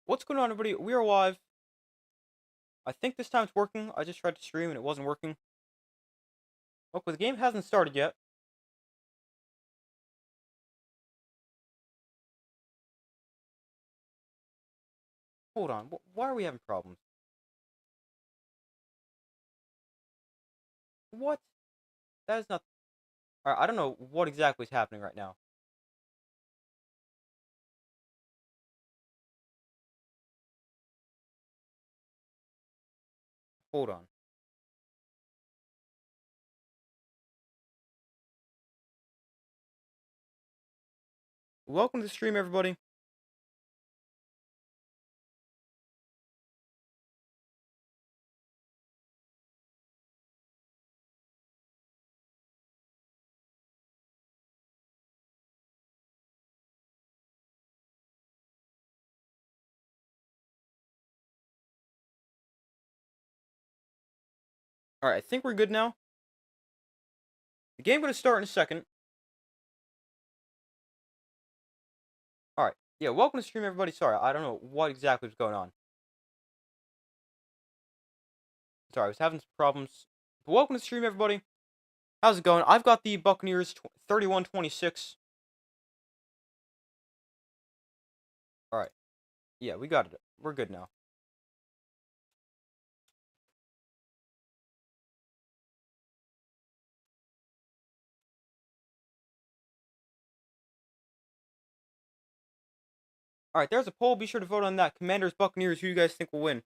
What's going on, everybody? We are live. I think this time it's working. I just tried to stream and it wasn't working. Okay, the game hasn't started yet. Hold on. Why are we having problems? What? That is not. Alright, I don't know what exactly is happening right now. Hold on. Welcome to the stream, everybody. Alright, I think we're good now. The game going to start in a second. Alright. Yeah, welcome to the stream, everybody. Sorry, I don't know what exactly was going on. Sorry, I was having some problems. But welcome to the stream, everybody. How's it going? I've got the Buccaneers 31-26. Alright. Yeah, we got it. We're good now. Alright, there's a poll. Be sure to vote on that. Commanders, Buccaneers, who you guys think will win?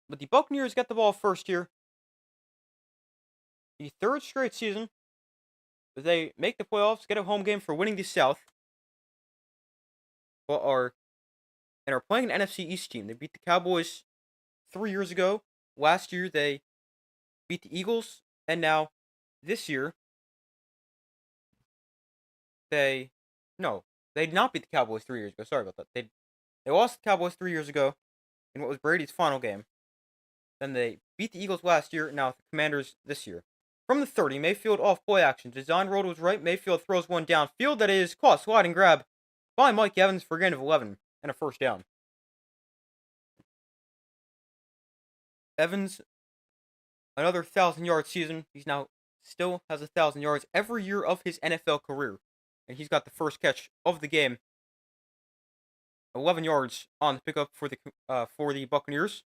But the Buccaneers get the ball first here. The third straight season, they make the playoffs, get a home game for winning the South, but are playing an NFC East team. They beat the Cowboys 3 years ago. Last year they beat the Eagles, and now this year they did not beat the Cowboys 3 years ago. Sorry about that. They lost the Cowboys 3 years ago in what was Brady's final game. Then they beat the Eagles last year. Now the Commanders this year. From the 30, Mayfield off play action. Design road was right. Mayfield throws one downfield that is caught sliding grab by Mike Evans for a gain of 11 and a first down. Evans, another 1,000-yard season. He's now still has 1,000 yards every year of his NFL career. And he's got the first catch of the game. 11 yards on the pickup for the Buccaneers.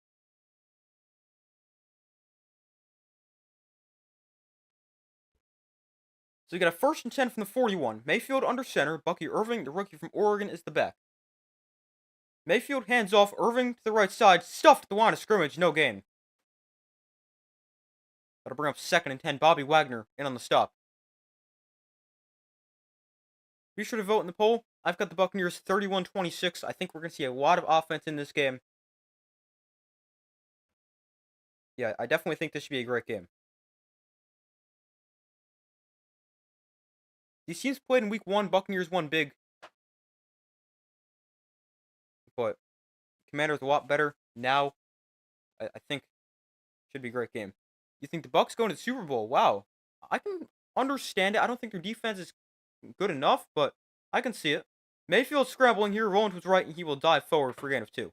So you got a 1st and 10 from the 41. Mayfield under center. Bucky Irving, the rookie from Oregon, is the back. Mayfield hands off. Irving to the right side. Stuffed at the line of scrimmage. No gain. That'll bring up 2nd and 10. Bobby Wagner in on the stop. Be sure to vote in the poll. I've got the Buccaneers 31-26. I think we're going to see a lot of offense in this game. Yeah, I definitely think this should be a great game. These teams played in week 1. Buccaneers won big. But Commanders a lot better now. I think should be a great game. You think the Bucs going to the Super Bowl? Wow. I can understand it. I don't think their defense is good enough, but I can see it. Mayfield scrambling here, rolling to his right, and he will dive forward for a gain of 2.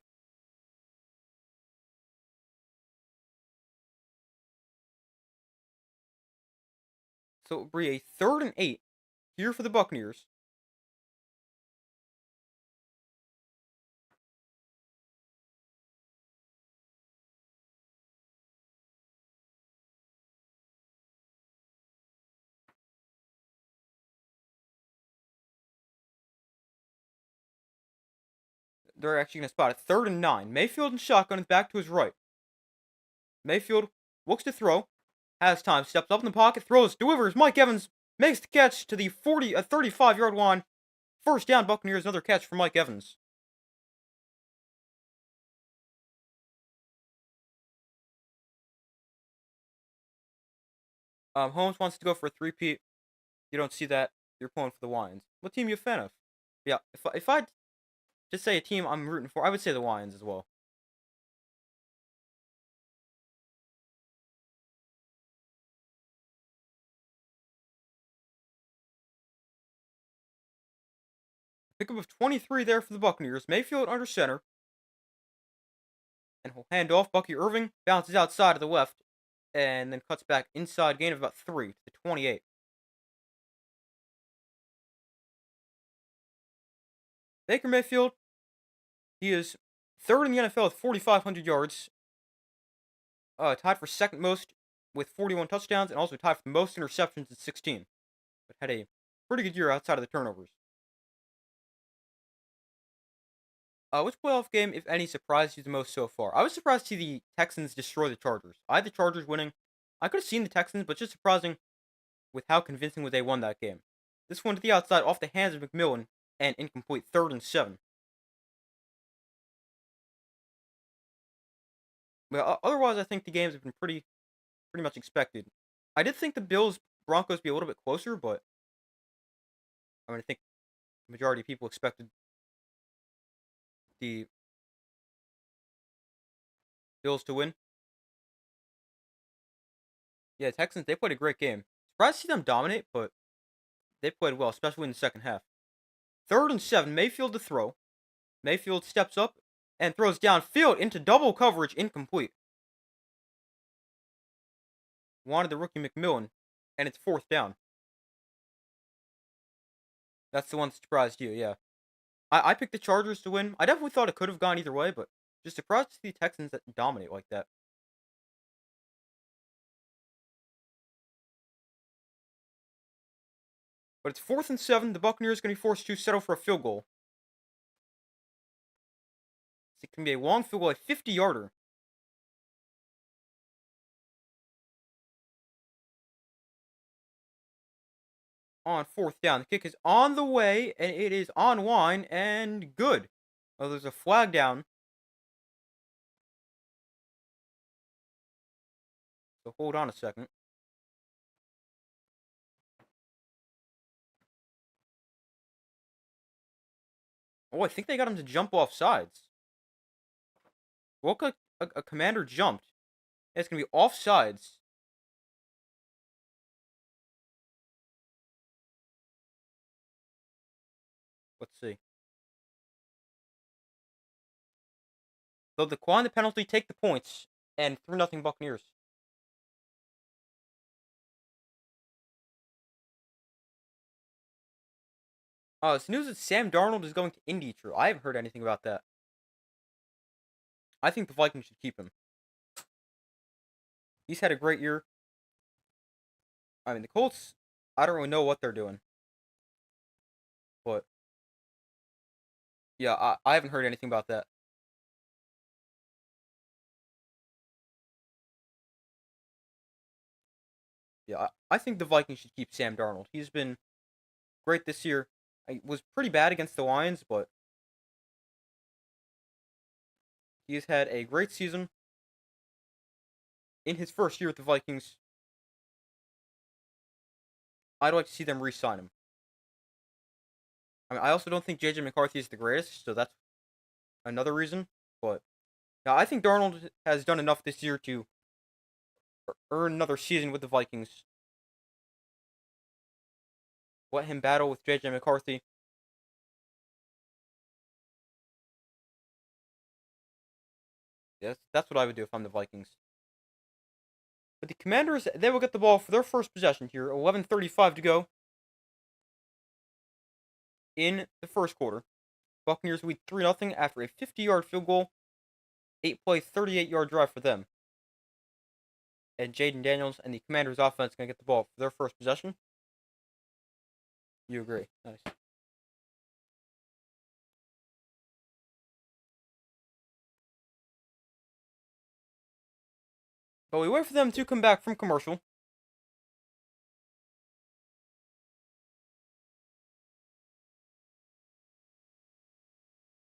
So it will be a 3rd and 8 here for the Buccaneers. They're actually going to spot a 3rd and 9. Mayfield and shotgun is back to his right. Mayfield looks to throw. Has time. Steps up in the pocket. Throws. Delivers. Mike Evans makes the catch to the 35-yard line. First down, Buccaneers. Another catch for Mike Evans. Holmes wants to go for a three-peat. You don't see that. You're pulling for the Lions. What team are you a fan of? Yeah, if I just say a team I'm rooting for, I would say the Lions as well. Pickup of 23 there for the Buccaneers. Mayfield under center. And he'll hand off. Bucky Irving bounces outside to the left. And then cuts back inside, gain of about 3 to 28. Baker Mayfield, he is third in the NFL with 4,500 yards. Tied for second most with 41 touchdowns, and also tied for the most interceptions at 16. But had a pretty good year outside of the turnovers. Which playoff game, if any, surprised you the most so far? I was surprised to see the Texans destroy the Chargers. I had the Chargers winning. I could have seen the Texans, but just surprising with how convincingly they won that game. This one to the outside off the hands of McMillan and incomplete 3rd and 7. But otherwise, I think the games have been pretty much expected. I did think the Bills Broncos be a little bit closer, but I think the majority of people expected the Bills to win. Yeah, Texans, they played a great game. Surprised to see them dominate, but they played well, especially in the second half. 3rd and 7, Mayfield to throw. Mayfield steps up and throws downfield into double coverage, incomplete. Wanted the rookie McMillan, and it's 4th down. That's the one that surprised you, yeah. I picked the Chargers to win. I definitely thought it could have gone either way, but just surprised to see the Texans that dominate like that. But it's 4th and 7. The Buccaneers are going to be forced to settle for a field goal. It can be a long field goal, a 50-yarder. On 4th down. The kick is on the way, and it is on line, and good. Oh, there's a flag down. So hold on a second. Oh, I think they got him to jump off sides. Woke a commander jumped. It's going to be off sides. Let's see. They'll decline the penalty, take the points, and 3-0 Buccaneers. It's news that Sam Darnold is going to Indy. True, I haven't heard anything about that. I think the Vikings should keep him. He's had a great year. The Colts, I don't really know what they're doing. But, yeah, I haven't heard anything about that. Yeah, I think the Vikings should keep Sam Darnold. He's been great this year. He was pretty bad against the Lions, but he's had a great season in his first year with the Vikings. I'd like to see them re-sign him. I also don't think JJ McCarthy is the greatest, so that's another reason. But now I think Darnold has done enough this year to earn another season with the Vikings. Let him battle with JJ McCarthy. Yes, that's what I would do if I'm the Vikings. But the Commanders, they will get the ball for their first possession here. 11:35 to go in the first quarter. Buccaneers lead 3-0 after a 50-yard field goal. 8-play, 38-yard drive for them. And Jaden Daniels and the Commanders offense going to get the ball for their first possession. You agree. Nice. But we wait for them to come back from commercial.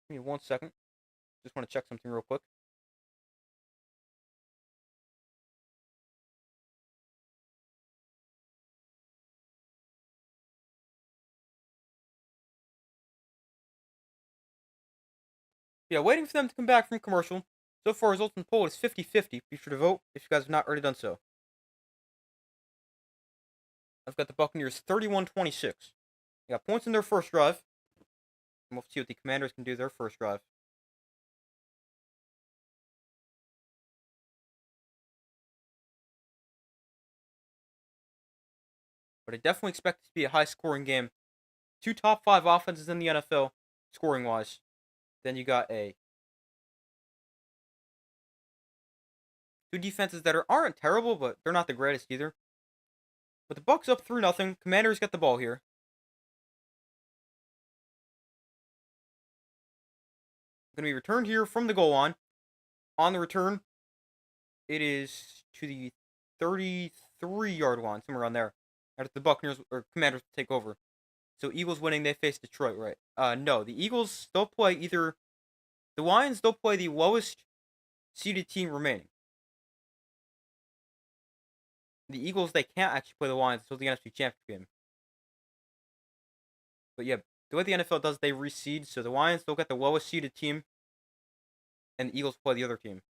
Give me 1 second. Just want to check something real quick. Yeah, waiting for them to come back from commercial. So far, results in the poll is 50-50. Be sure to vote if you guys have not already done so. I've got the Buccaneers 31-26. They got points in their first drive. And we'll see what the Commanders can do their first drive. But I definitely expect it to be a high-scoring game. Two top 5 offenses in the NFL, scoring-wise. Then you got two defenses that aren't terrible, but they're not the greatest either. But the Bucs up 3-0. Commanders get the ball here. Going to be returned here from the goal line. On the return, it is to the 33-yard line, somewhere around there. After the Buccaneers or Commanders take over. So Eagles winning, they face Detroit, right? No, the Eagles they'll play either the Lions. They'll play the lowest seeded team remaining. The Eagles they can't actually play the Lions until the NFC Championship game. But yeah, the way the NFL does, they reseed. So the Lions they'll get the lowest seeded team, and the Eagles play the other team.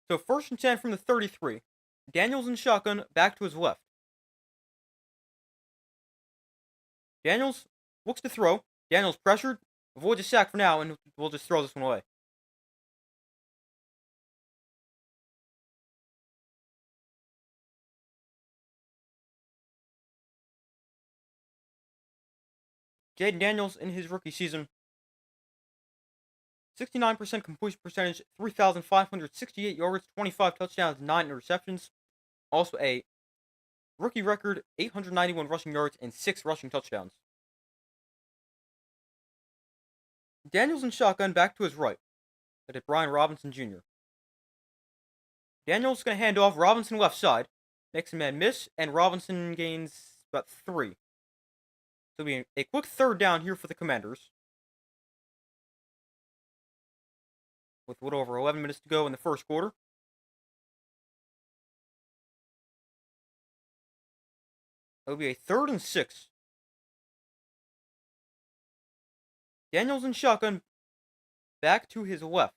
So 1st and 10 from the 33. Daniels in shotgun, back to his left. Daniels looks to throw. Daniels pressured. Avoids a sack for now, and we'll just throw this one away. Jaden Daniels in his rookie season. 69% completion percentage, 3,568 yards, 25 touchdowns, 9 interceptions. Also a rookie record, 891 rushing yards and 6 rushing touchdowns. Daniels in shotgun back to his right. That is Brian Robinson Jr. Daniels going to hand off. Robinson left side. Makes a man miss, and Robinson gains about 3. So it'll be a quick 3rd down here for the Commanders. With a little over 11 minutes to go in the first quarter. It'll be a 3rd and 6. Daniels in shotgun back to his left.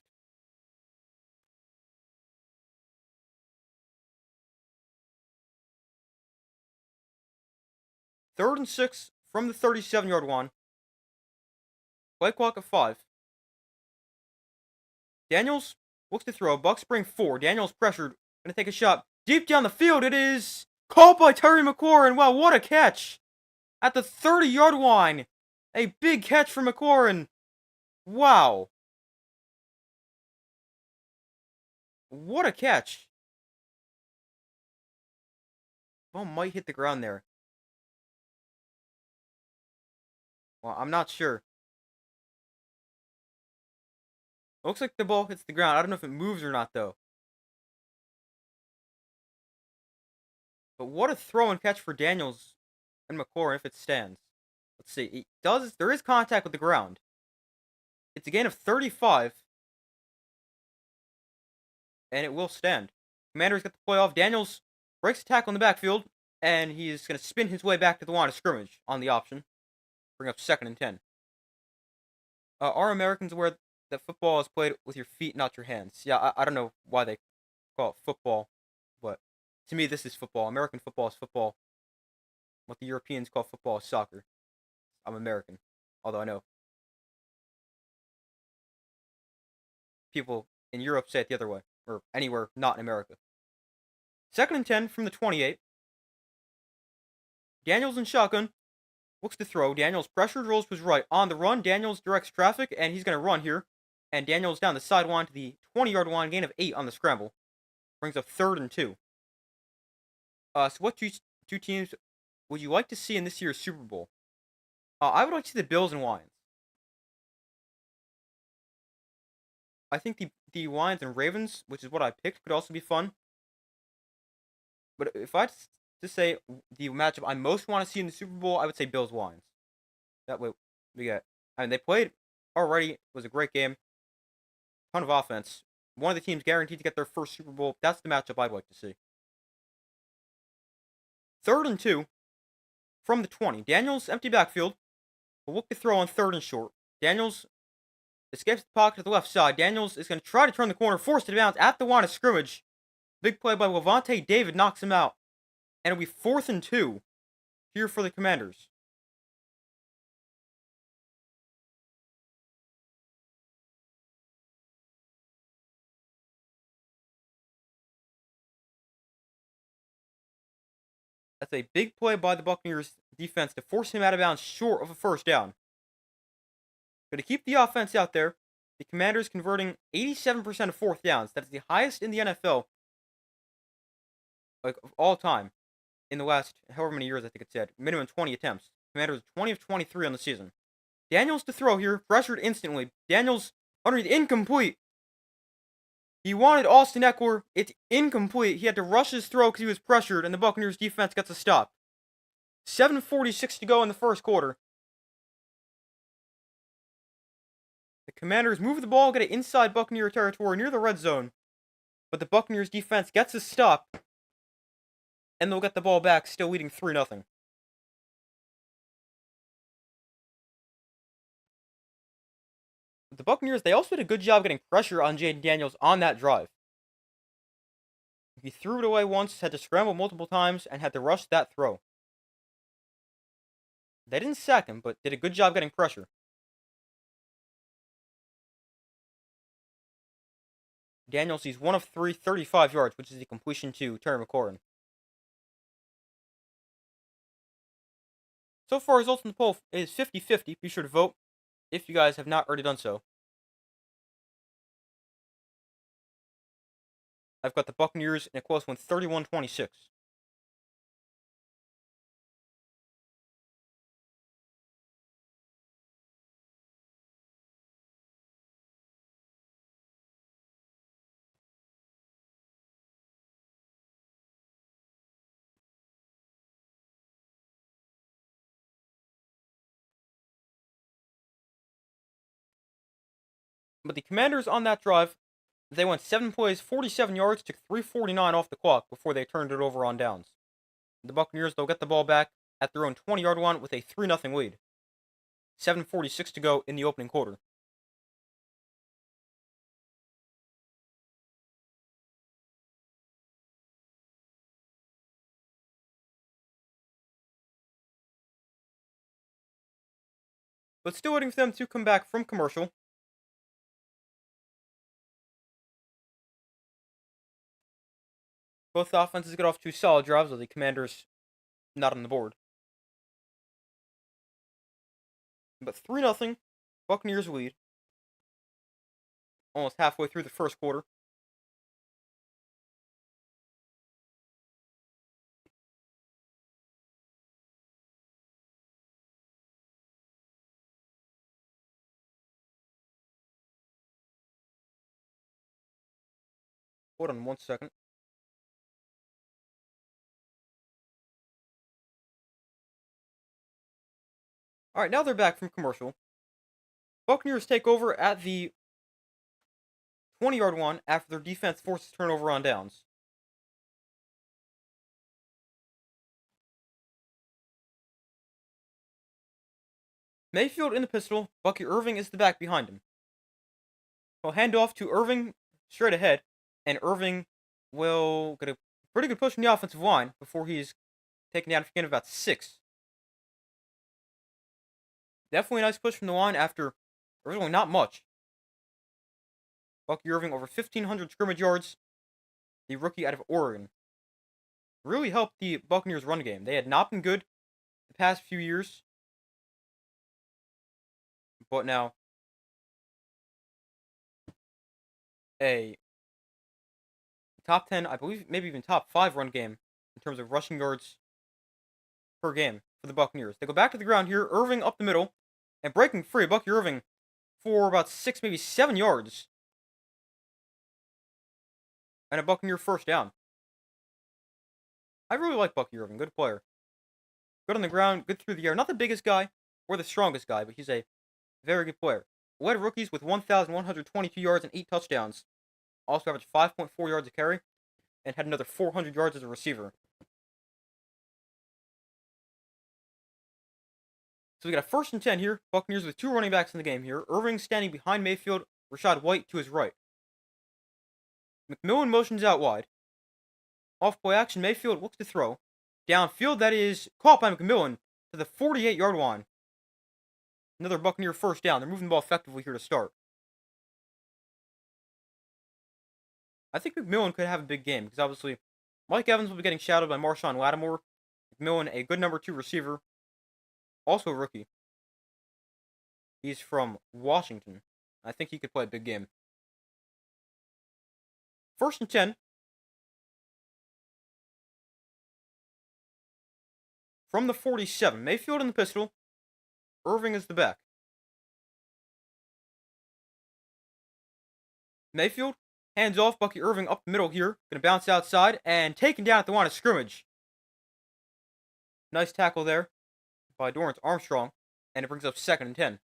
Third and 6 from the 37-yard line. Play clock at 5. Daniels looks to throw. Bucks bring 4. Daniels pressured. Gonna take a shot. Deep down the field. It is caught by Terry McLaurin. Wow, what a catch. At the 30-yard line. A big catch from McLaurin. Wow. What a catch. Ball might hit the ground there. Well, I'm not sure. Looks like the ball hits the ground. I don't know if it moves or not, though. But what a throw and catch for Daniels and McLaurin if it stands. Let's see. It does. There is contact with the ground. It's a gain of 35. And it will stand. Commanders get the play off. Daniels breaks the tackle in the backfield. And he's going to spin his way back to the line of scrimmage on the option. Bring up 2nd and 10. Are Americans aware that football is played with your feet, not your hands? Yeah, I don't know why they call it football. But to me, this is football. American football is football. What the Europeans call football is soccer. I'm American. Although I know people in Europe say it the other way. Or anywhere not in America. 2nd and 10 from the 28. Daniels in shotgun. Looks to throw. Daniels pressured, rolls to his right. On the run, Daniels directs traffic, and he's going to run here. And Daniels down the sideline to the 20-yard line, gain of 8 on the scramble. Brings up 3rd and 2. So what two teams would you like to see in this year's Super Bowl? I would like to see the Bills and Lions. I think the Lions and Ravens, which is what I picked, could also be fun. But if I to say the matchup I most want to see in the Super Bowl, I would say Bills Lions. That way we get. I mean, they played already. It was a great game. Ton of offense. One of the teams guaranteed to get their first Super Bowl. That's the matchup I'd like to see. 3rd and 2 from the 20. Daniels empty backfield. Will look to throw on 3rd and short. Daniels escapes the pocket to the left side. Daniels is going to try to turn the corner, forced to bounce at the line of scrimmage. Big play by Levante David knocks him out. And it'll be 4th and 2 here for the Commanders. That's a big play by the Buccaneers defense to force him out of bounds short of a first down. But to keep the offense out there, the Commanders converting 87% of 4th downs. That's the highest in the NFL, like of all time, in the last however many years I think it said. Minimum 20 attempts. Commanders 20 of 23 on the season. Daniels to throw here, pressured instantly. Daniels underneath, incomplete. He wanted Austin Eckler. It's incomplete. He had to rush his throw because he was pressured, and the Buccaneers defense gets a stop. 7:46 to go in the first quarter. The Commanders move the ball, get it inside Buccaneer territory near the red zone. But the Buccaneers defense gets a stop, and they'll get the ball back, still leading 3-0. The Buccaneers, they also did a good job getting pressure on Jaden Daniels on that drive. He threw it away once, had to scramble multiple times, and had to rush that throw. They didn't sack him, but did a good job getting pressure. Daniels sees 1 of 3, 35 yards, which is the completion to Terry McLaurin. So far, results in the poll is 50-50. Be sure to vote if you guys have not already done so. I've got the Buccaneers in a close one, 31-26. But the Commanders on that drive, they went 7 plays, 47 yards, took 3:49 off the clock before they turned it over on downs. The Buccaneers, they'll get the ball back at their own 20-yard line with a 3-0 lead. 7:46 to go in the opening quarter. But still waiting for them to come back from commercial. Both offenses get off 2 solid drives, with the Commanders not on the board. But 3-0, Buccaneers lead. Almost halfway through the first quarter. Hold on 1 second. Alright, now they're back from commercial. Buccaneers take over at the 20-yard line after their defense forces turnover on downs. Mayfield in the pistol. Bucky Irving is the back behind him. He'll hand off to Irving straight ahead, and Irving will get a pretty good push from the offensive line before he's taken down for a gain of about 6. Definitely a nice push from the line after originally not much. Bucky Irving over 1,500 scrimmage yards. The rookie out of Oregon. Really helped the Buccaneers run game. They had not been good the past few years. But now, a top 10, I believe maybe even top 5 run game in terms of rushing yards per game for the Buccaneers. They go back to the ground here. Irving up the middle and breaking free. Bucky Irving for about 6, maybe 7 yards. And a Buccaneer first down. I really like Bucky Irving. Good player. Good on the ground, good through the air. Not the biggest guy or the strongest guy, but he's a very good player. Led rookies with 1,122 yards and 8 touchdowns. Also averaged 5.4 yards a carry and had another 400 yards as a receiver. So we got a 1st and 10 here. Buccaneers with 2 running backs in the game here. Irving standing behind Mayfield. Rashad White to his right. McMillan motions out wide. Off play action, Mayfield looks to throw. Downfield, that is caught by McMillan to the 48-yard line. Another Buccaneer first down. They're moving the ball effectively here to start. I think McMillan could have a big game because obviously Mike Evans will be getting shadowed by Marshawn Lattimore. McMillan, a good number 2 receiver, also a rookie. He's from Washington. I think he could play a big game. 1st and 10. From the 47. Mayfield in the pistol. Irving is the back. Mayfield hands off. Bucky Irving up the middle here. Going to bounce outside and taken down at the line of scrimmage. Nice tackle there by Dorrance Armstrong. And it brings up 2nd and 10.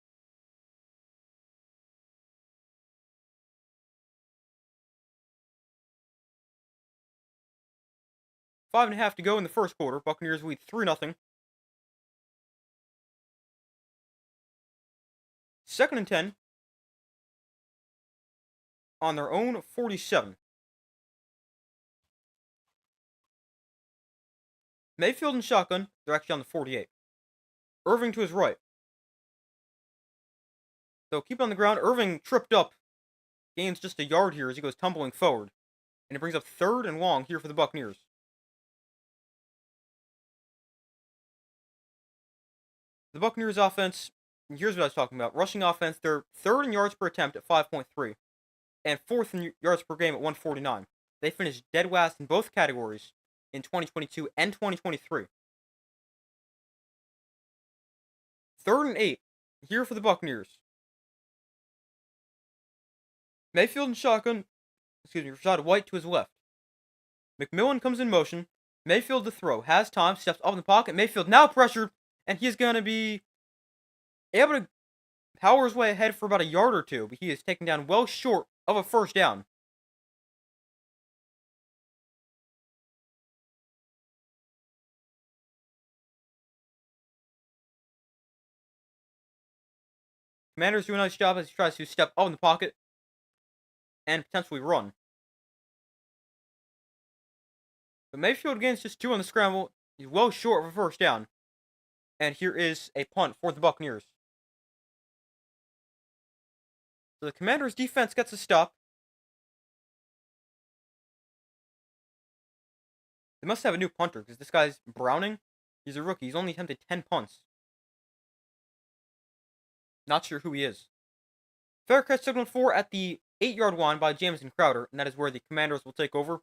Five and a half to go in the first quarter. Buccaneers lead 3-0. 2nd and 10. On their own 47. Mayfield and shotgun. They're actually on the 48. Irving to his right. So keep it on the ground. Irving tripped up. Gains just a yard here as he goes tumbling forward. And it brings up 3rd and long here for the Buccaneers. The Buccaneers offense, here's what I was talking about. Rushing offense, they're 3rd in yards per attempt at 5.3. And 4th in yards per game at 149. They finished dead last in both categories in 2022 and 2023. 3rd and 8 here for the Buccaneers. Mayfield and shotgun, Rashad White to his left. McMillan comes in motion. Mayfield to throw. Has time, steps up in the pocket. Mayfield now pressured, and he's going to be able to power his way ahead for about a yard or two, but he is taken down well short of a first down. Commanders do a nice job as he tries to step up in the pocket and potentially run. But Mayfield gains just 2 on the scramble. He's well short of a first down. And here is a punt for the Buccaneers. So the Commanders' defense gets a stop. They must have a new punter because this guy's Browning. He's a rookie. He's only attempted 10 punts. Not sure who he is. Fair catch signaled for at the 8-yard line by Jameson Crowder, and that is where the Commanders will take over.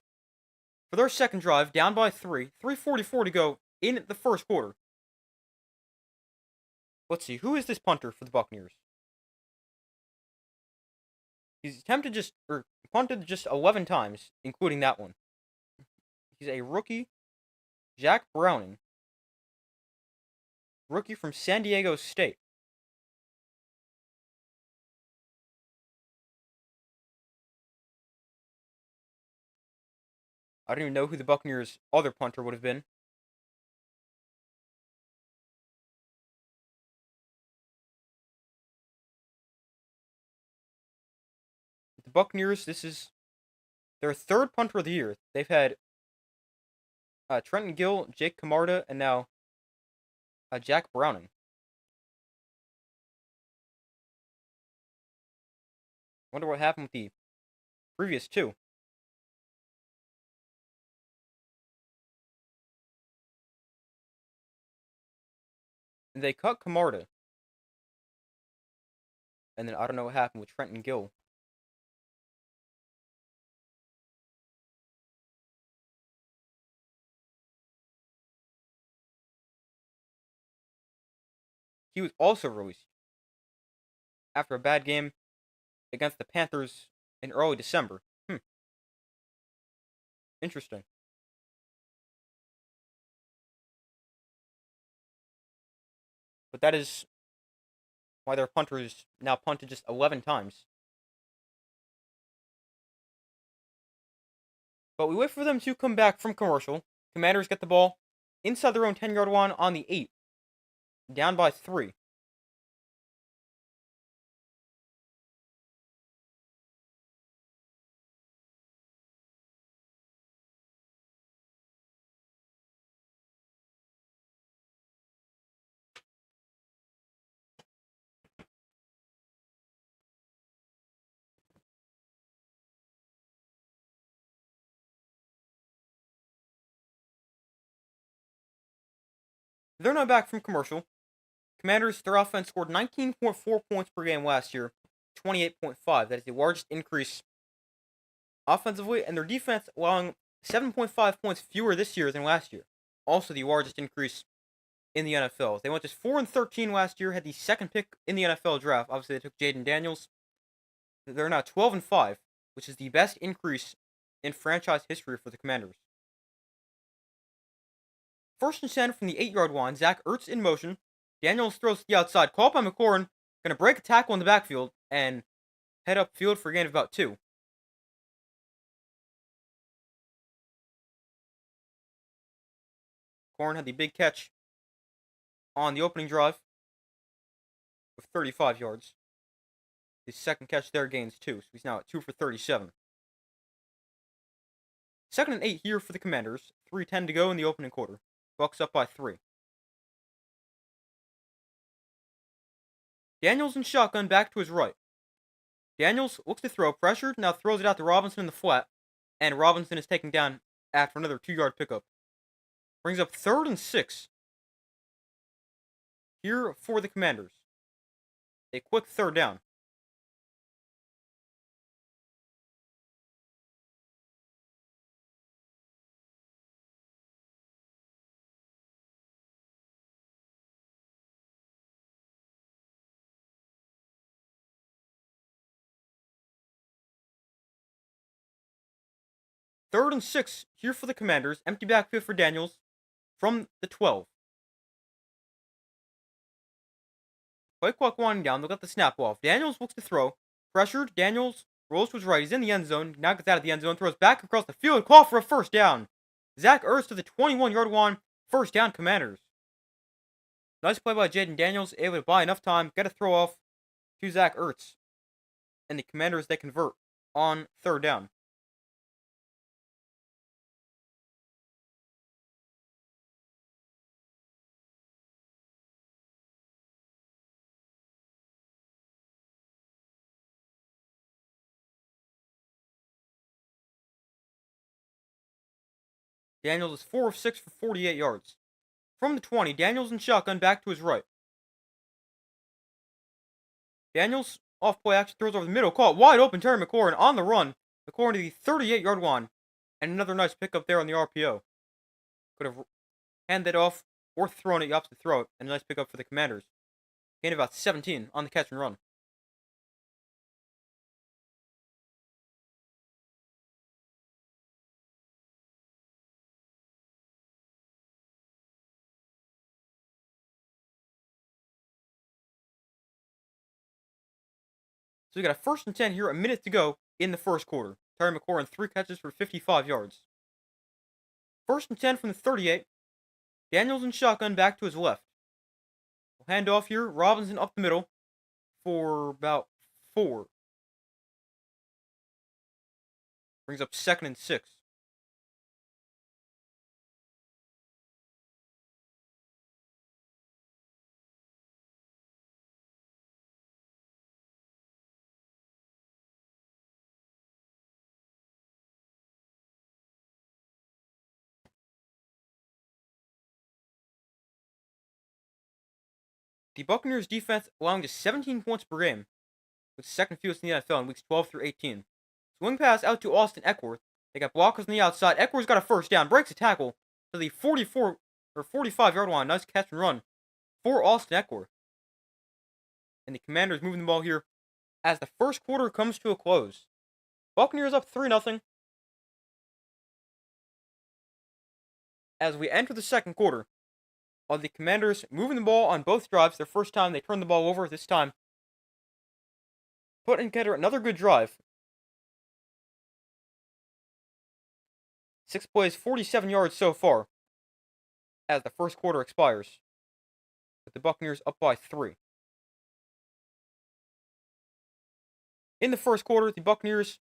For their second drive, down by 3. 3:44 to go in the first quarter. Let's see, who is this punter for the Buccaneers? He's punted just 11 times, including that one. He's a rookie, Jack Browning. Rookie from San Diego State. I don't even know who the Buccaneers' other punter would have been. The Buccaneers, this is their 3rd punter of the year. They've had Trenton Gill, Jake Camarda, and now Jack Browning. Wonder what happened with the previous 2. And they cut Camarda. And then I don't know what happened with Trenton Gill. He was also released after a bad game against the Panthers in early December. Interesting. But that is why their punters now punted just 11 times. But we wait for them to come back from commercial. Commanders get the ball inside their own 10-yard line on the 8. Down by 3. They're not back from commercial. Commanders, their offense scored 19.4 points per game last year, 28.5. That is the largest increase offensively, and their defense allowing 7.5 points fewer this year than last year. Also the largest increase in the NFL. They went just 4-13 last year, had the second pick in the NFL draft. Obviously, they took Jaden Daniels. They're now 12-5, which is the best increase in franchise history for the Commanders. 1st and 10 from the 8-yard line. Zach Ertz in motion. Daniels throws to the outside. Caught by McLaurin. Going to break a tackle in the backfield and head upfield for a gain of about 2. McLaurin had the big catch on the opening drive with 35 yards. His second catch there gains 2, so he's now at 2 for 37. 2nd and 8 here for the Commanders. 3:10 to go in the opening quarter. Bucks up by 3. Daniels in shotgun back to his right. Daniels looks to throw, pressured, now throws it out to Robinson in the flat, and Robinson is taken down after another 2-yard pickup. Brings up 3rd and 6 here for the Commanders. A quick 3rd down. Third and 6 here for the Commanders. Empty backfield for Daniels from the 12. Play clock winding down. They'll get the snap off. Daniels looks to throw. Pressured. Daniels rolls to his right. He's in the end zone. Now gets out of the end zone. Throws back across the field. Call for a 1st down. Zach Ertz to the 21-yard line. 1st down, Commanders. Nice play by Jaden Daniels. Able to buy enough time. Get a throw off to Zach Ertz. And the Commanders, they convert on 3rd down. Daniels is 4 of 6 for 48 yards. From the 20, Daniels in shotgun back to his right. Daniels off play action throws over the middle. Caught wide open. Terry McLaurin on the run. McLaurin to the 38-yard line. And another nice pickup there on the RPO. Could have handed it off or thrown it. You opted to throw it. And a nice pickup for the Commanders. Gain about 17 on the catch and run. So we got a 1st and 10 here, a minute to go in the 1st quarter. Terry McLaurin, 3 catches for 55 yards. 1st and 10 from the 38. Daniels in shotgun back to his left. We'll hand off here. Robinson up the middle for about 4. Brings up 2nd and 6. The Buccaneers defense allowing just 17 points per game, with second fewest in the NFL in weeks 12 through 18. Swing pass out to Austin Eckworth. They got blockers on the outside. Eckworth's got a 1st down, breaks a tackle to the 44 or 45-yard line. Nice catch and run for Austin Eckworth. And the Commanders moving the ball here as the 1st quarter comes to a close. Buccaneers up 3-0. As we enter the 2nd quarter, the Commanders moving the ball on both drives. Their 1st time they turned the ball over. This time, putting together another good drive. 6 plays, 47 yards so far as the 1st quarter expires, with the Buccaneers up by 3. In the 1st quarter, the Buccaneers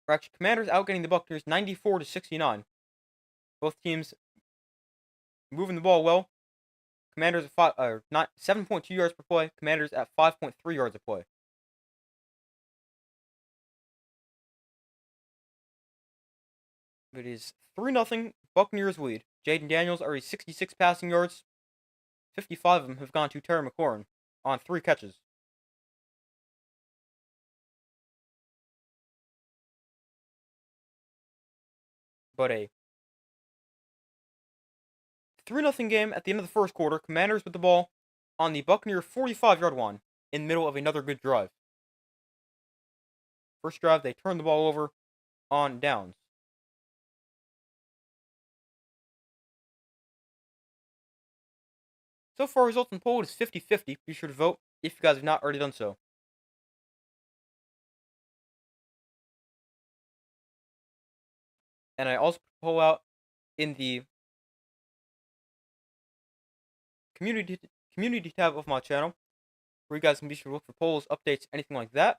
are actually Commanders outgetting the Buccaneers 94-69. Both teams moving the ball well. Commanders at 7.2 yards per play. Commanders at 5.3 yards a play. It is 3-0 Buccaneers lead. Jaden Daniels already 66 passing yards. 55 of them have gone to Terry McLaurin on 3 catches. But a 3-0 game at the end of the first quarter. Commanders with the ball on the Buccaneers 45-yard line in the middle of another good drive. First drive, they turned the ball over on downs. So far, results in poll is 50-50. Be sure to vote if you guys have not already done so. And I also put a poll out in the community tab of my channel, where you guys can be sure to look for polls, updates, anything like that.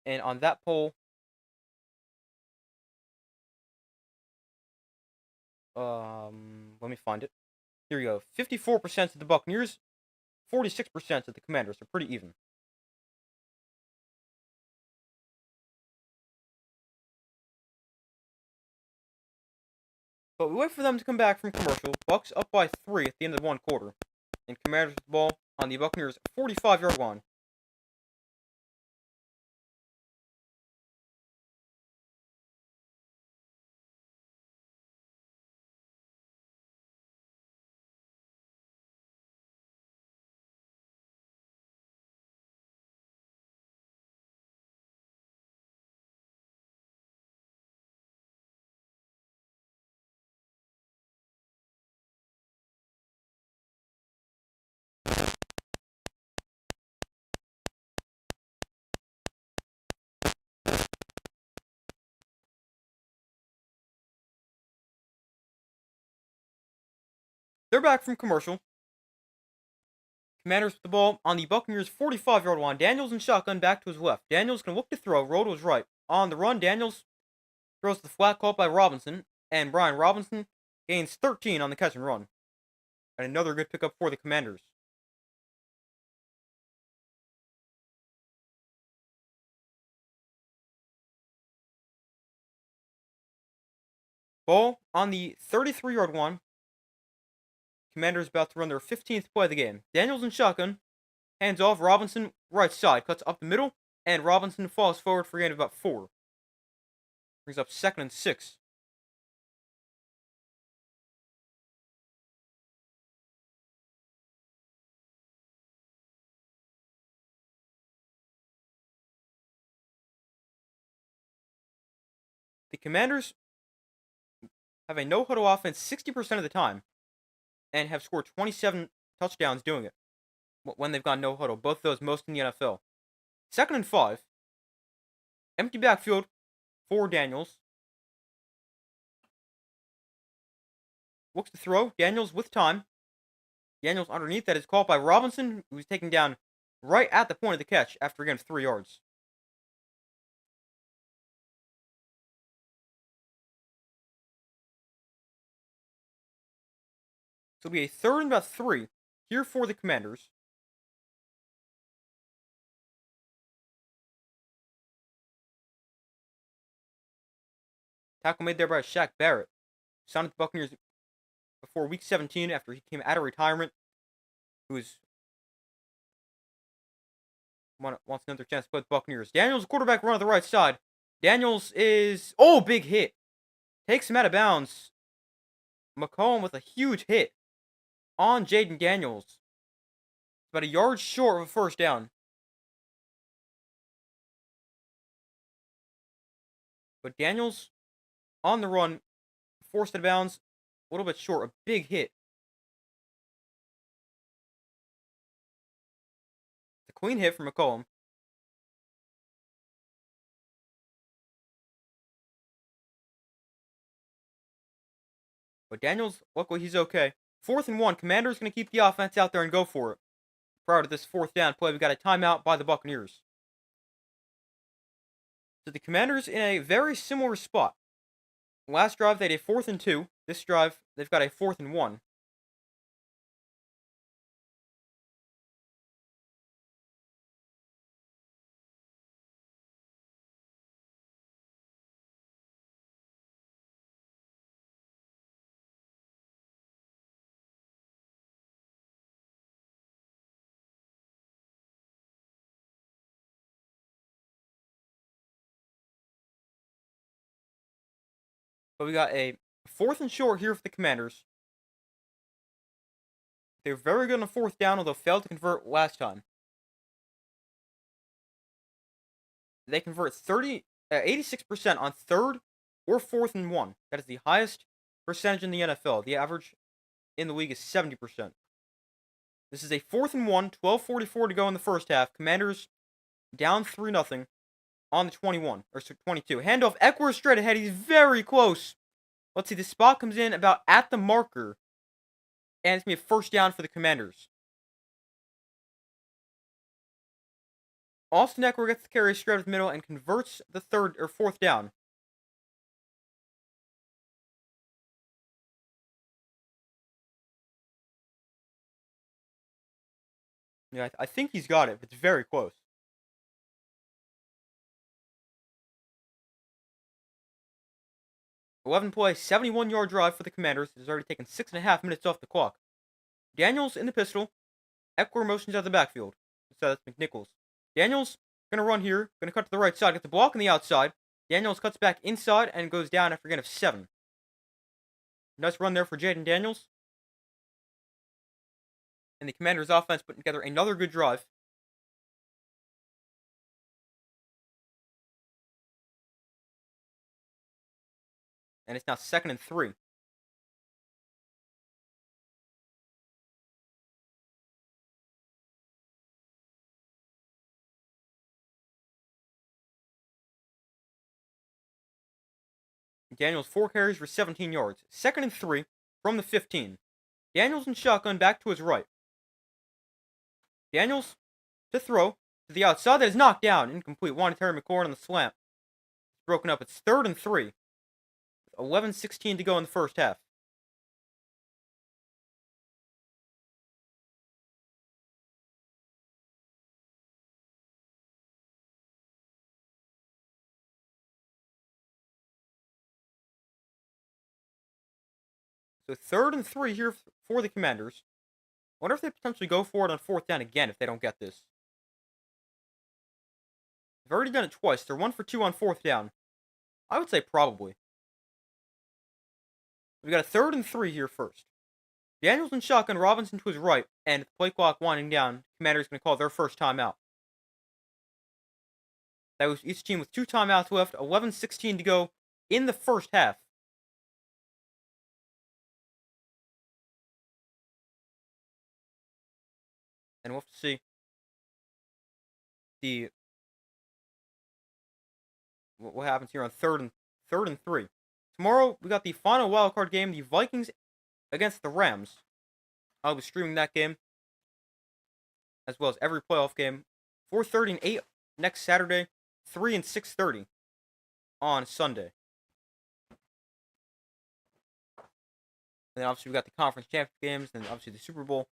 And on that poll, let me find it. Here we go. 54% of the Buccaneers, 46% of the Commanders. Are pretty even. But we wait for them to come back from commercial. Bucks up by 3 at the end of one quarter. And Commanders with the ball on the Buccaneers 45-yard line. They're back from commercial. Commanders with the ball on the Buccaneers 45-yard line. Daniels in shotgun back to his left. Daniels can look to throw. Roll to his right. On the run, Daniels throws the flat caught by Robinson. And Brian Robinson gains 13 on the catch and run. And another good pickup for the Commanders. Ball on the 33-yard line. Commanders about to run their 15th play of the game. Daniels in shotgun. Hands off. Robinson, right side. Cuts up the middle. And Robinson falls forward for a gain of about 4. Brings up 2nd and 6. The Commanders have a no-huddle offense 60% of the time. And have scored 27 touchdowns doing it. When they've gone no-huddle. Both of those most in the NFL. 2nd and 5. Empty backfield for Daniels. Looks to throw. Daniels with time. Daniels underneath. That is caught by Robinson, who's taken down right at the point of the catch after a gain of 3 yards. So it'll be a 3rd and about 3 here for the Commanders. Tackle made there by Shaq Barrett. Signed with the Buccaneers before Week 17 after he came out of retirement. Who's wants another chance to play with the Buccaneers. Daniels, quarterback run on the right side. Daniels is... Oh, big hit. Takes him out of bounds. McCollum with a huge hit on Jaden Daniels. About a yard short of a first down. But Daniels on the run, forced out of bounds, a little bit short, a big hit. It's a clean hit from McCollum. But Daniels, luckily he's okay. 4th and 1, Commanders going to keep the offense out there and go for it. Prior to this 4th down play, we got a timeout by the Buccaneers. So the Commanders in a very similar spot. Last drive, they had a 4th and 2. This drive, they've got a 4th and 1. But we got a 4th and short here for the Commanders. They're very good on 4th down, although failed to convert last time. They convert 86% on 3rd or 4th and 1. That is the highest percentage in the NFL. The average in the league is 70%. This is a 4th and 1, 12:44 to go in the first half. Commanders down 3-0 on the 21, or 22. Handoff, Eckler straight ahead. He's very close. Let's see, the spot comes in about at the marker, and it's going to be a first down for the Commanders. Austin Eckler gets the carry straight up the middle and converts the 3rd or 4th down. Yeah, I think he's got it, but it's very close. 11-play, 71-yard drive for the Commanders. It has already taken 6.5 minutes off the clock. Daniels in the pistol. Eckler motions out of the backfield. So that's McNichols. Daniels going to run here. Going to cut to the right side. Gets the block on the outside. Daniels cuts back inside and goes down after a gain of 7. Nice run there for Jaden Daniels. And the Commanders offense putting together another good drive. And it's now 2nd and 3. Daniels 4 carries for 17 yards. 2nd and 3 from the 15. Daniels in shotgun back to his right. Daniels to throw to the outside. That is knocked down. Incomplete. Wanted Terry McLaurin on the slant. It's broken up. It's 3rd and 3. 11:16 to go in the first half. So 3rd and 3 here for the Commanders. Wonder if they potentially go for it on 4th down again if they don't get this. They've already done it twice. They're 1 for 2 on 4th down. I would say probably. We got a 3rd and 3 here first. Daniels in shotgun, Robinson to his right, and the play clock winding down. Commanders going to call their first timeout. That was each team with 2 timeouts left. 11:16 to go in the first half. And we'll have to see what happens here on 3rd and 3. Tomorrow we got the final wildcard game, the Vikings against the Rams. I'll be streaming that game, as well as every playoff game. 4:30 and 8 next Saturday, 3 and 6:30 on Sunday. And then obviously we got the conference championship games, and obviously the Super Bowl.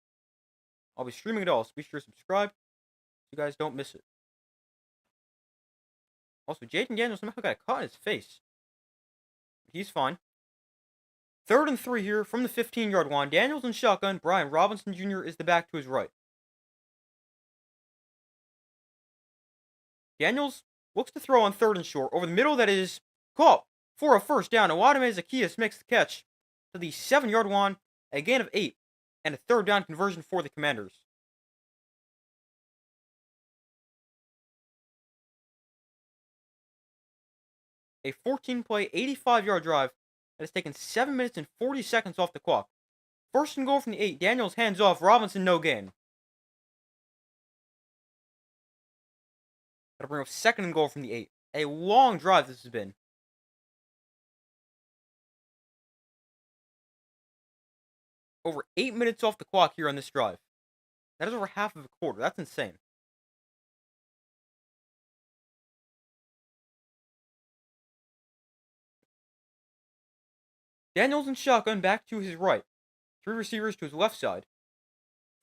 I'll be streaming it all, so be sure to subscribe so you guys don't miss it. Also, Jaden Daniels somehow got a cut in his face. He's fine. 3rd and 3 here from the 15-yard line. Daniels in shotgun. Brian Robinson Jr. is the back to his right. Daniels looks to throw on 3rd and short. Over the middle, that is caught for a first down. Awadame Zacchaeus makes the catch to the 7-yard line. A gain of 8. And a 3rd down conversion for the Commanders. A 14-play, 85-yard drive that has taken 7 minutes and 40 seconds off the clock. 1st and goal from the 8. Daniels hands off. Robinson no gain. That'll bring up 2nd and goal from the 8. A long drive this has been. Over 8 minutes off the clock here on this drive. That is over half of a quarter. That's insane. Daniels in shotgun back to his right. 3 receivers to his left side.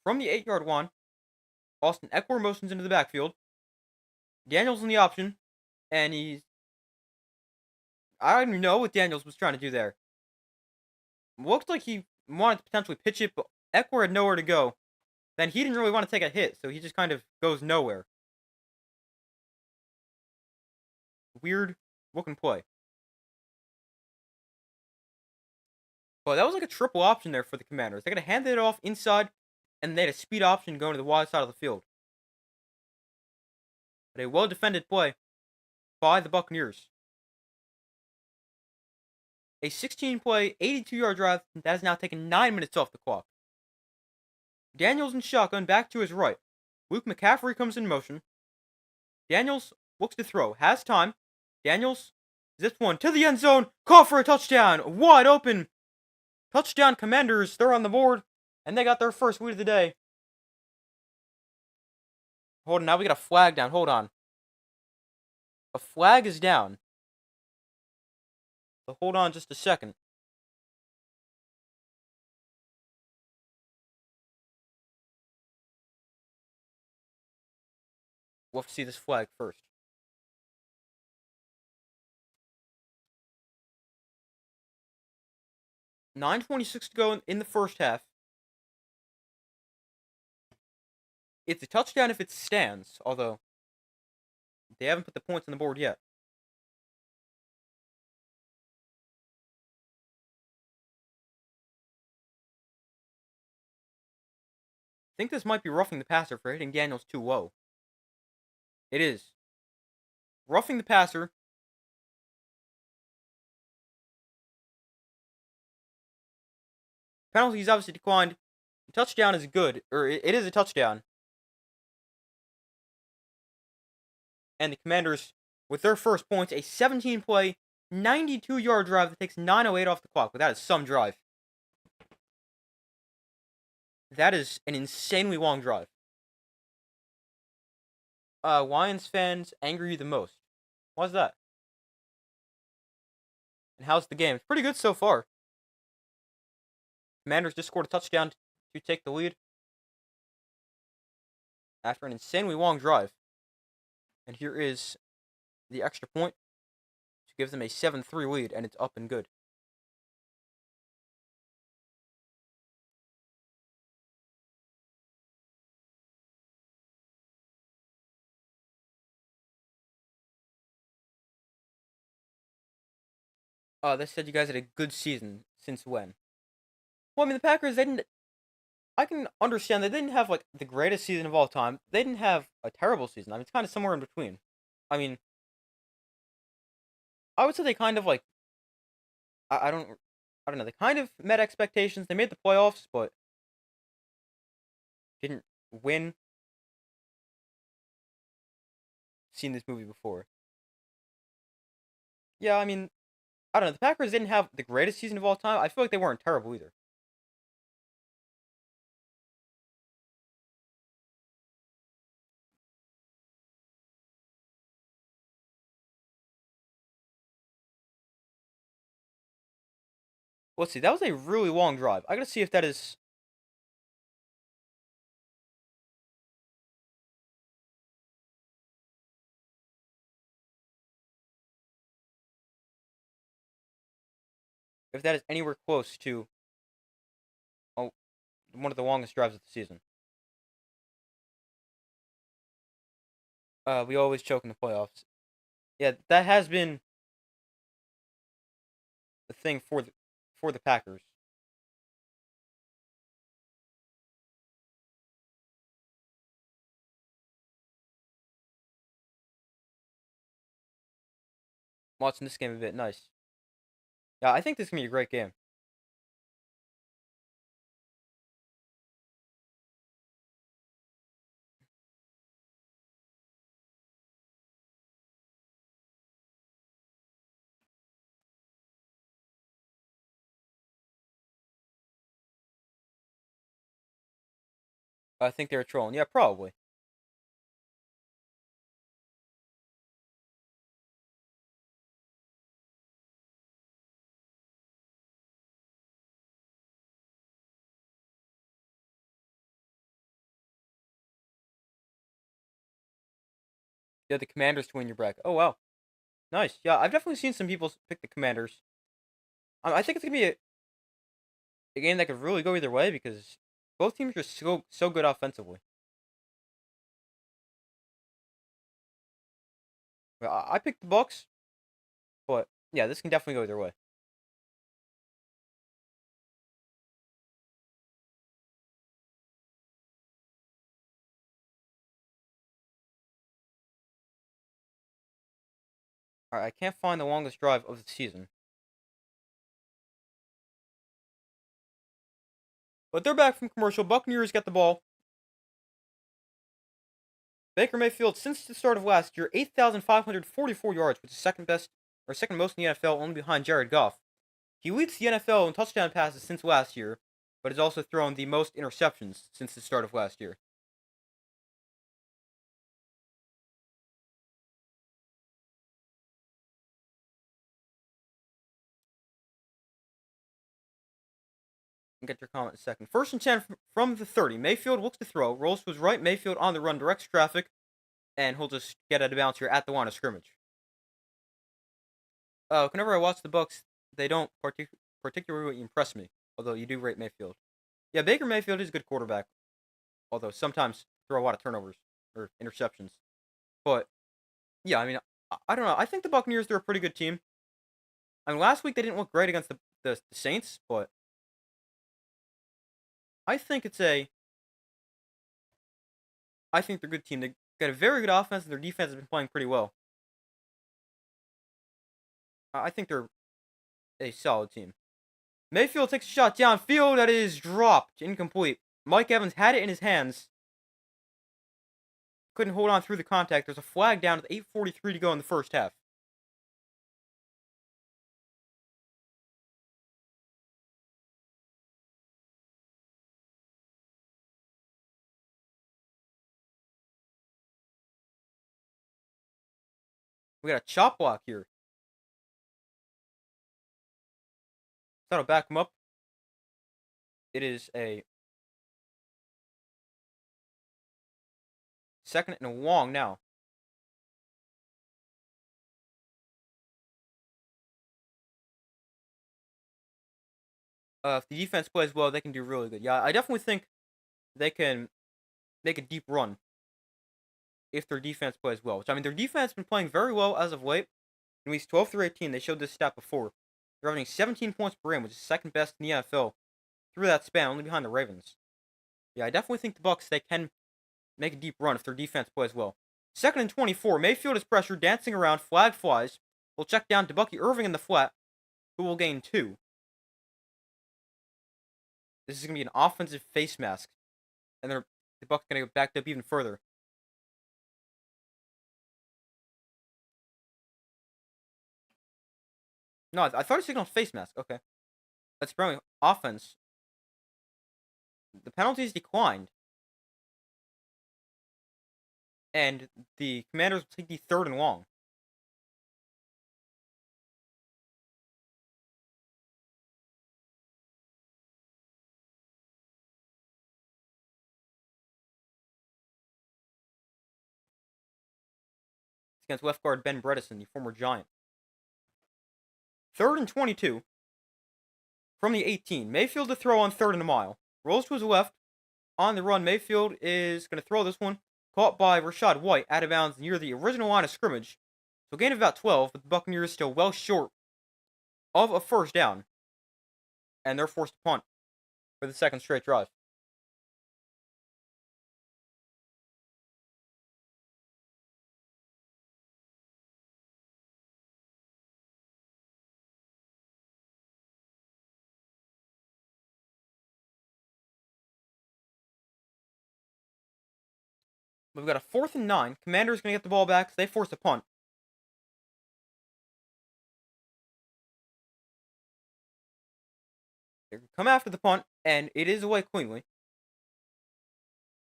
From the 8-yard line, Austin Eckler motions into the backfield. Daniels in the option, and I don't even know what Daniels was trying to do there. Looked like he wanted to potentially pitch it, but Eckler had nowhere to go. Then he didn't really want to take a hit, so he just kind of goes nowhere. Weird looking play. But that was like a triple option there for the Commanders. They're gonna hand it off inside, and they had a speed option going to the wide side of the field. But a well defended play by the Buccaneers. A 16 play, 82-yard drive that has now taken 9 minutes off the clock. Daniels in shotgun back to his right. Luke McCaffrey comes in motion. Daniels looks to throw, has time. Daniels zips one to the end zone, call for a touchdown, wide open. Touchdown Commanders, they're on the board, and they got their first lead of the day. Hold on, now we got a flag down, hold on. A flag is down. So hold on just a second. We'll have to see this flag first. 9:26 to go in the first half. It's a touchdown if it stands, although they haven't put the points on the board yet. I think this might be roughing the passer for hitting Daniels too low. It is. Roughing the passer. Penalty is obviously declined. The touchdown is good, or it is a touchdown. And the Commanders, with their first points, a 17-play, 92-yard drive that takes 9:08 off the clock. But that is some drive. That is an insanely long drive. Lions fans anger you the most. Why's that? And how's the game? It's pretty good so far. Commanders just scored a touchdown to take the lead after an insanely long drive. And here is the extra point to give them a 7-3 lead, and it's up and good. They said you guys had a good season. Since when? Well, I mean, the Packers, they didn't. I can understand they didn't have, like, the greatest season of all time. They didn't have a terrible season. I mean, it's kind of somewhere in between. I mean, I would say they kind of, like, I don't know. They kind of met expectations. They made the playoffs, but didn't win. Seen this movie before. Yeah, I mean, I don't know. The Packers didn't have the greatest season of all time. I feel like they weren't terrible either. Let's see. That was a really long drive. I gotta see if that is. If that is anywhere close to oh, one of the longest drives of the season. We always choke in the playoffs. Yeah, that has been the thing for the Packers. Watching this game a bit nice. Yeah, I think this is gonna be a great game. I think they're trolling. Yeah, probably. Yeah, the Commanders to win your bracket. Oh wow, nice. Yeah, I've definitely seen some people pick the Commanders. I think it's gonna be a game that could really go either way because both teams are so good offensively. I picked the Bucks, but yeah, this can definitely go either way. Alright, I can't find the longest drive of the season. But they're back from commercial. Buccaneers get the ball. Baker Mayfield, since the start of last year, 8,544 yards, which is second best or second most in the NFL, only behind Jared Goff. He leads the NFL in touchdown passes since last year, but has also thrown the most interceptions since the start of last year. I'll get your comment in a second. First and 10 from the 30. Mayfield looks to throw, rolls to his right. Mayfield on the run, directs traffic, and he'll just get out of bounds here at the line of scrimmage. Whenever I watch the Bucks, they don't particularly impress me, although you do rate Mayfield. Yeah, Baker Mayfield is a good quarterback, although sometimes throw a lot of turnovers or interceptions. But yeah, I mean, I don't know. I think the Buccaneers, they're a pretty good team. I mean, last week they didn't look great against the Saints, but I think I think they're a good team. They got a very good offense, and their defense has been playing pretty well. I think they're a solid team. Mayfield takes a shot downfield that is dropped, incomplete. Mike Evans had it in his hands. Couldn't hold on through the contact. There's a flag down with 8:43 to go in the first half. We got a chop block here. That'll back him up. It is a second and a long now. If the defense plays well, they can do really good. Yeah, I definitely think they can make a deep run if their defense plays well. Which, I mean, their defense has been playing very well as of late. In weeks 12 through 18, they showed this stat before. They're averaging 17 points per game, which is second best in the NFL through that span, only behind the Ravens. Yeah, I definitely think the Bucks, they can make a deep run if their defense plays well. Second and 24. Mayfield is pressured, dancing around, flag flies. We'll check down to Bucky Irving in the flat, who will gain 2. This is going to be an offensive face mask. And the Bucks going to get backed up even further. No, I thought he signaled face mask. Okay. That's apparently offense. The penalties declined. And the Commanders will take the third and long. It's against left guard Ben Bredesen, the former Giant. Third and 22 from the 18. Mayfield to throw on third and a mile. Rolls to his left. On the run, Mayfield is going to throw this one. Caught by Rachaad White out of bounds near the original line of scrimmage. So gain of about 12, but the Buccaneers still well short of a first down. And they're forced to punt for the second straight drive. We've got a 4th and 9. Commanders going to get the ball back, so they force a punt. They come after the punt, and it is away cleanly.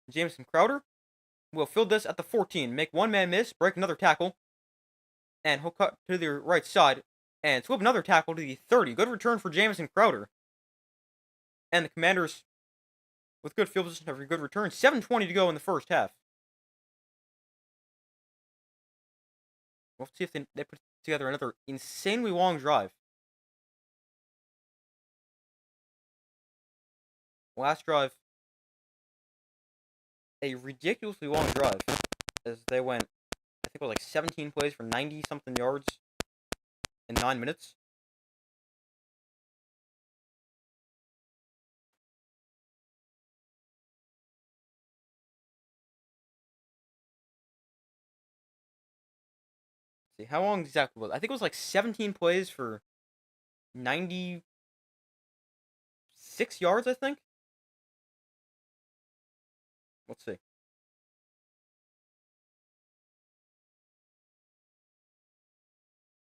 Jamison Crowder will field this at the 14, make one man miss, break another tackle, and he'll cut to the right side and swoop another tackle to the 30. Good return for Jamison Crowder. And the Commanders, with good field position, have a good return. 7:20 to go in the first half. We'll see if they put together another insanely long drive. Last drive, a ridiculously long drive, as they went, I think it was like 17 plays for 90-something yards in 9 minutes. See, how long exactly was it? I think it was like 17 plays for 96 yards, I think. Let's see.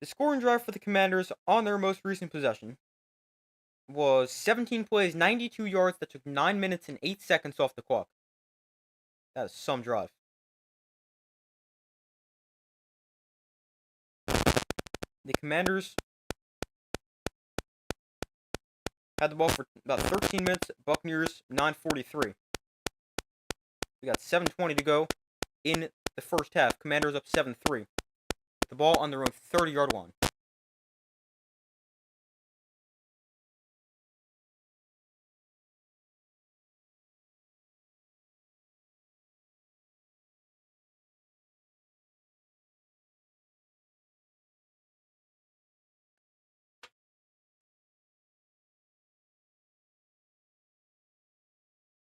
The scoring drive for the Commanders on their most recent possession was 17 plays, 92 yards that took 9 minutes and 8 seconds off the clock. That is some drive. The Commanders had the ball for about 13 minutes. Buccaneers 9:43. We got 7:20 to go in the first half. Commanders up 7-3. The ball on their own 30-yard line.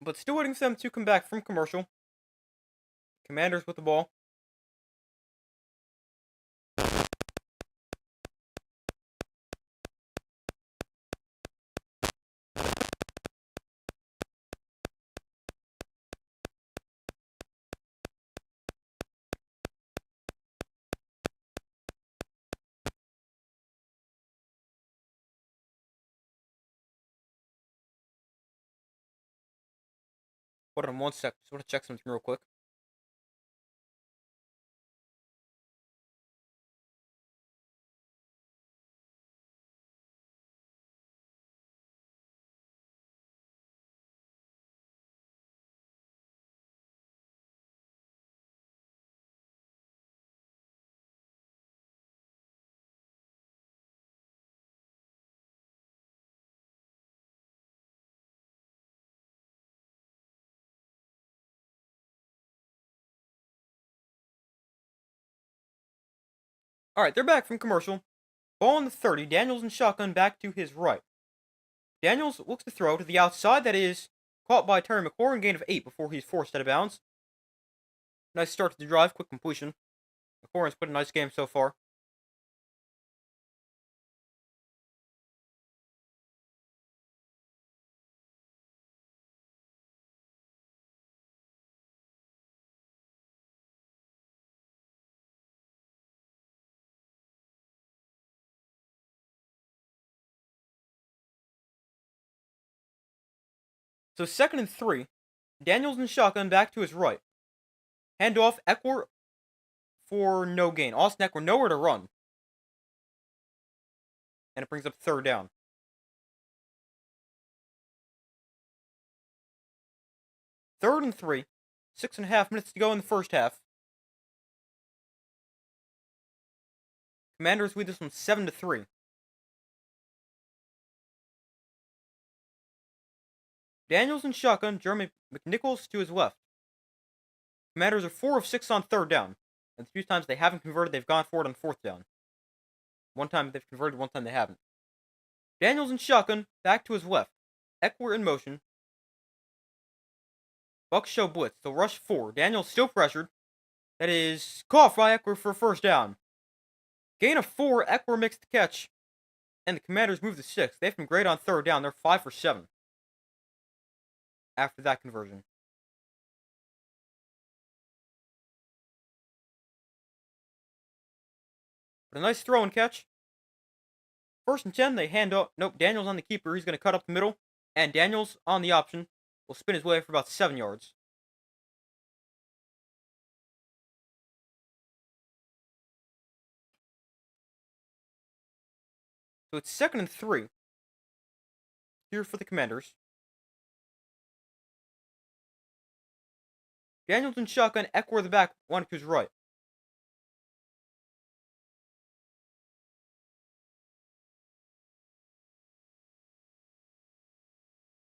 But still waiting for them to come back from commercial. Commanders with the ball. Hold on 1 sec. Just want to check something real quick. Alright, they're back from commercial. Ball on the 30. Daniels in shotgun back to his right. Daniels looks to throw to the outside. That is caught by Terry McLaurin. Gain of 8 before he's forced out of bounds. Nice start to the drive. Quick completion. McLaurin's put a nice game so far. So 2nd and 3. Daniels in shotgun back to his right. Handoff. Eckler for no gain. Austin Eckler nowhere to run. And it brings up 3rd down. 3rd and 3. 6.5 minutes to go in the first half. Commanders lead this one 7-3. Daniels in shotgun. Jeremy McNichols to his left. Commanders are 4 of 6 on 3rd down. And the few times they haven't converted, they've gone for it on 4th down. One time they've converted, one time they haven't. Daniels in shotgun, back to his left. Eckler in motion. Bucks show blitz. They'll rush 4. Daniels still pressured. That is caught by Eckler for a 1st down. Gain of 4. Eckler makes the catch. And the Commanders move to 6. They've been great on 3rd down. They're 5 for 7. After that conversion. But a nice throw and catch. 1st and 10, they hand up. Nope, Daniels on the keeper. He's going to cut up the middle. And Daniels on the option will spin his way for about 7 yards. So it's 2nd and 3. Here for the Commanders. Daniels in shotgun. Eckler the back. One to his right.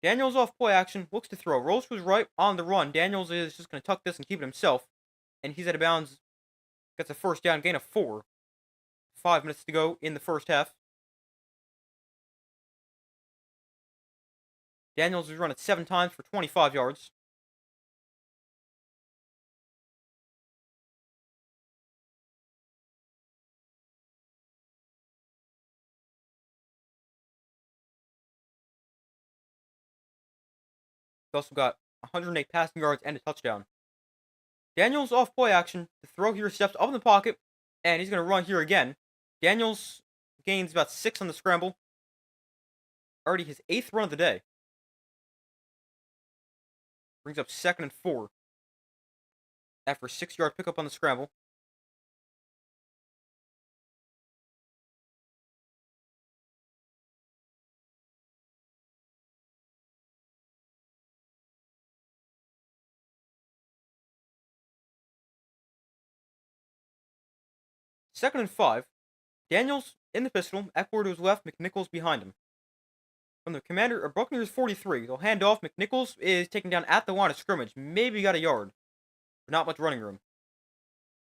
Daniels off play action, looks to throw, rolls to his right on the run. Daniels is just going to tuck this and keep it himself. And he's out of bounds. Gets a 1st down, gain of 4. 5 minutes to go in the first half. Daniels has run it 7 times for 25 yards. He also got 108 passing yards and a touchdown. Daniels off play action. The throw here steps up in the pocket, and he's going to run here again. Daniels gains about 6 on the scramble. Already his 8th run of the day. Brings up 2nd and 4. After a 6-yard pickup on the scramble. Second and 5. Daniels in the pistol. Eckler to his left. McNichols behind him. From the Commander or Buccaneers 43, they'll hand off. McNichols is taken down at the line of scrimmage. Maybe got a yard, but not much running room.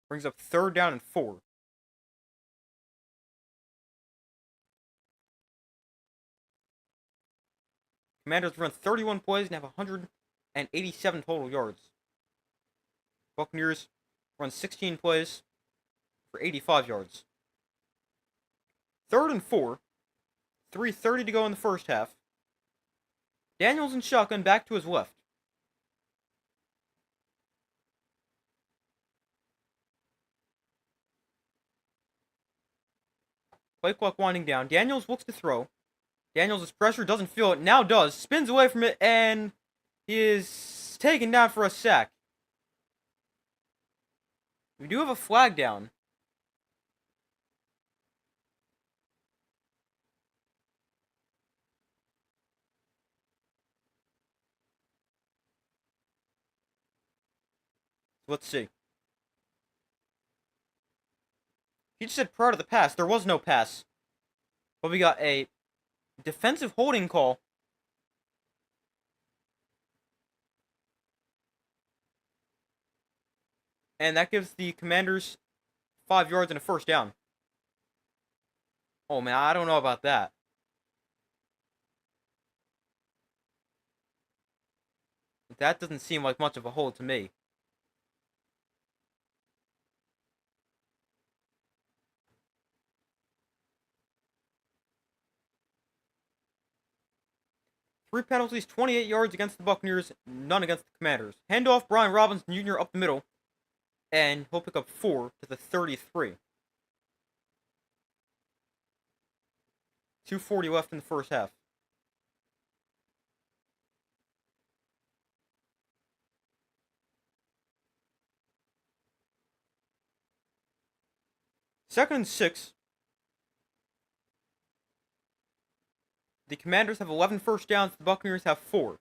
Brings up 3rd down and 4. Commanders run 31 plays and have 187 total yards. Buccaneers run 16 plays for 85 yards. 3rd and 4. 3:30 to go in the first half. Daniels in shotgun back to his left. Play clock winding down. Daniels looks to throw. Daniels' pressure, doesn't feel it, now does. Spins away from it, and he is taken down for a sack. We do have a flag down. Let's see. He just said prior to the pass. There was no pass. But we got a defensive holding call. And that gives the Commanders 5 yards and a first down. Oh, man, I don't know about that. That doesn't seem like much of a hold to me. Three penalties, 28 yards against the Buccaneers, none against the Commanders. Handoff, Brian Robinson Jr. up the middle, and he'll pick up 4 to the 33. 2:40 left in the first half. Second and 6. The Commanders have 11 first downs. The Buccaneers have 4.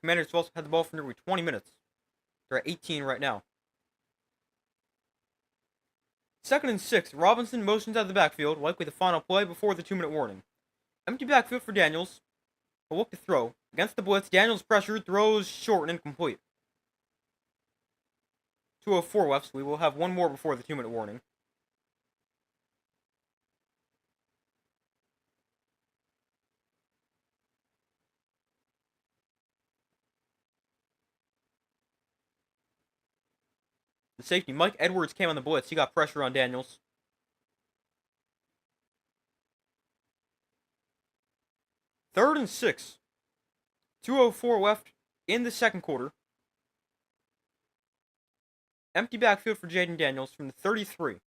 Commanders have also had the ball for nearly 20 minutes. They're at 18 right now. Second and 6. Robinson motions out of the backfield, likely the final play before the 2-minute warning. Empty backfield for Daniels. He'll look to throw. Against the blitz, Daniels pressured, throws short and incomplete. 2:04 left, so we will have one more before the 2-minute warning. The safety, Mike Edwards, came on the blitz. He got pressure on Daniels. Third and 6. 2:04 left in the second quarter. Empty backfield for Jaden Daniels from the 33.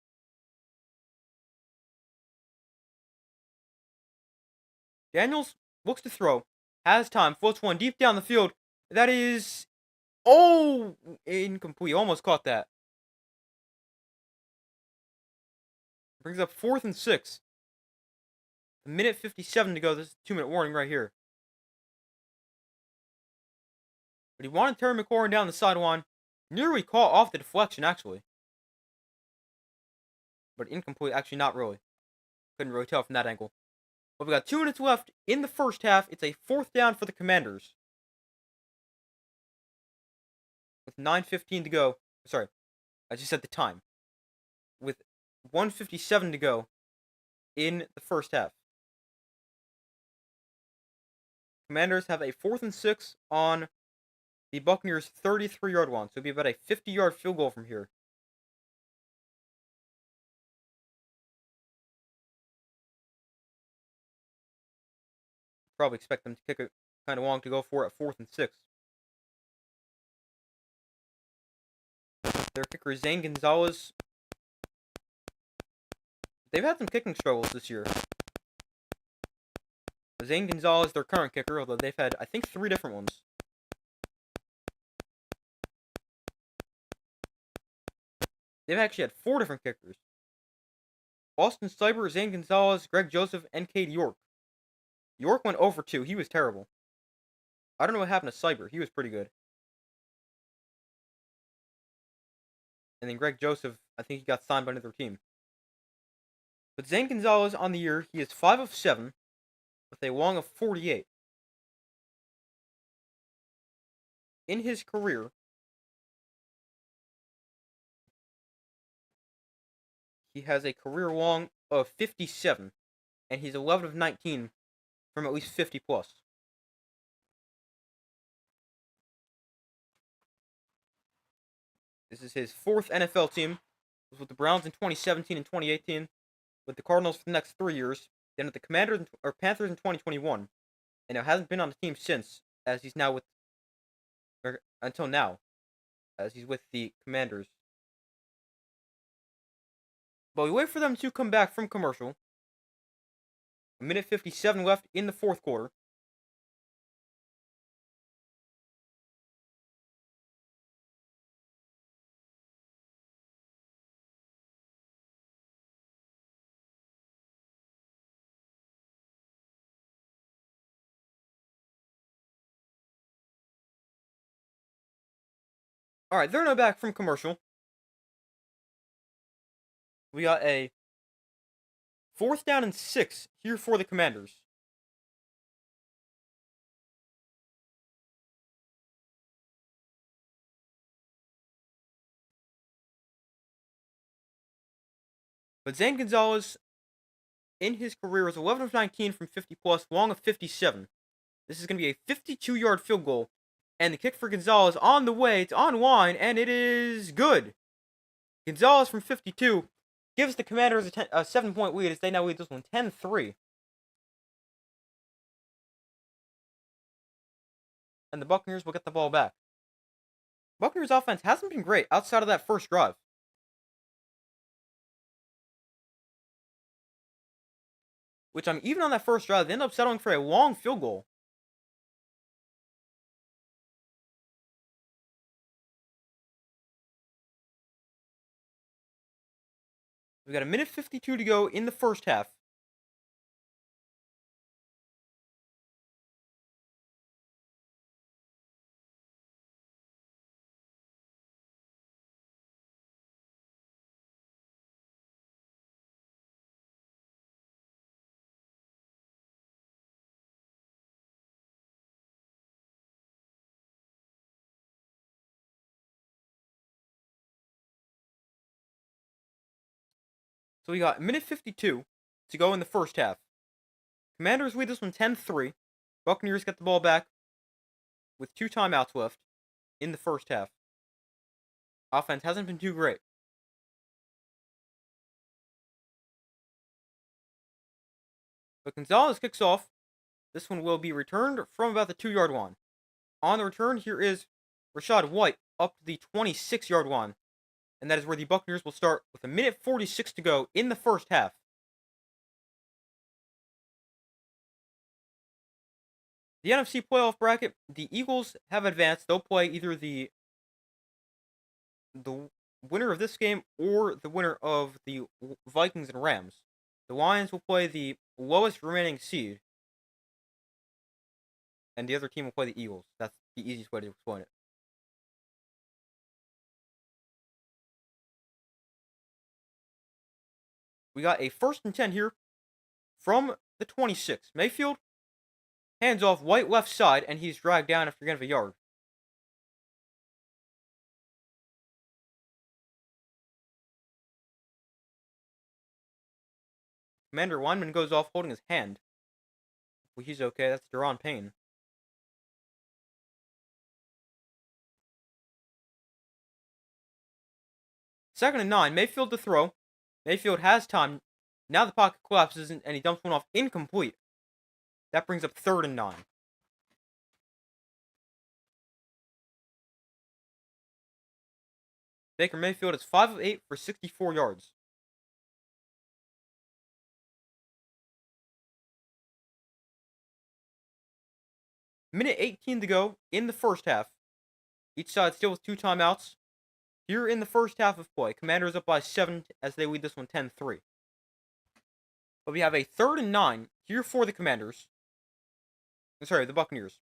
Daniels looks to throw. Has time. Floats one deep down the field. That is... Oh! Incomplete. Almost caught that. Brings up 4th and 6. A minute 57 to go. This is a 2-minute warning right here. But he wanted Terry McLaurin down the sideline. Nearly caught off the deflection, actually. But incomplete. Actually, not really. Couldn't really tell from that angle. But we got 2 minutes left in the first half. It's a 4th down for the Commanders. With 9:15 to go. Sorry, I just said the time. With 1:57 to go in the first half. Commanders have a 4th and 6 on the Buccaneers' 33-yard line. So it'll be about a 50-yard field goal from here. Probably expect them to kick it kind of long to go for at 4th and 6. Their kicker is Zane Gonzalez. They've had some kicking struggles this year. Zane Gonzalez, their current kicker, although they've had, I think, 3 different ones. They've actually had 4 different kickers. Austin Cyber, Zane Gonzalez, Greg Joseph, and Cade York. York went over 2. He was terrible. I don't know what happened to Cyber. He was pretty good. And then Greg Joseph, I think he got signed by another team. But Zane Gonzalez on the year, he is 5 of 7 with a long of 48. In his career, he has a career long of 57, and he's 11 of 19 from at least 50 plus. This is his 4th NFL team. It was with the Browns in 2017 and 2018, with the Cardinals for the next 3 years, then with the Panthers in 2021, and now hasn't been on the team since, as he's now with, until now, as he's with the Commanders. But we wait for them to come back from commercial. 1:57 left in the 4th quarter. Alright, they're now back from commercial. We got a 4th down and 6 here for the Commanders. But Zane Gonzalez, in his career, is 11 of 19 from 50 plus, long of 57. This is going to be a 52-yard field goal. And the kick for Gonzalez on the way. It's on line, and it is good. Gonzalez from 52 gives the Commanders a 7-point lead as they now lead this one 10-3. And the Buccaneers will get the ball back. Buccaneers offense hasn't been great outside of that first drive. Which, even on that first drive, they end up settling for a long field goal. We got 1:52 to go in the first half. So we got 1:52 to go in the first half. Commanders lead this one 10-3. Buccaneers get the ball back with 2 timeouts left in the first half. Offense hasn't been too great. But Gonzalez kicks off. This one will be returned from about the 2-yard line. On the return, here is Rachaad White up to the 26-yard line. And that is where the Buccaneers will start with 1:46 to go in the first half. The NFC playoff bracket, the Eagles have advanced. They'll play either the winner of this game or the winner of the Vikings and Rams. The Lions will play the lowest remaining seed. And the other team will play the Eagles. That's the easiest way to explain it. We got a 1st and 10 here from the 26. Mayfield hands off White left side, and he's dragged down after getting a yard. Commander lineman goes off holding his hand. Well, he's okay. That's Daron Payne. Second and 9. Mayfield to throw. Mayfield has time. Now the pocket collapses and he dumps one off incomplete. That brings up 3rd and 9. Baker Mayfield is 5 of 8 for 64 yards. Minute 18 to go in the first half. Each side still with 2 timeouts. Here in the first half of play, Commanders up by 7 as they lead this one 10-3. But we have a 3rd and 9 here for the Commanders. Sorry, the Buccaneers.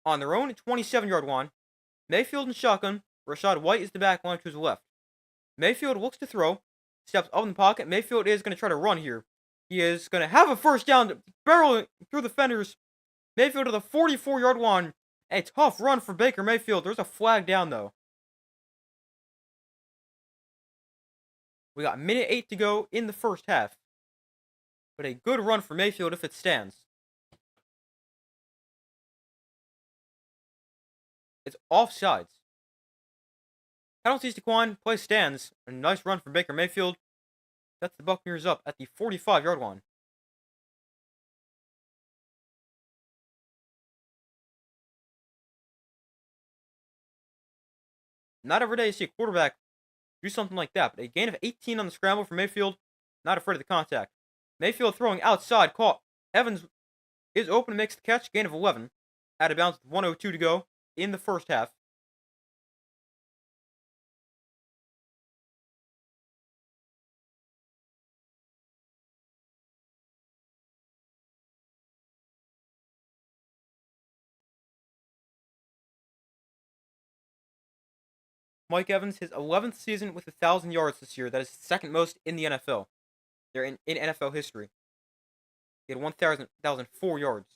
On their own 27-yard line, Mayfield and shotgun. Rashad White is the back line to his left. Mayfield looks to throw, steps up in the pocket. Mayfield is going to try to run here. He is going to have a first down, barreling through the fenders. Mayfield to the 44-yard line. A tough run for Baker Mayfield. There's a flag down, though. We got minute 8 to go in the first half. But a good run for Mayfield if it stands. It's offsides. Penalties decline, play stands. A nice run from Baker Mayfield. That's the Buccaneers up at the 45-yard line. Not every day you see a quarterback do something like that, but a gain of 18 on the scramble for Mayfield. Not afraid of the contact. Mayfield throwing outside, caught. Evans is open and makes the catch, gain of 11. Out of bounds with 1:02 to go in the first half. Mike Evans, his 11th season with 1,000 yards this year. That is second most in the NFL. They're in NFL history. He had 1,004 yards.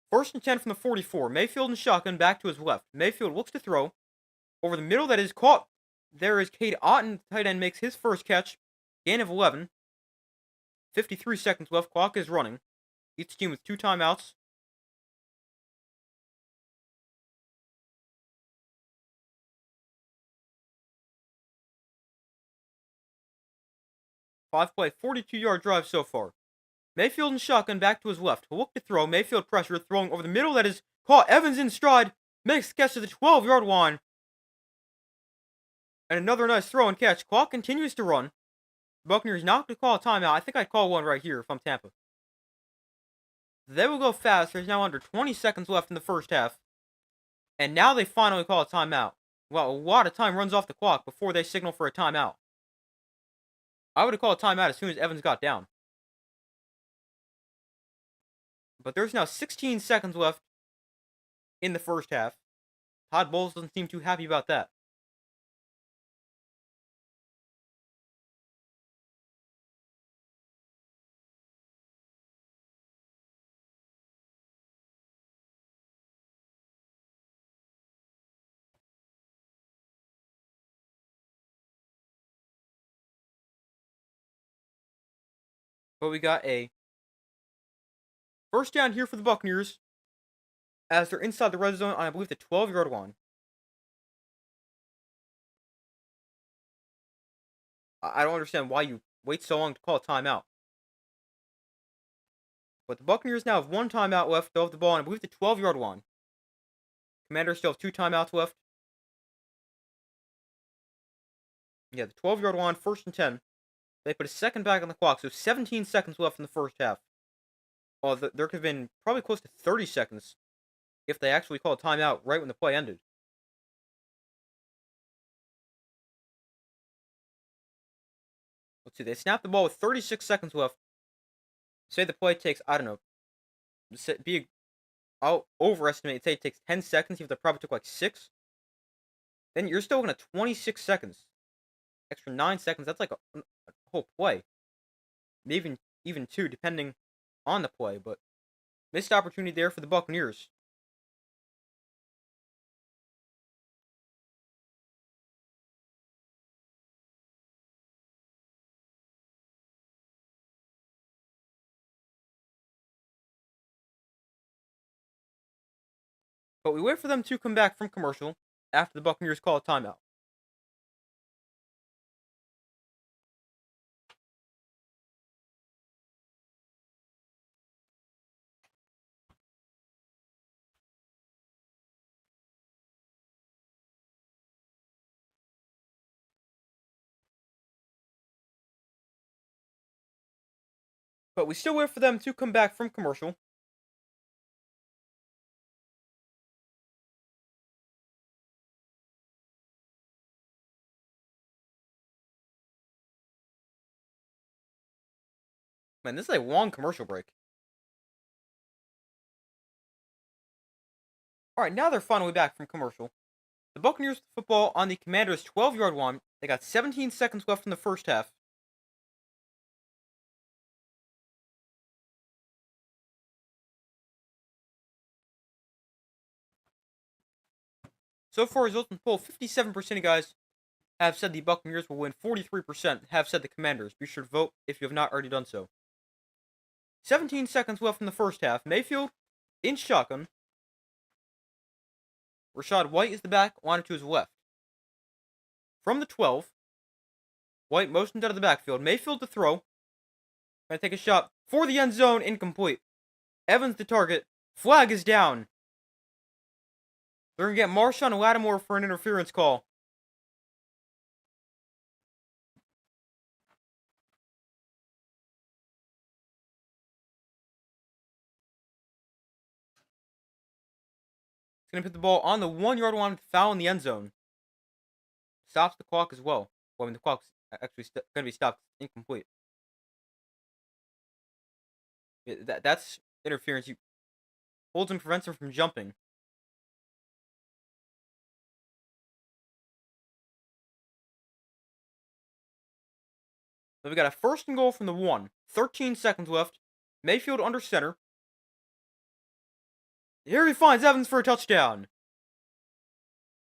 First and 10 from the 44. Mayfield and shotgun back to his left. Mayfield looks to throw. Over the middle, that is caught. There is Cade Otton. Tight end makes his first catch. Gain of 11. 53 seconds left. Clock is running. Each team with 2 timeouts. Five-play, 42-yard drive so far. Mayfield and shotgun back to his left. He'll look to throw. Mayfield pressure. Throwing over the middle. That is caught. Evans in stride. Makes the catch to the 12-yard line. And another nice throw and catch. Clock continues to run. Buccaneers not going to call a timeout. I think I'd call one right here if I'm Tampa. They will go fast. There's now under 20 seconds left in the first half. And now they finally call a timeout. Well, a lot of time runs off the clock before they signal for a timeout. I would have called a timeout as soon as Evans got down. But there's now 16 seconds left in the first half. Todd Bowles doesn't seem too happy about that. But we got a first down here for the Buccaneers as they're inside the red zone on, I believe, the 12-yard line. I don't understand why you wait so long to call a timeout. But the Buccaneers now have 1 timeout left. They'll have the ball on, I believe, the 12-yard line. Commanders still have 2 timeouts left. Yeah, the 12-yard line, first and 10. They put a second back on the clock, so 17 seconds left in the first half. Well, there could have been probably close to 30 seconds if they actually called a timeout right when the play ended. Let's see, they snapped the ball with 36 seconds left. Say the play takes, I don't know, I'll overestimate, say it takes 10 seconds, if they probably took like 6. Then you're still going to 26 seconds. Extra 9 seconds, that's like a whole play. Maybe even 2, depending on the play, but missed opportunity there for the Buccaneers. But we wait for them to come back from commercial after the Buccaneers call a timeout. But we still wait for them to come back from commercial. Man, this is a long commercial break. Alright, now they're finally back from commercial. The Buccaneers with the football on the Commanders' 12-yard line. They got 17 seconds left in the first half. So far, results in the poll, 57% of guys have said the Buccaneers will win. 43% have said the Commanders. Be sure to vote if you have not already done so. 17 seconds left in the first half. Mayfield in shotgun. Rashad White is the back, wanted to his left. From the 12, White motions out of the backfield. Mayfield to throw. Gonna take a shot for the end zone, incomplete. Evans to target. Flag is down. They're gonna get Marshawn Lattimore for an interference call. He's gonna put the ball on the 1-yard line with foul in the end zone. Stops the clock as well. Well, I mean, the clock's actually gonna be stopped. Incomplete. That's interference. He holds him, prevents him from jumping. So we got a 1st and goal from the 1. 13 seconds left. Mayfield under center. Here he finds Evans for a touchdown.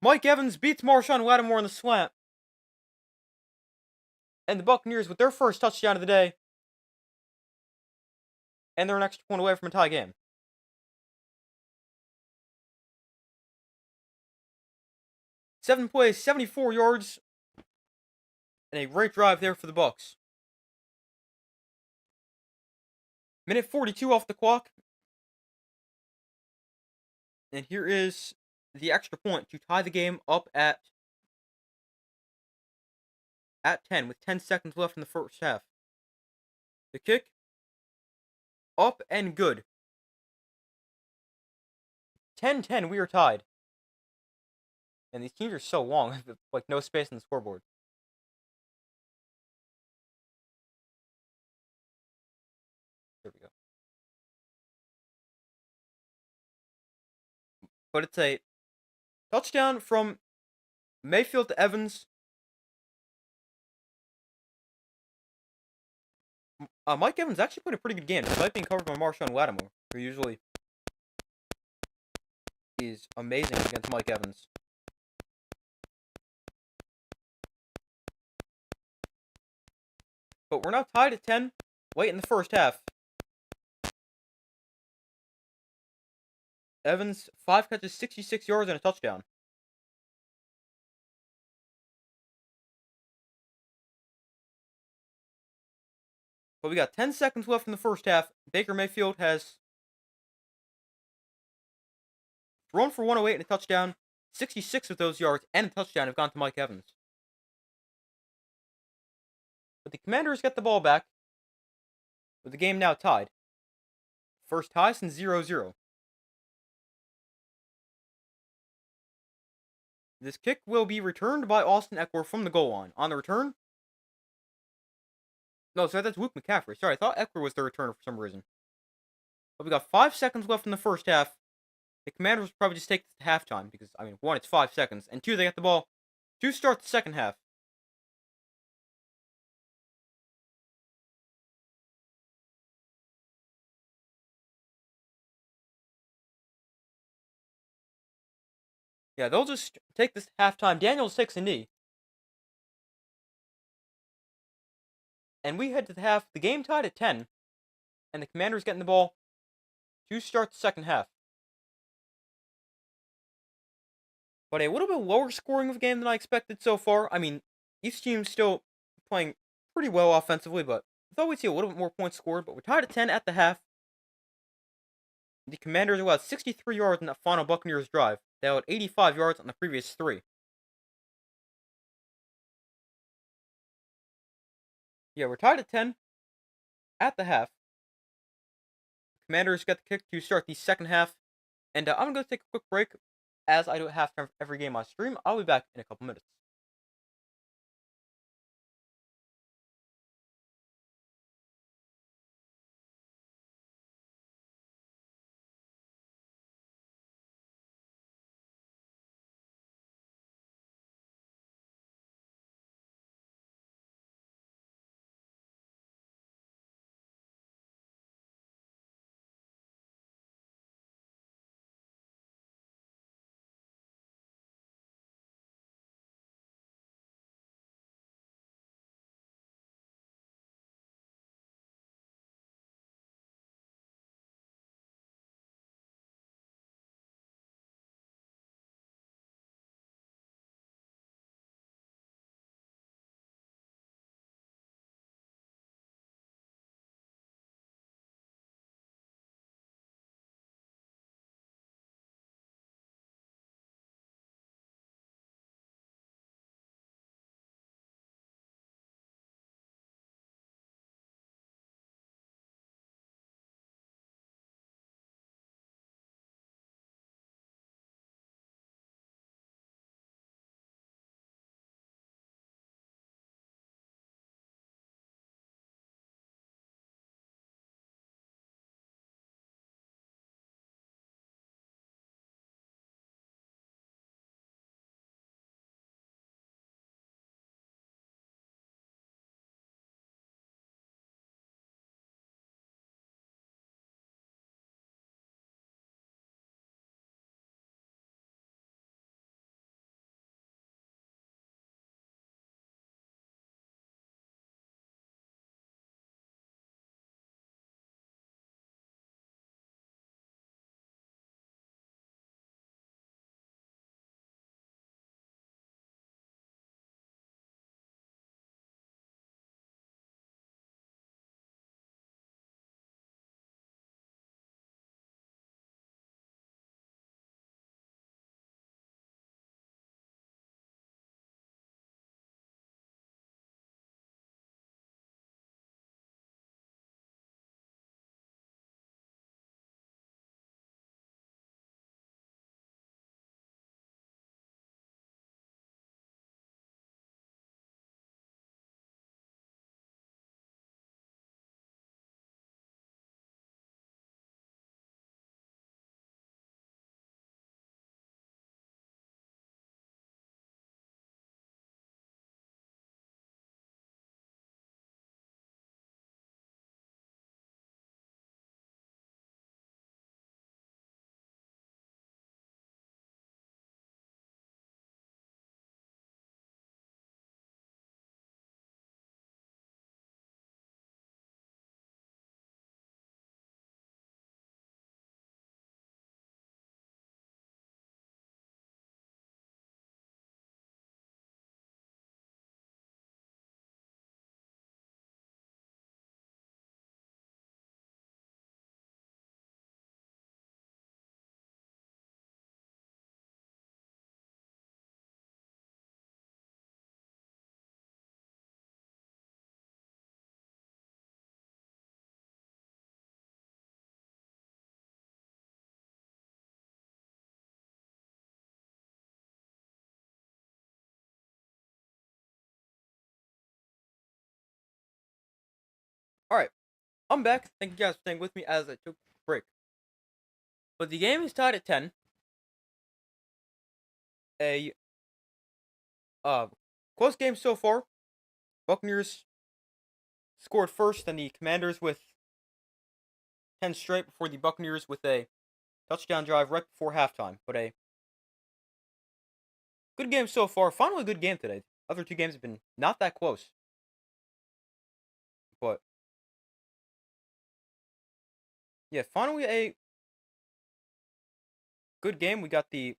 Mike Evans beats Marshawn Lattimore in the slant. And the Buccaneers with their first touchdown of the day. And they're an extra point away from a tie game. Seven plays, 74 yards. And a great drive there for the Bucs. Minute 42 off the clock. And here is the extra point to tie the game up at 10 with 10 seconds left in the first half. The kick up and good. 10-10, we are tied. And these teams are so long, like no space on the scoreboard. There we go. But it's a touchdown from Mayfield to Evans. Mike Evans actually played a pretty good game, despite being covered by Marshawn Lattimore, who usually is amazing against Mike Evans. But we're now tied at 10, late in the first half. Evans, 5 catches, 66 yards, and a touchdown. But we got 10 seconds left in the first half. Baker Mayfield has thrown for 108 and a touchdown. 66 of those yards and a touchdown have gone to Mike Evans. But the Commanders get the ball back, with the game now tied. First tie since 0-0. This kick will be returned by Austin Eckler from the goal line. On the return... No, sorry, that's Luke McCaffrey. Sorry, I thought Eckler was the returner for some reason. But we got 5 seconds left in the first half. The Commanders will probably just take this to halftime because, I mean, 1, it's 5 seconds, and 2, they get the ball to start the second half. Yeah, they'll just take this halftime. Daniels takes a knee. And we head to the half. The game tied at 10. And the Commanders getting the ball to start the second half. But a little bit lower scoring of a game than I expected so far. I mean, each team's still playing pretty well offensively, but I thought we'd see a little bit more points scored. But we're tied at 10 at the half. The Commanders allowed 63 yards in that final Buccaneers drive. They allowed 85 yards on the previous 3. Yeah, we're tied at 10 at the half. Commanders get the kick to start the second half. And I'm going to take a quick break as I do halftime for every game on stream. I'll be back in a couple minutes. All right, I'm back. Thank you guys for staying with me as I took a break. But the game is tied at 10. A uh close game so far. Buccaneers scored first, and the Commanders with 10 straight before the Buccaneers with a touchdown drive right before halftime. But a good game so far. Finally, a good game today. Other two games have been not that close. But yeah, finally a good game. We got the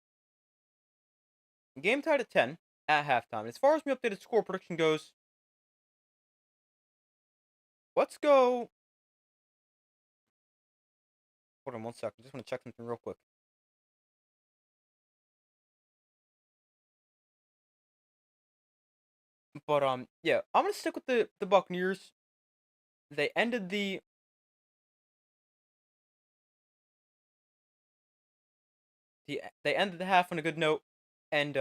game tied at 10 at halftime. As far as my updated score prediction goes, let's go. Hold on 1 second. Just want to check something real quick. But yeah, I'm gonna stick with the Buccaneers. They ended the they ended the half on a good note, and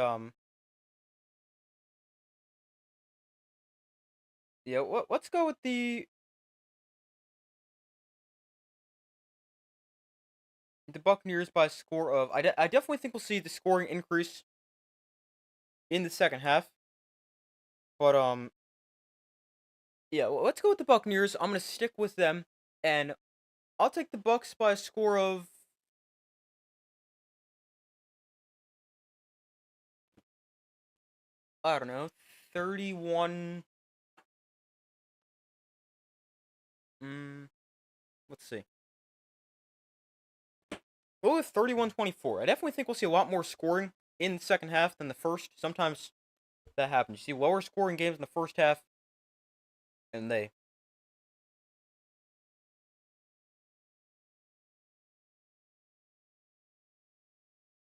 yeah, let's go with the Buccaneers by a score of I definitely think we'll see the scoring increase in the second half, but yeah, let's go with the Buccaneers. I'm gonna stick with them, and I'll take the Bucks by a score of I don't know, 31. Mm, let's see. We'll go with 31-24. I definitely think we'll see a lot more scoring in the second half than the first. Sometimes that happens. You see lower scoring games in the first half, and they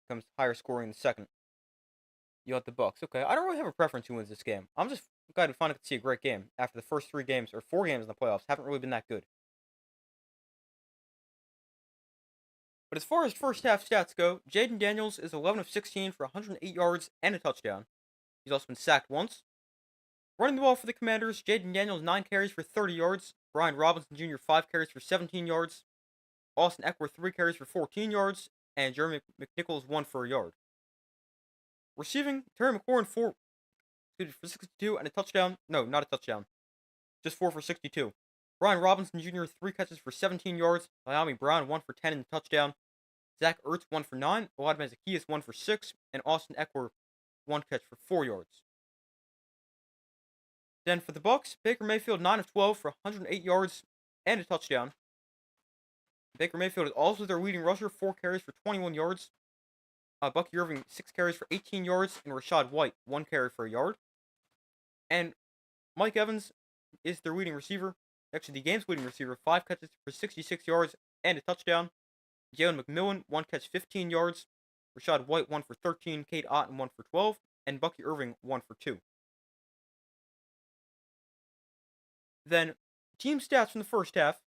comes higher scoring in the second. You got the Bucks. Okay, I don't really have a preference who wins this game. I'm just glad we finally could see a great game after the first 3 games or 4 games in the playoffs haven't really been that good. But as far as first half stats go, Jaden Daniels is 11 of 16 for 108 yards and a touchdown. He's also been sacked once. Running the ball for the Commanders, Jaden Daniels 9 carries for 30 yards. Brian Robinson Jr. 5 carries for 17 yards. Austin Eckler 3 carries for 14 yards, and Jeremy McNichols 1 for a yard. Receiving, Terry McLaurin 4 for 62 and a touchdown. No, not a touchdown. Just 4 for 62. Brian Robinson Jr. 3 catches for 17 yards. Miami Brown 1 for 10 and a touchdown. Zach Ertz 1 for 9. Oladman Zaccheaus 1 for 6. And Austin Eckler 1 catch for 4 yards. Then for the Bucks, Baker Mayfield 9 of 12 for 108 yards and a touchdown. Baker Mayfield is also their leading rusher, 4 carries for 21 yards. Bucky Irving 6 carries for 18 yards, and Rachaad White 1 carry for a yard. And Mike Evans is their leading receiver, actually the game's leading receiver, 5 catches for 66 yards and a touchdown. Jalen McMillan 1 catch 15 yards. Rachaad White 1 for 13. Cade Otton 1 for 12, and Bucky Irving 1 for 2. Then team stats from the first half.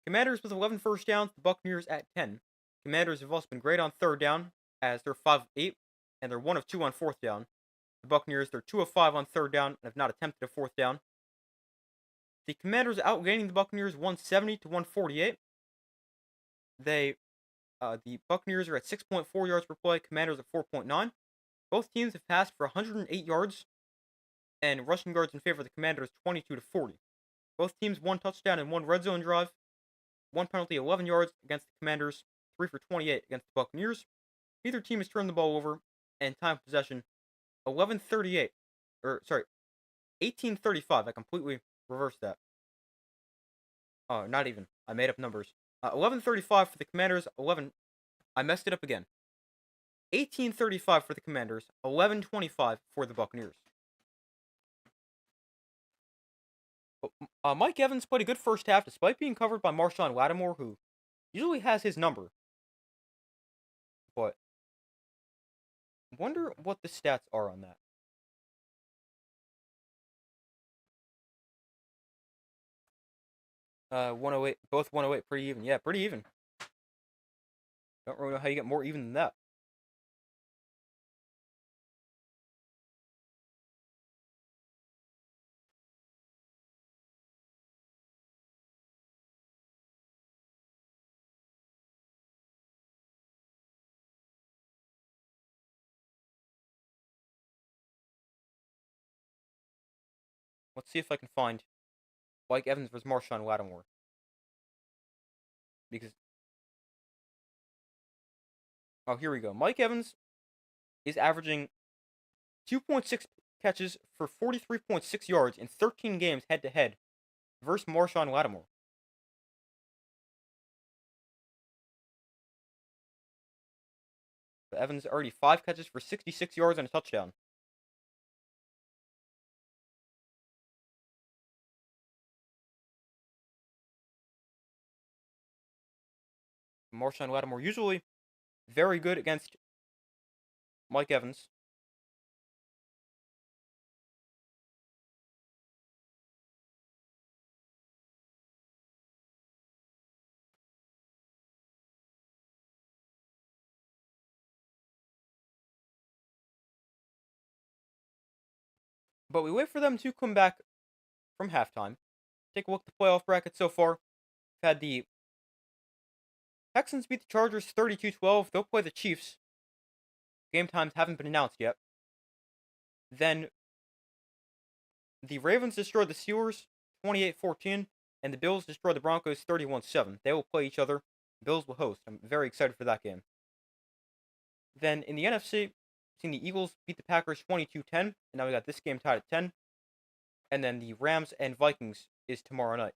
Commanders with 11 first downs, the Buccaneers at 10. Commanders have also been great on third down, as they're 5 of 8, and they're 1 of 2 on fourth down. The Buccaneers, they're 2 of 5 on third down and have not attempted a fourth down. The Commanders outgaining the Buccaneers 170 to 148. The Buccaneers are at 6.4 yards per play, Commanders at 4.9. Both teams have passed for 108 yards, and rushing yards in favor of the Commanders 22 to 40. Both teams 1 touchdown and 1 red zone drive. 1 penalty, 11 yards against the Commanders, 3 for 28 against the Buccaneers. Neither team has turned the ball over, and time of possession 1835. I completely reversed that. Oh, not even. I made up numbers. 11:35 for the Commanders. I messed it up again. 18:35 for the Commanders. 11:25 for the Buccaneers. Mike Evans played a good first half despite being covered by Marshawn Lattimore, who usually has his number. But wonder what the stats are on that. 108, both 108, pretty even. Yeah, pretty even. Don't really know how you get more even than that. Let's see if I can find Mike Evans versus Marshawn Lattimore. Because, oh, here we go. Mike Evans is averaging 2.6 catches for 43.6 yards in 13 games head to head versus Marshawn Lattimore. But Evans already 5 catches for 66 yards and a touchdown. Marshawn Lattimore usually very good against Mike Evans. But we wait for them to come back from halftime. Take a look at the playoff bracket so far. We've had the Texans beat the Chargers 32-12. They'll play the Chiefs. Game times haven't been announced yet. Then the Ravens destroyed the Steelers 28-14, and the Bills destroyed the Broncos 31-7. They will play each other. The Bills will host. I'm very excited for that game. Then in the NFC, we've seen the Eagles beat the Packers 22-10, and now we got this game tied at 10. And then the Rams and Vikings is tomorrow night.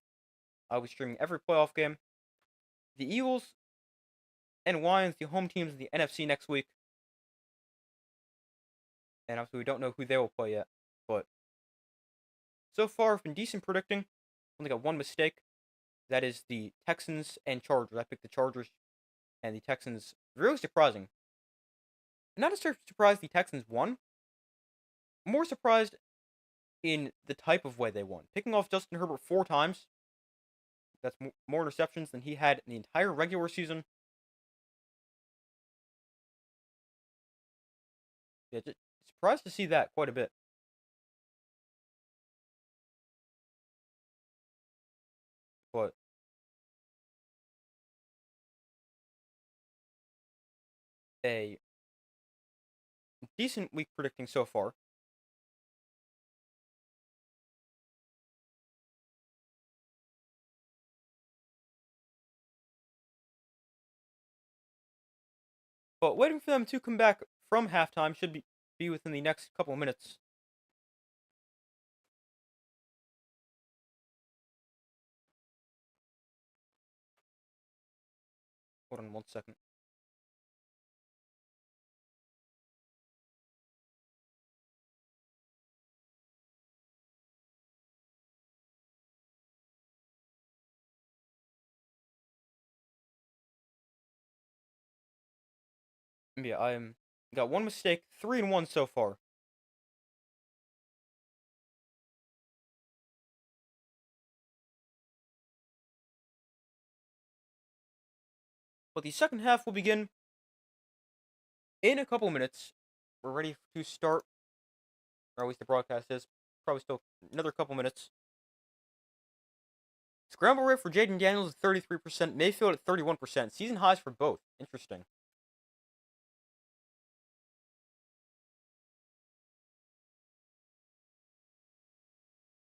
I'll be streaming every playoff game. The Eagles and Lions, the home teams in the NFC next week. And obviously we don't know who they will play yet. But so far, I've been decent predicting. Only got one mistake. That is the Texans and Chargers. I picked the Chargers and the Texans. Really surprising. Not as surprised the Texans won. More surprised in the type of way they won. Picking off Justin Herbert 4 times. That's more interceptions than he had in the entire regular season. Yeah, just surprised to see that quite a bit. But a decent week predicting so far. But waiting for them to come back from halftime should be within the next couple of minutes. Hold on 1 second. Yeah, I'm got one mistake, 3-1 so far. But the second half will begin in a couple minutes. We're ready to start, or at least the broadcast is. Probably still another couple minutes. Scramble rate for Jaden Daniels is 33%, Mayfield at 31%. Season highs for both. Interesting.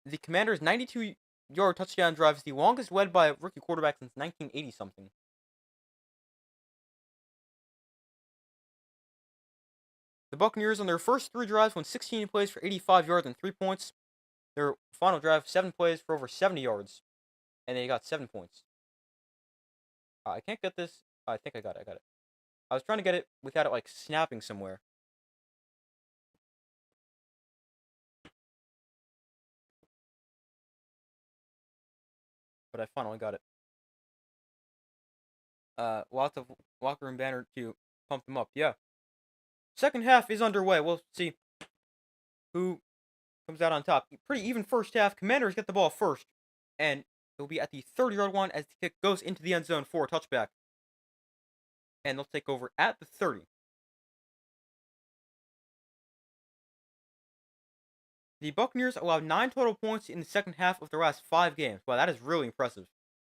The Commanders' 92-yard touchdown drive is the longest led by a rookie quarterback since 1980 something. The Buccaneers on their first 3 drives went 16 plays for 85 yards and 3 points. Their final drive, 7 plays for over 70 yards, and they got 7 points. I can't get this. I think I got it. I was trying to get it without it like snapping somewhere. But I finally got it. Lots of locker room banner to pump them up. Yeah. Second half is underway. We'll see who comes out on top. Pretty even first half. Commanders get the ball first, and it'll be at the 30-yard line as the kick goes into the end zone for a touchback. And they'll take over at the 30. The Buccaneers allowed 9 total points in the second half of their last 5 games. Wow, that is really impressive.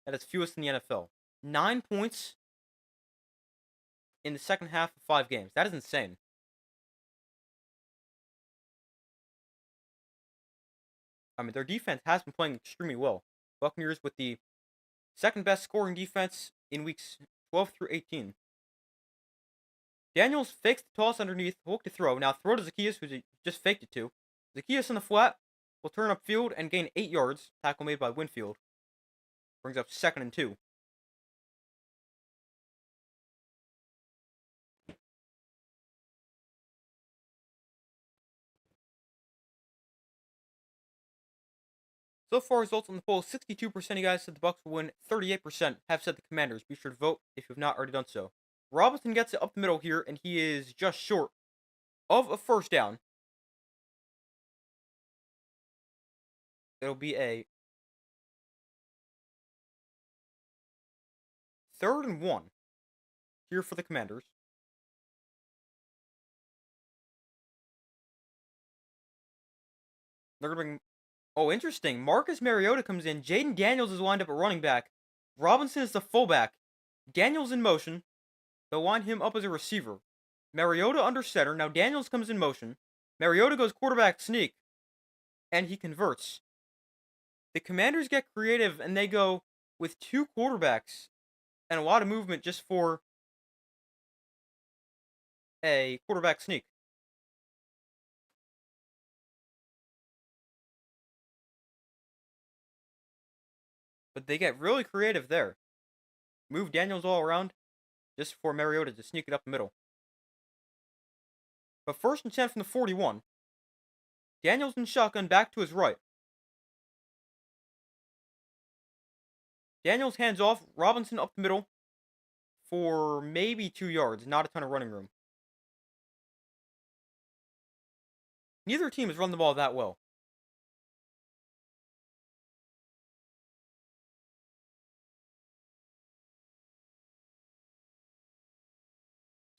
That is fewest in the NFL. 9 points in the second half of 5 games. That is insane. I mean, their defense has been playing extremely well. Buccaneers with the second best scoring defense in weeks 12 through 18. Daniels fakes the toss underneath, hook to throw. Now throw to Zacchaeus, who just faked it to. Zacchaeus in the flat will turn upfield and gain 8 yards. Tackle made by Winfield. Brings up 2nd and 2. So far, results on the poll: 62% of you guys said the Bucks will win. 38% have said the Commanders. Be sure to vote if you have not already done so. Robinson gets it up the middle here, and he is just short of a first down. It'll be a 3rd and 1 here for the Commanders. They're going to bring. Oh, interesting. Marcus Mariota comes in. Jaden Daniels is lined up at running back. Robinson is the fullback. Daniels in motion. They'll line him up as a receiver. Mariota under center. Now Daniels comes in motion. Mariota goes quarterback sneak. And he converts. The Commanders get creative and they go with two quarterbacks and a lot of movement just for a quarterback sneak. But they get really creative there. Move Daniels all around just for Mariota to sneak it up the middle. But first and 10 from the 41. Daniels in shotgun back to his right. Daniels hands off. Robinson up the middle for maybe 2 yards. Not a ton of running room. Neither team has run the ball that well.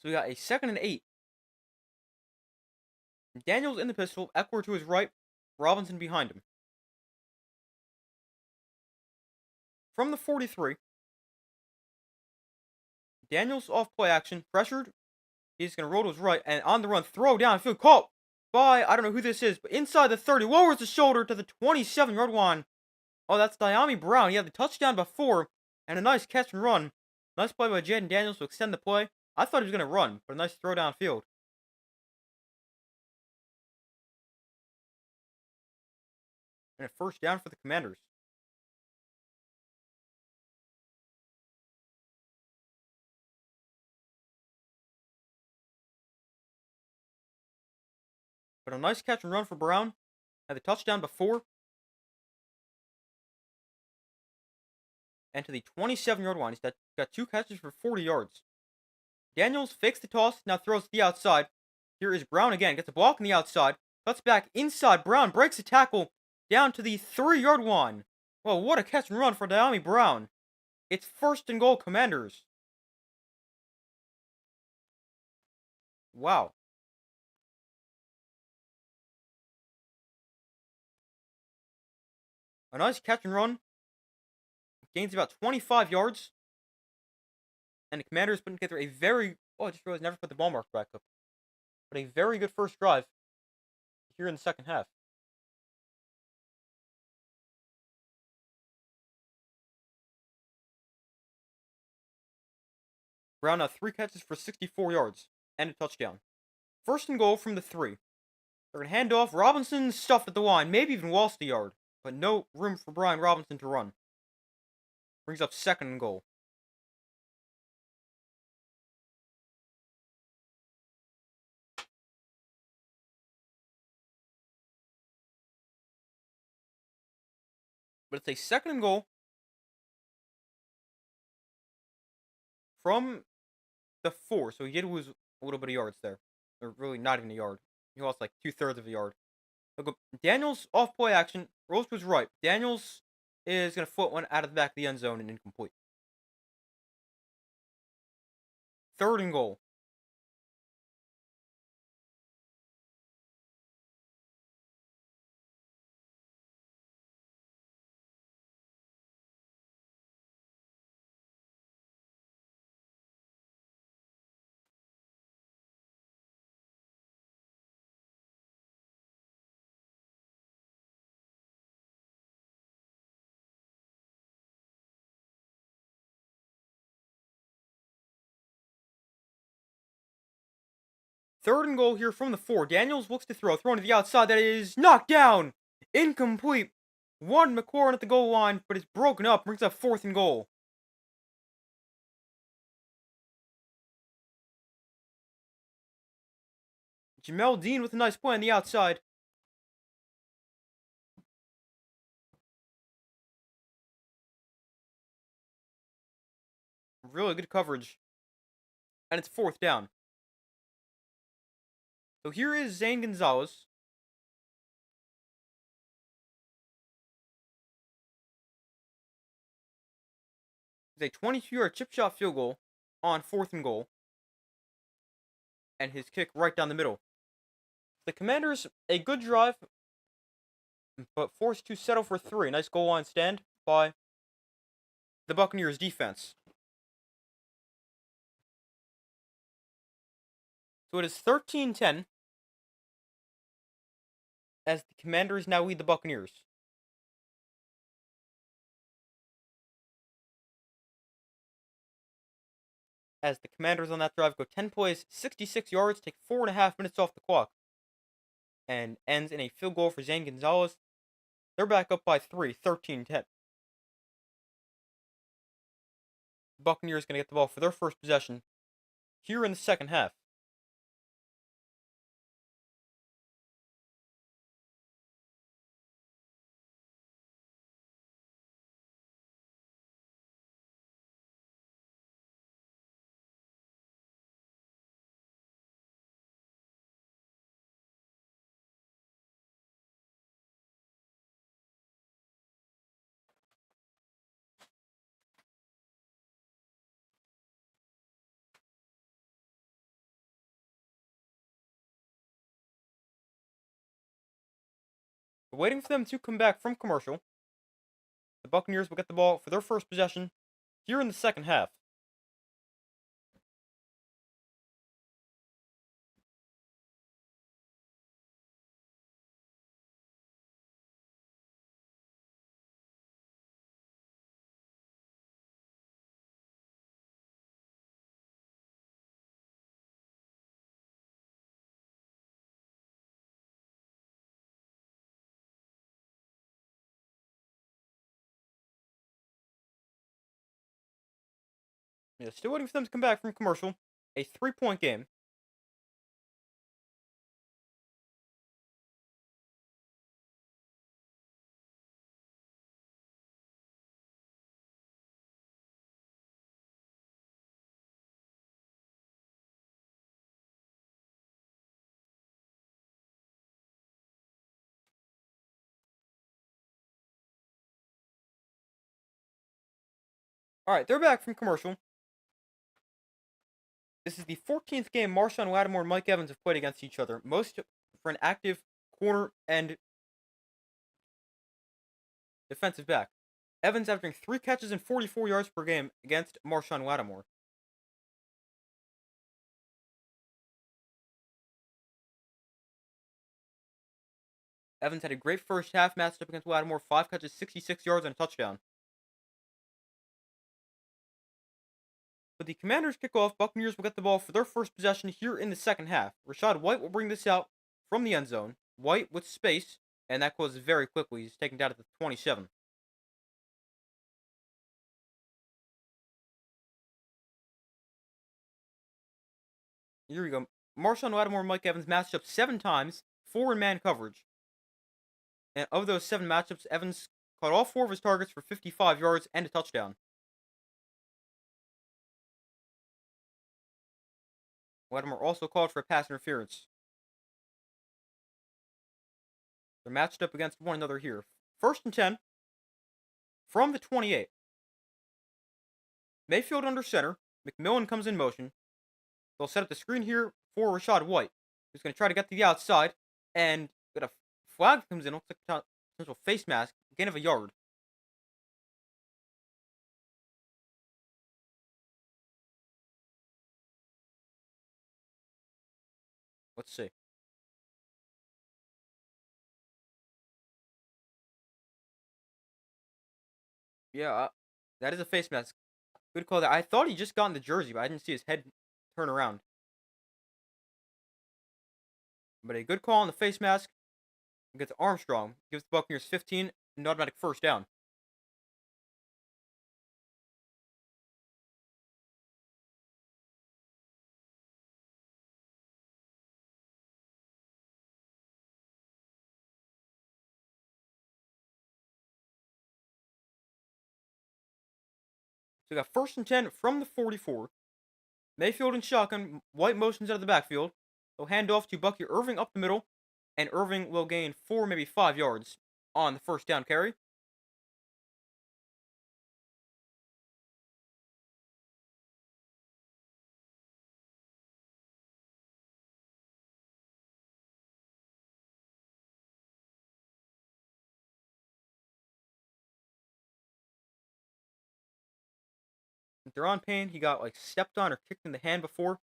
So we got a 2nd and 8. Daniels in the pistol. Eckler to his right. Robinson behind him. From the 43. Daniels off play action. Pressured. He's going to roll to his right. And on the run. Throw downfield. Caught by, I don't know who this is, but inside the 30. Lowers the shoulder to the 27-yard line. Oh, that's Diami Brown. He had the touchdown before. And a nice catch and run. Nice play by Jaden Daniels to extend the play. I thought he was going to run, but a nice throw downfield. And a first down for the Commanders. But a nice catch and run for Brown. Had the touchdown before. And to the 27-yard line. He's got 2 catches for 40 yards. Daniels fakes the toss, now throws to the outside. Here is Brown again. Gets a block on the outside. Cuts back inside. Brown breaks the tackle down to the 3-yard line. Well, what a catch and run for Diami Brown. It's 1st and goal, Commanders. Wow. A nice catch and run. Gains about 25 yards. And the Commanders put together a very... Oh, I just realized I never put the ball marker back up. But a very good first drive here in the second half. Brown now 3 catches for 64 yards and a touchdown. 1st and goal from the 3. They're going to hand off. Robinson stuffed at the line, maybe even lost the yard. But no room for Brian Robinson to run. Brings up 2nd and goal. But it's a 2nd and goal from the 4. So he did lose a little bit of yards there. Or really not even a yard. He lost like 2/3 of a yard. Daniels off play action. Rolls to his right. Daniels is going to foot one out of the back of the end zone and incomplete. 3rd and goal. Third and goal here from the 4. Daniels looks to throw. Thrown to the outside. That is knocked down. Incomplete. One McLaurin at the goal line, but it's broken up. Brings up 4th and goal. Jamel Dean with a nice play on the outside. Really good coverage. And it's 4th down. So here is Zane Gonzalez. It's a 22-yard chip shot field goal on 4th and goal. And his kick right down the middle. The Commanders, a good drive. but forced to settle for three. Nice goal line stand by the Buccaneers defense. So it is 13-10 as the Commanders now lead the Buccaneers. As the Commanders on that drive go 10 plays, 66 yards, take 4.5 minutes off the clock, and ends in a field goal for Zane Gonzalez. They're back up by 3, 13-10. The Buccaneers going to get the ball for their first possession here in the second half. Waiting for them to come back from commercial, the Buccaneers will get the ball for their first possession here in the second half. Yeah, still waiting for them to come back from commercial. A 3-point game. All right, they're back from commercial. This is the 14th game Marshawn Lattimore and Mike Evans have played against each other, most for an active corner and defensive back. Evans averaging 3 catches and 44 yards per game against Marshawn Lattimore. Evans had a great first half matched up against Lattimore, 5 catches, 66 yards, and a touchdown. But the Commanders kick off. Buccaneers will get the ball for their first possession here in the second half. Rachaad White will bring this out from the end zone. White with space, and that closes very quickly. He's taken down at the 27. Here we go. Marshawn Lattimore and Mike Evans matched up 7 times, 4 in man coverage. And of those 7 matchups, Evans caught all 4 of his targets for 55 yards and a touchdown. Lattimore also called for a pass interference. They're matched up against one another here. First and 10 from the 28. Mayfield under center. McMillan comes in motion. They'll set up the screen here for Rachaad White, who's going to try to get to the outside, and got a flag comes in. Looks like a potential face mask. Gain of a yard. Let's see. Yeah, that is a face mask. Good call there. I thought he just got in the jersey, but I didn't see his head turn around. But a good call on the face mask against Armstrong. Gives the Buccaneers 15, an automatic first down. So we got first and 10 from the 44. Mayfield and shotgun. White motions out of the backfield. They'll hand off to Bucky Irving up the middle, and Irving will gain 4, maybe 5 yards on the first down carry. Deron Payne, he got like stepped on or kicked in the hand before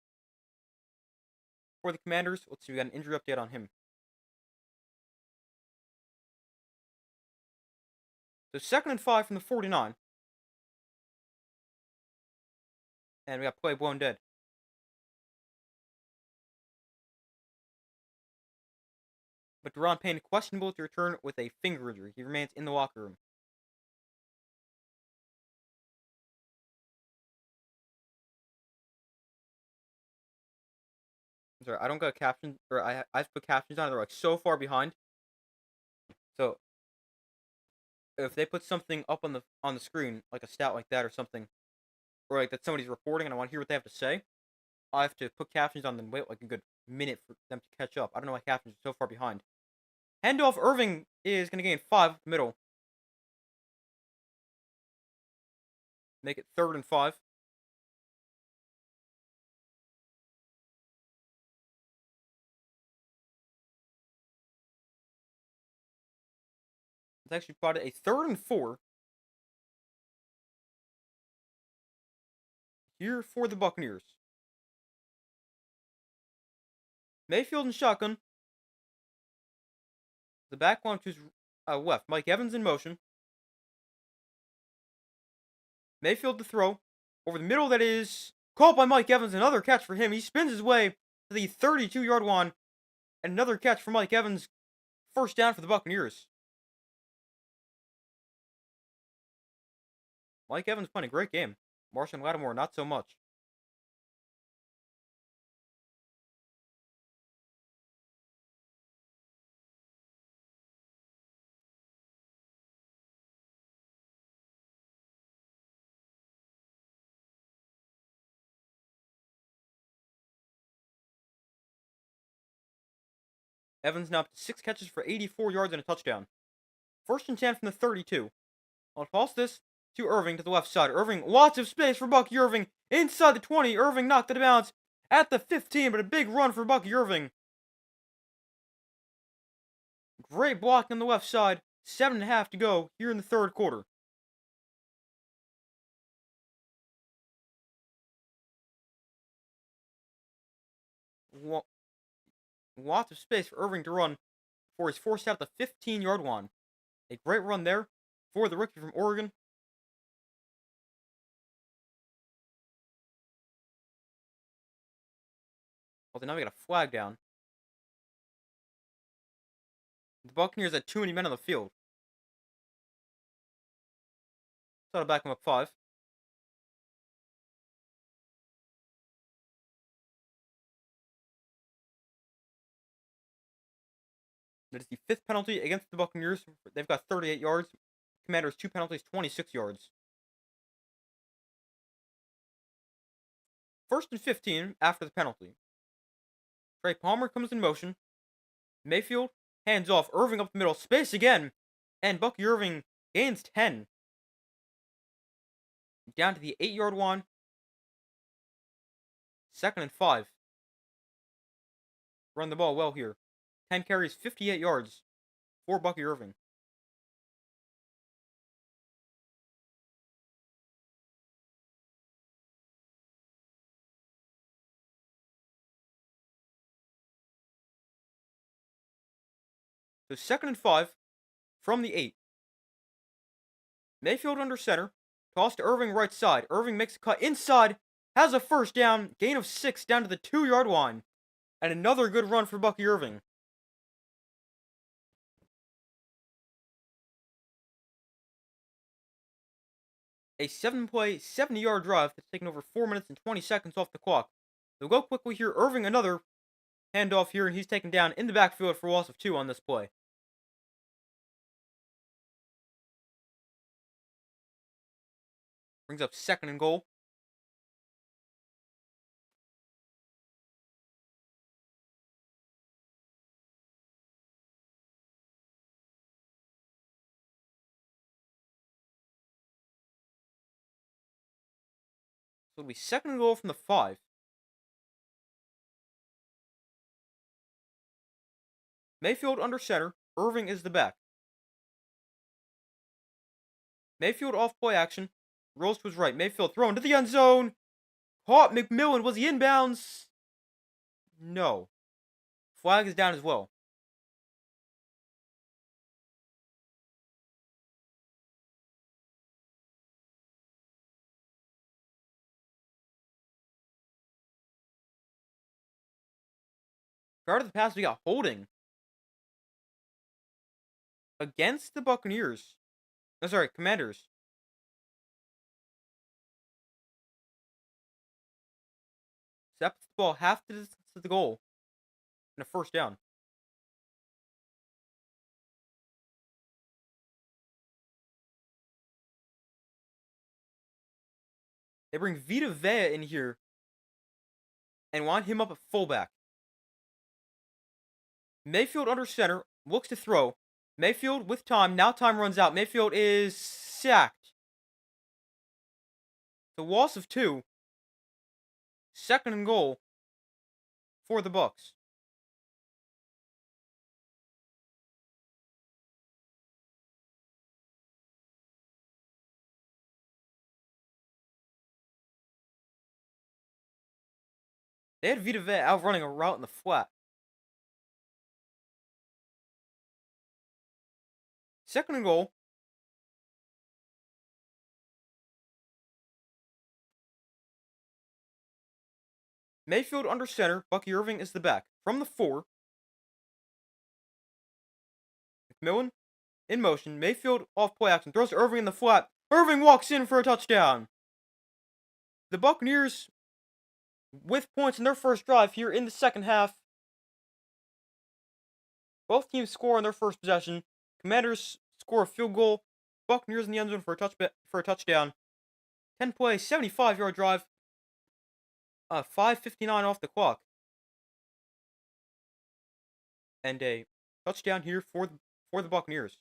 for the Commanders. Let's see, we got an injury update on him. So 2nd and 5 from the 49. And we got play blown dead. But Deron Payne questionable to return with a finger injury. He remains in the locker room. I'm sorry, I don't got captions, or I've put captions on. They're like so far behind. So if they put something up on the screen, like a stat like that or something, or like that somebody's reporting, and I want to hear what they have to say, I have to put captions on and wait like a good minute for them to catch up. I don't know why captions are so far behind. Handoff. Irving is going to gain 5 up the middle. Make it 3rd and 5. It's actually plotted a 3rd and 4 here for the Buccaneers. Mayfield and shotgun. The back one to his left. Mike Evans in motion. Mayfield to throw. Over the middle, that is caught by Mike Evans. Another catch for him. He spins his way to the 32-yard line. And another catch for Mike Evans. First down for the Buccaneers. Mike Evans playing a great game. Marshon Lattimore, not so much. Evans now up to 6 catches for 84 yards and a touchdown. 1st and 10 from the 32. I'll toss this to Irving to the left side. Irving, lots of space for Bucky Irving. Inside the 20, Irving knocked it out of bounds at the 15, but a big run for Bucky Irving. Great block on the left side. 7.5 to go here in the 3rd quarter. Lots of space for Irving to run before he's forced out the 15-yard line. A great run there for the rookie from Oregon. Well, now we got a flag down. The Buccaneers had too many men on the field. So I'll back him up 5. That is the 5th penalty against the Buccaneers. They've got 38 yards. Commanders 2 penalties, 26 yards. 1st and 15 after the penalty. Trey Palmer comes in motion. Mayfield hands off. Irving up the middle. Space again. And Bucky Irving gains 10. Down to the 8-yard line. 2nd and 5. Run the ball well here. 10 carries, 58 yards for Bucky Irving. So 2nd and 5 from the 8. Mayfield under center. Toss to Irving right side. Irving makes a cut inside. Has a first down. Gain of 6 down to the 2-yard line. And another good run for Bucky Irving. A 7-play, 70-yard drive that's taken over 4 minutes and 20 seconds off the clock. They'll go quickly here. Irving another handoff here, and he's taken down in the backfield for a loss of 2 on this play. Brings up 2nd and goal. So it'll be 2nd and goal from the 5. Mayfield under center. Irving is the back. Mayfield off play action. Rolls to his right. Mayfield thrown to the end zone. Caught McMillan. Was he inbounds? No. Flag is down as well. Guard of the pass, we got holding against the Buccaneers. No, sorry, Commanders. Steps the ball half the distance to the goal. And a first down. They bring Vita Vea in here and want him up at fullback. Mayfield under center, looks to throw. Mayfield with time. Now time runs out. Mayfield is sacked. The loss of 2. Second and goal for the Bucs. They had Vita Vea outrunning a route in the flat. Second and goal. Mayfield under center. Bucky Irving is the back. From the 4. McMillan in motion. Mayfield off play action. Throws to Irving in the flat. Irving walks in for a touchdown. The Buccaneers with points in their first drive here in the second half. Both teams score on their first possession. Commanders score a field goal. Buccaneers in the end zone for a touchdown. 10 play, 75-yard drive. 5:59 off the clock. And a touchdown here for the Buccaneers.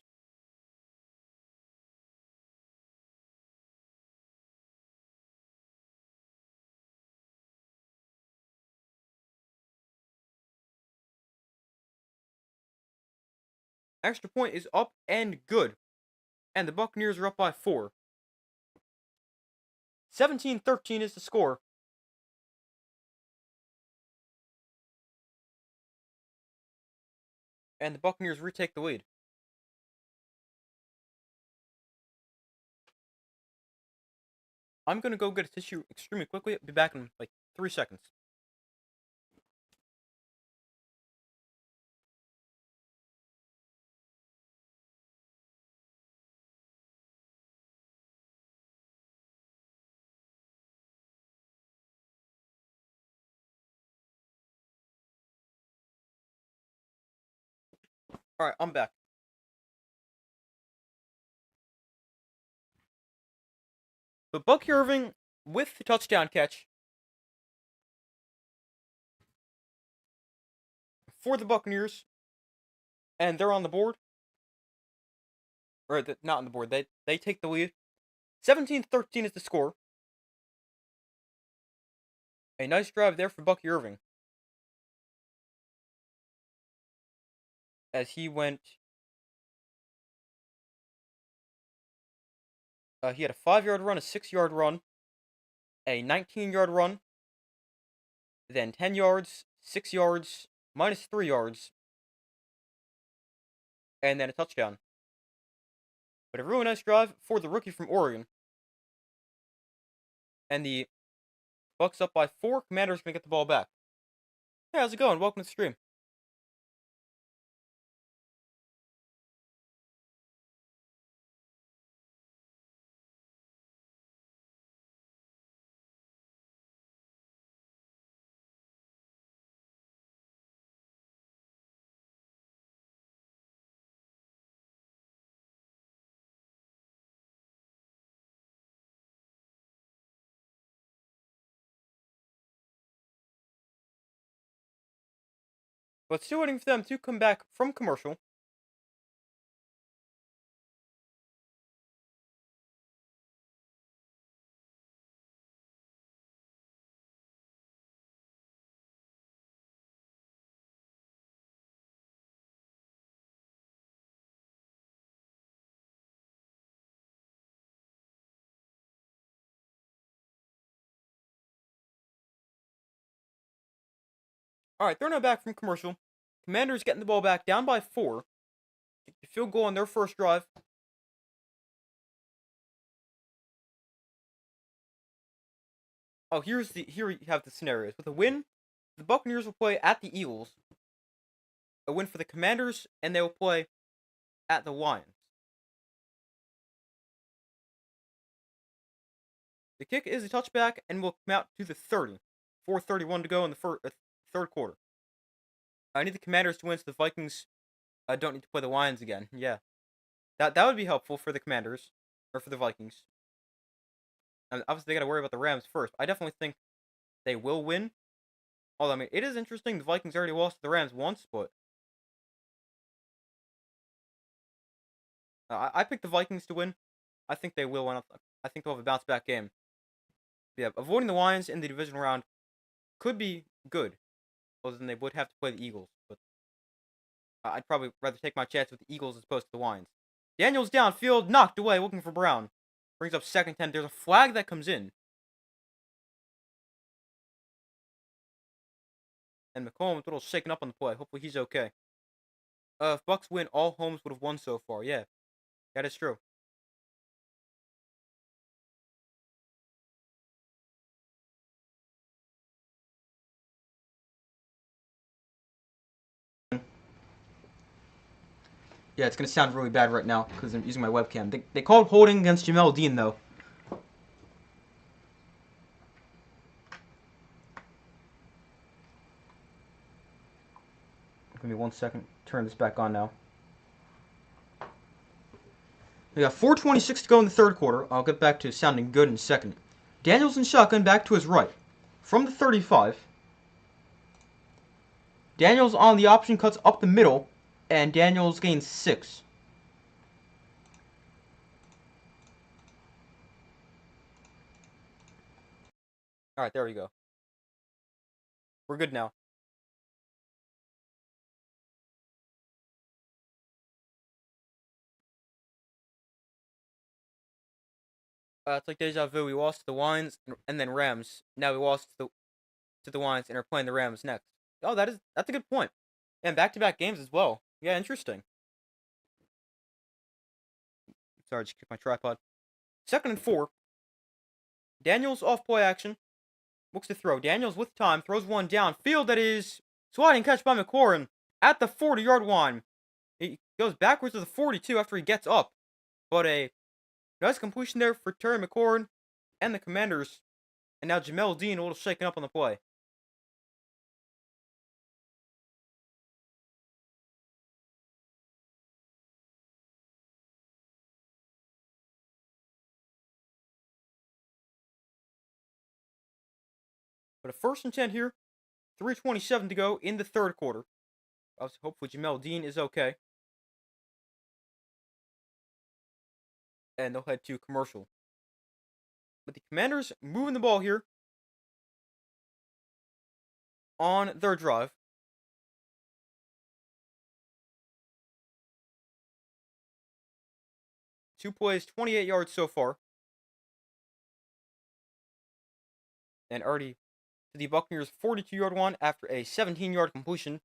Extra point is up and good. And the Buccaneers are up by 4. 17-13 is the score. And the Buccaneers retake the lead. I'm going to go get a tissue extremely quickly. I'll be back in like 3 seconds. Alright, I'm back. But Bucky Irving with the touchdown catch for the Buccaneers. And they're on the board. Or not on the board. They take the lead. 17-13 is the score. A nice drive there for Bucky Irving. As he went... he had a 5-yard run, a 6-yard run, a 19-yard run, then 10 yards, 6 yards, minus 3 yards, and then a touchdown. But a really nice drive for the rookie from Oregon. And the Bucs up by 4. Commanders going to get the ball back. Hey, how's it going? Welcome to the stream. But still waiting for them to come back from commercial. All right, they're now back from commercial. Commanders getting the ball back, down by 4. Field goal on their first drive. Oh, here you have the scenarios. With a win, the Buccaneers will play at the Eagles. A win for the Commanders, and they will play at the Lions. The kick is a touchback and will come out to the 30. 4:31 to go in the third quarter. I need the Commanders to win so the Vikings don't need to play the Lions again. Yeah. That would be helpful for the Commanders. Or for the Vikings. And obviously, they got to worry about the Rams first. I definitely think they will win. Although, I mean, it is interesting. The Vikings already lost to the Rams once, but I picked the Vikings to win. I think they will win. I think they'll have a bounce back game. Yeah, avoiding the Lions in the divisional round could be good. Other than they would have to play the Eagles. But I'd probably rather take my chance with the Eagles as opposed to the Lions. Daniels downfield, knocked away, looking for Brown. Brings up 2nd 10. There's a flag that comes in. And McCollum a little shaken up on the play. Hopefully he's okay. If Bucks win, all homes would have won so far. Yeah, that is true. Yeah, it's going to sound really bad right now because I'm using my webcam. They called holding against Jamel Dean, though. Give me 1 second. Turn this back on now. We got 4:26 to go in the third quarter. I'll get back to sounding good in a second. Daniels in shotgun back to his right. From the 35. Daniels on the option cuts up the middle. And Daniels gains 6. Alright, there we go. We're good now. It's like deja vu. We lost to the Lions and then Rams. Now we lost to the Lions and are playing the Rams next. Oh, that's a good point. And back-to-back games as well. Yeah, interesting. Sorry, just kicked my tripod. 2nd and 4. Daniels off play action. Looks to throw. Daniels with time. Throws one downfield that is sliding catch by McLaurin at the 40-yard line. He goes backwards to the 42 after he gets up. But a nice completion there for Terry McLaurin and the Commanders. And now Jamel Dean a little shaken up on the play. But a 1st and 10 here. 3:27 to go in the third quarter. Hopefully Jamel Dean is okay. And they'll head to commercial. But the Commanders moving the ball here on their drive. 2 plays, 28 yards so far. And already to the Buccaneers' 42-yard one after a 17-yard completion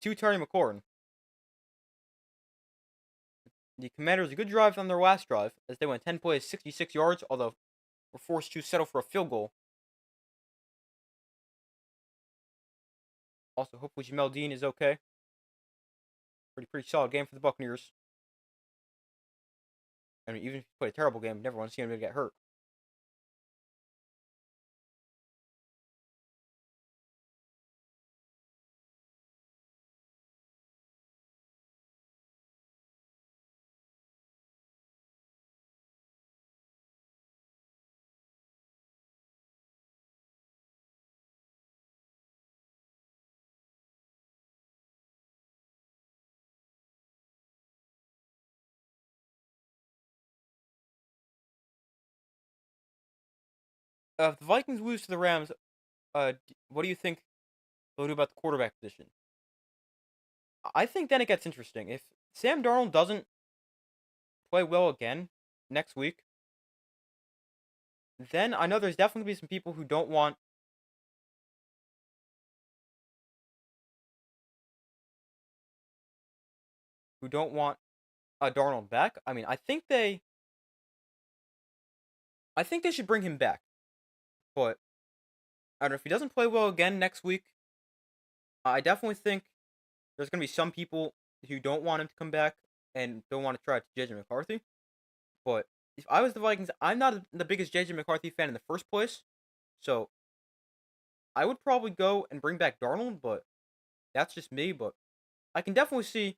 to Terry McLaurin. The Commanders a good drive on their last drive as they went 10 plays, 66 yards, although were forced to settle for a field goal. Also, hopefully Jamel Dean is okay. Pretty solid game for the Buccaneers. I mean, even if you play a terrible game, never want to see anybody get hurt. If the Vikings lose to the Rams, what do you think they'll do about the quarterback position? I think then it gets interesting. If Sam Darnold doesn't play well again next week, then I know there's definitely be some people who don't want who don't want Darnold back. I mean, I think they should bring him back. But I don't know if he doesn't play well again next week. I definitely think there's going to be some people who don't want him to come back and don't want to try it to JJ McCarthy. But if I was the Vikings, I'm not the biggest JJ McCarthy fan in the first place. So I would probably go and bring back Darnold, but that's just me. But I can definitely see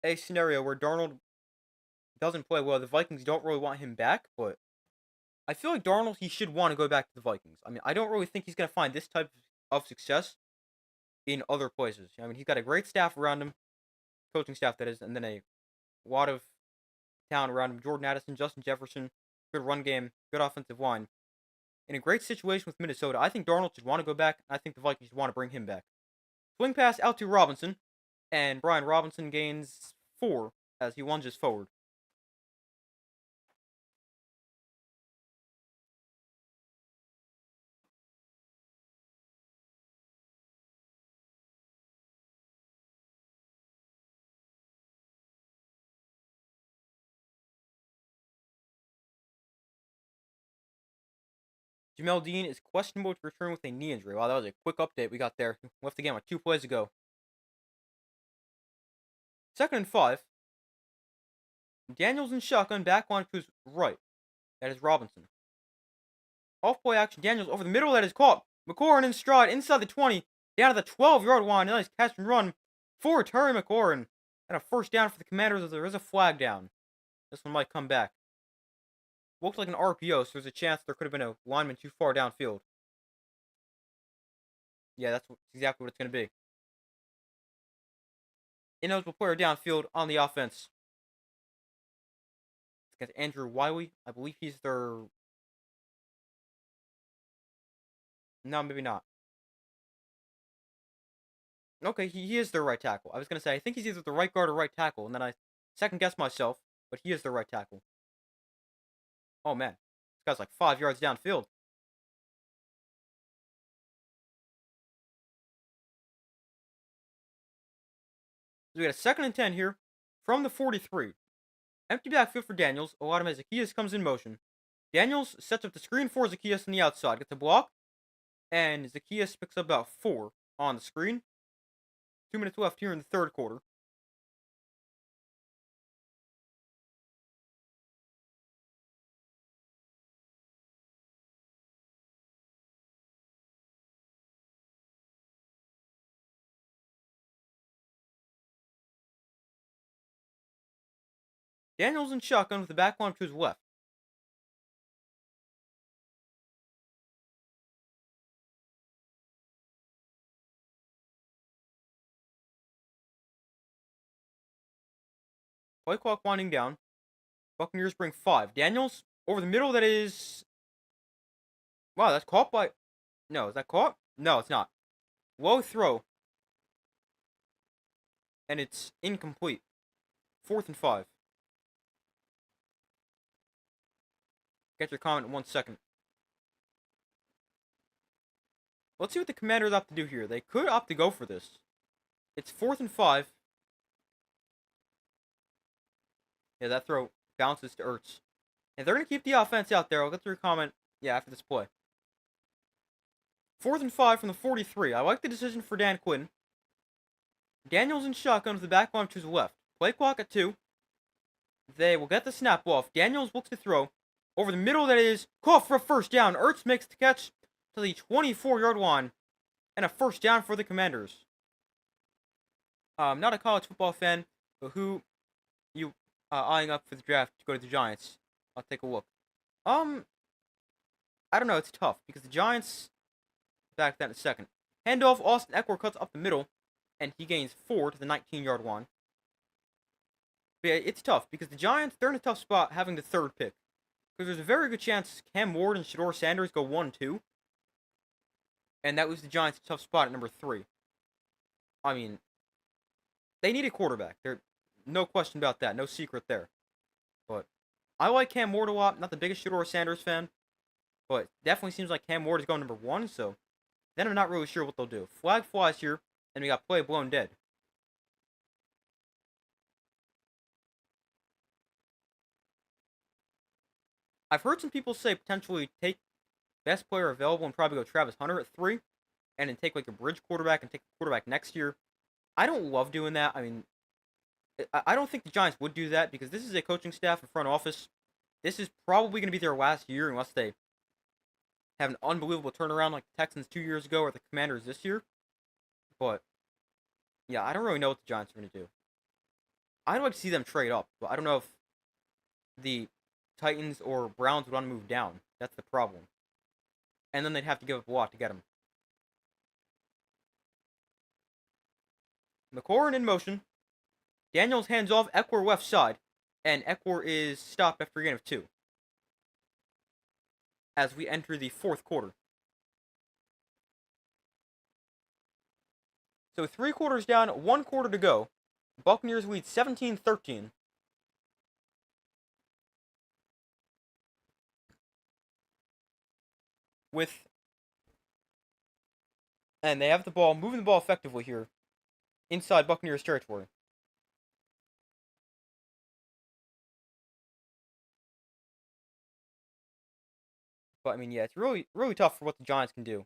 a scenario where Darnold doesn't play well. The Vikings don't really want him back, but I feel like Darnold, he should want to go back to the Vikings. I mean, I don't really think he's going to find this type of success in other places. I mean, he's got a great staff around him, coaching staff that is, and then a lot of talent around him. Jordan Addison, Justin Jefferson, good run game, good offensive line. In a great situation with Minnesota, I think Darnold should want to go back. I think the Vikings should want to bring him back. Swing pass out to Robinson, and Brian Robinson gains 4 as he lunges forward. Jamel Dean is questionable to return with a knee injury. Wow, that was a quick update we got there. Left the game with 2 plays ago. 2nd and 5. Daniels in shotgun, back line to his right. That is Robinson. Off play action, Daniels over the middle, that is caught. McLaurin in stride, inside the 20, down to the 12-yard line. Nice catch and run for Terry McLaurin. And a first down for the Commanders as there is a flag down. This one might come back. Looked like an RPO, so there's a chance there could have been a lineman too far downfield. Yeah, that's exactly what it's going to be. Ineligible player downfield on the offense. It's against Andrew Wiley. I believe he's their... No, maybe not. Okay, he is their right tackle. I was going to say, I think he's either the right guard or right tackle, and then I second-guessed myself, but he is their right tackle. Oh, man. This guy's like 5 yards downfield. So we got a 2nd and 10 here from the 43. Empty backfield for Daniels. A lot of Zacchaeus comes in motion. Daniels sets up the screen for Zacchaeus on the outside. Gets a block. And Zacchaeus picks up about 4 on the screen. 2 minutes left here in the 3rd quarter. Daniels in shotgun with the back line to his left. Play clock winding down. Buccaneers bring 5. Daniels over the middle. That is... Wow, that's caught by... No, is that caught? No, it's not. Low throw. And it's incomplete. 4th and 5. Get your comment in 1 second. Let's see what the Commanders opt to do here. They could opt to go for this. It's 4th and 5. Yeah, that throw bounces to Ertz. And they're going to keep the offense out there. I'll get to your comment, after this play. 4th and 5 from the 43. I like the decision for Dan Quinn. Daniels in shotgun with the back line to his left. Play clock at 2. They will get the snap off. Daniels looks to throw. Over the middle, that is caught for a first down. Ertz makes the catch to the 24-yard line. And a first down for the Commanders. I'm not a college football fan, but who you eyeing up for the draft to go to the Giants? I'll take a look. I don't know. It's tough because the Giants... Back that in a second. Handoff, Austin Eckler cuts up the middle, and he gains 4 to the 19-yard line. But yeah, it's tough because the Giants, they're in a tough spot having the 3rd pick. Because there's a very good chance Cam Ward and Shedeur Sanders go 1-2. And that was the Giants' tough spot at number 3. I mean, they need a quarterback. There's no question about that. No secret there. But I like Cam Ward a lot. Not the biggest Shedeur Sanders fan. But definitely seems like Cam Ward is going number 1, so then I'm not really sure what they'll do. Flag flies here, and we got play blown dead. I've heard some people say potentially take best player available and probably go Travis Hunter at 3, and then take like a bridge quarterback and take a quarterback next year. I don't love doing that. I mean, I don't think the Giants would do that because this is a coaching staff and front office. This is probably going to be their last year unless they have an unbelievable turnaround like the Texans 2 years ago or the Commanders this year. But yeah, I don't really know what the Giants are going to do. I'd like to see them trade up, but I don't know if the Titans or Browns would want to move down. That's the problem. And then they'd have to give up a lot to get him. McLaurin in motion. Daniels hands off Eckler left side, and Eckler is stopped after a gain of 2. As we enter the fourth quarter. So 3 quarters down, 1 quarter to go. Buccaneers lead 17-13. And they have the ball, moving the ball effectively here, inside Buccaneers territory. But I mean, yeah, it's really, really tough for what the Giants can do.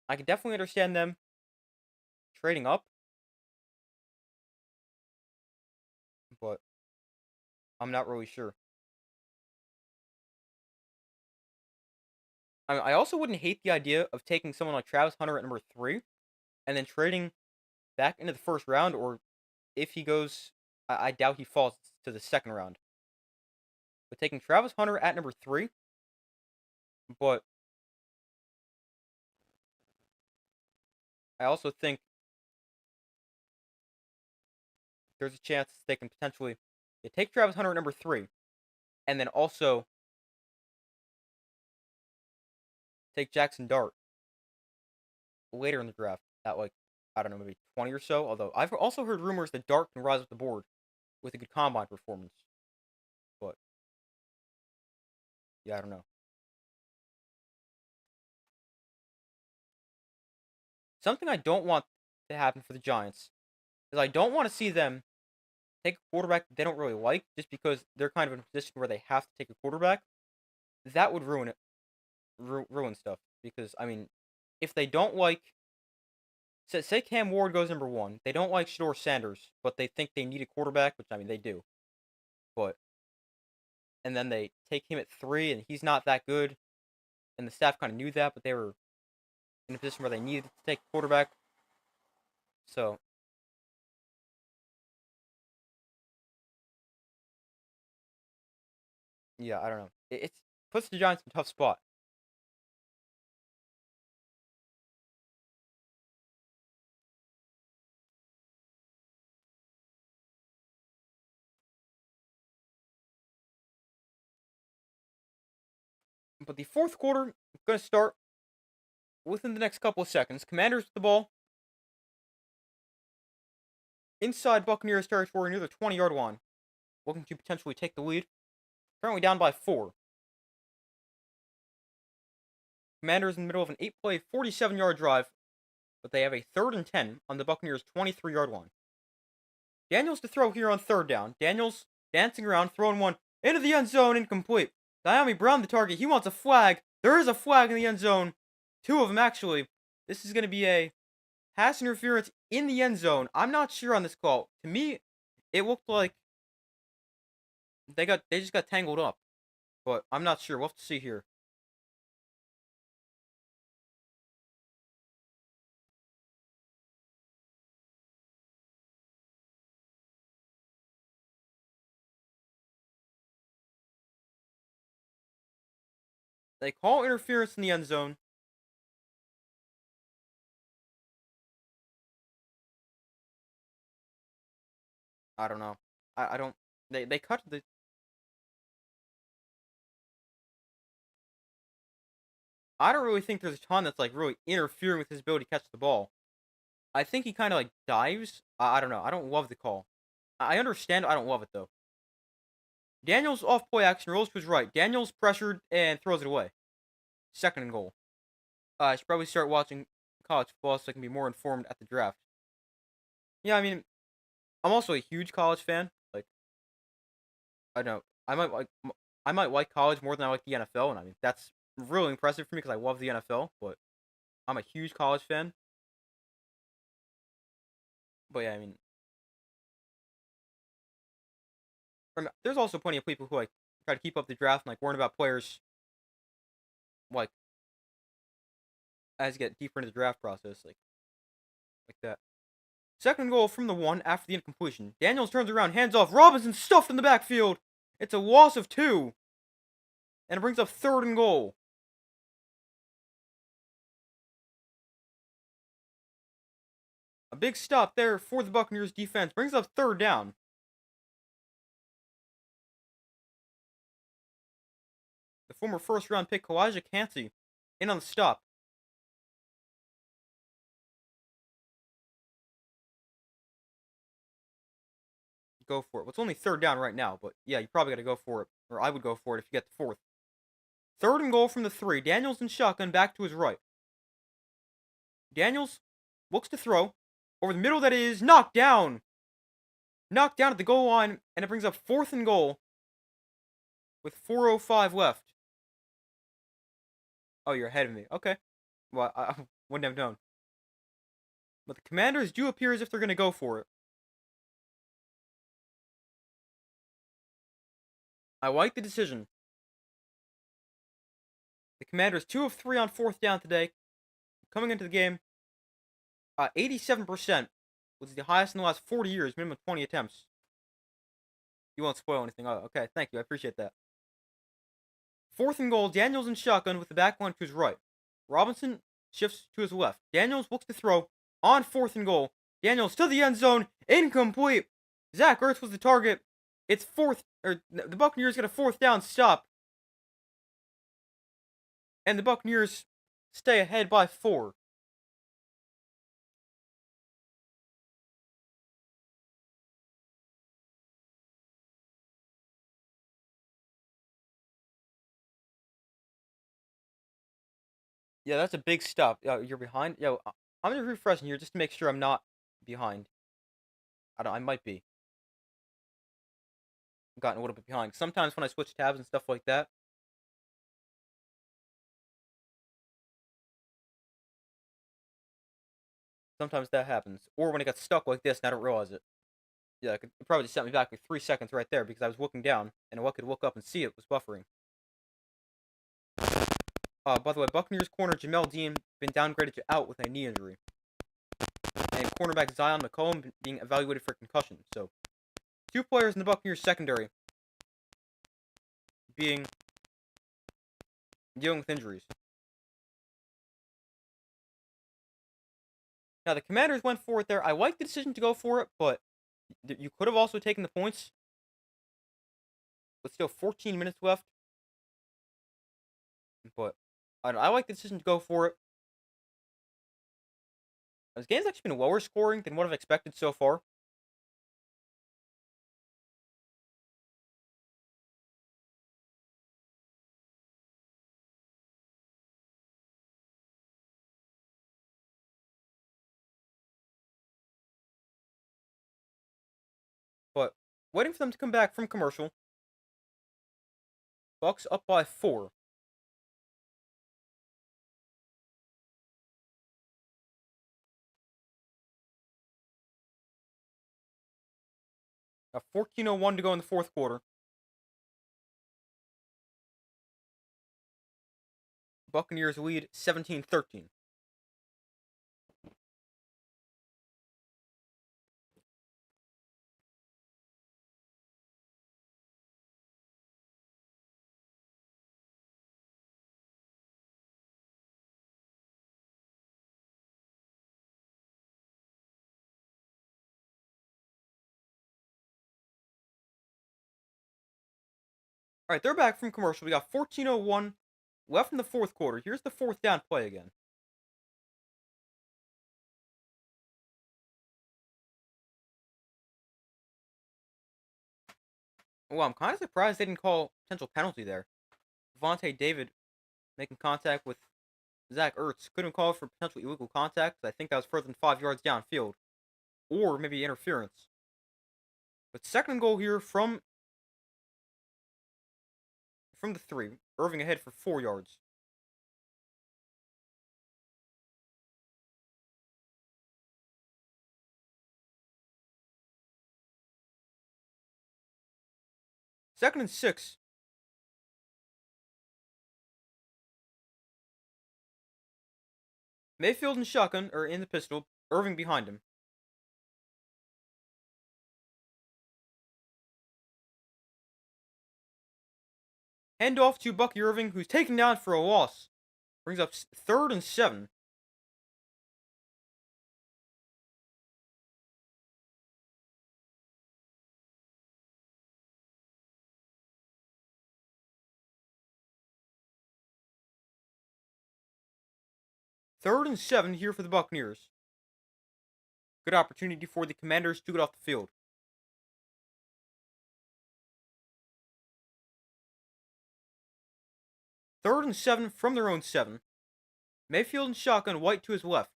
I can definitely understand them trading up, but I'm not really sure. I also wouldn't hate the idea of taking someone like Travis Hunter at number 3, and then trading back into the first round, or if he goes, I doubt he falls to the second round. But taking Travis Hunter at number 3, but I also think there's a chance they can potentially take Travis Hunter at number 3, and then also take Jackson Dart later in the draft at like, I don't know, maybe 20 or so. Although I've also heard rumors that Dart can rise up the board with a good combine performance. But yeah, I don't know. Something I don't want to happen for the Giants is I don't want to see them take a quarterback they don't really like just because they're kind of in a position where they have to take a quarterback. That would ruin it, ruin stuff. Because I mean, if they don't like, say Cam Ward goes number 1, they don't like Shedeur Sanders, but they think they need a quarterback, which I mean they do. But and then they take him at 3, and he's not that good, and the staff kind of knew that, but they were in a position where they needed to take a quarterback. So yeah, I don't know. It puts the Giants in a tough spot. But the fourth quarter is going to start within the next couple of seconds. Commanders with the ball inside Buccaneers territory near the 20-yard line, looking to potentially take the lead. Currently down by 4. Commanders in the middle of an 8-play, 47-yard drive, but they have a 3rd and 10 on the Buccaneers' 23-yard line. Daniels to throw here on 3rd down. Daniels dancing around, throwing one into the end zone, incomplete. Diami Brown the target. He wants a flag. There is a flag in the end zone. 2 of them, actually. This is going to be a pass interference in the end zone. I'm not sure on this call. To me, it looked like they just got tangled up. But I'm not sure. We'll have to see here. They call interference in the end zone. I don't know. I don't. They cut the. I don't really think there's a ton that's like really interfering with his ability to catch the ball. I think he kind of like dives. I don't know. I don't love the call. I understand. I don't love it though. Daniels off play action rolls to his right. Daniels pressured and throws it away. 2nd and goal. I should probably start watching college football so I can be more informed at the draft. Yeah, I mean, I'm also a huge college fan. Like, I know I might like college more than I like the NFL, and I mean that's really impressive for me because I love the NFL, but I'm a huge college fan. But yeah, there's also plenty of people who like try to keep up the draft and like worrying about players like as you get deeper into the draft process, like that. Second goal from the one after the incompletion. Daniels turns around, hands off. Robinson stuffed in the backfield. It's a loss of 2, and it brings up third and goal. A big stop there for the Buccaneers defense brings up third down. The former first-round pick Kalijah Cansey in on the stop. Go for it. Well, it's only third down right now, but yeah, you probably got to go for it, or I would go for it if you get the fourth. Third and goal from the 3. Daniels in shotgun back to his right. Daniels looks to throw. Over the middle, that is knocked down. Knocked down at the goal line, and it brings up fourth and goal with 4:05 left. Oh, you're ahead of me. Okay. Well, I wouldn't have known. But the Commanders do appear as if they're going to go for it. I like the decision. The Commanders 2 of 3 on fourth down today. Coming into the game, 87%, which is the highest in the last 40 years, minimum 20 attempts. You won't spoil anything. Oh, okay, thank you. I appreciate that. Fourth and goal, Daniels in shotgun with the back line to his right. Robinson shifts to his left. Daniels looks to throw on fourth and goal. Daniels to the end zone, incomplete. Zach Ertz was the target. It's the Buccaneers get a fourth down stop. And the Buccaneers stay ahead by 4. Yeah, that's a big stop. You're behind. Yo, I'm just refreshing here just to make sure I'm not behind. I might be. I've gotten a little bit behind. Sometimes when I switch tabs and stuff like that, sometimes that happens. Or when it gets stuck like this and I don't realize it. Yeah, it probably just sent me back like 3 seconds right there because I was looking down and I could look up and see it was buffering. By the way, Buccaneers corner Jamel Dean been downgraded to out with a knee injury. And cornerback Zion McCollum being evaluated for concussion. So, 2 players in the Buccaneers secondary dealing with injuries. Now, the Commanders went for it there. I like the decision to go for it, but you could have also taken the points with still 14 minutes left. But I like the decision to go for it. This game's actually been lower scoring than what I've expected so far. But waiting for them to come back from commercial. Bucks up by 4. A 14:01 to go in the fourth quarter. Buccaneers lead 17-13. All right, they're back from commercial. We got 14:01 left in the fourth quarter. Here's the fourth down play again. Well, I'm kind of surprised they didn't call potential penalty there. Vontae David making contact with Zach Ertz. Couldn't call for potential illegal contact because I think that was further than 5 yards downfield. Or maybe interference. But second goal here from from the 3. Irving ahead for 4 yards. Second and 6. Mayfield and shotgun are in the pistol. Irving behind him. Handoff to Bucky Irving, who's taken down for a loss. Brings up 3rd and 7. Third and 7 here for the Buccaneers. Good opportunity for the Commanders to get off the field. Third and 7 from their own 7. Mayfield and shotgun, White to his left.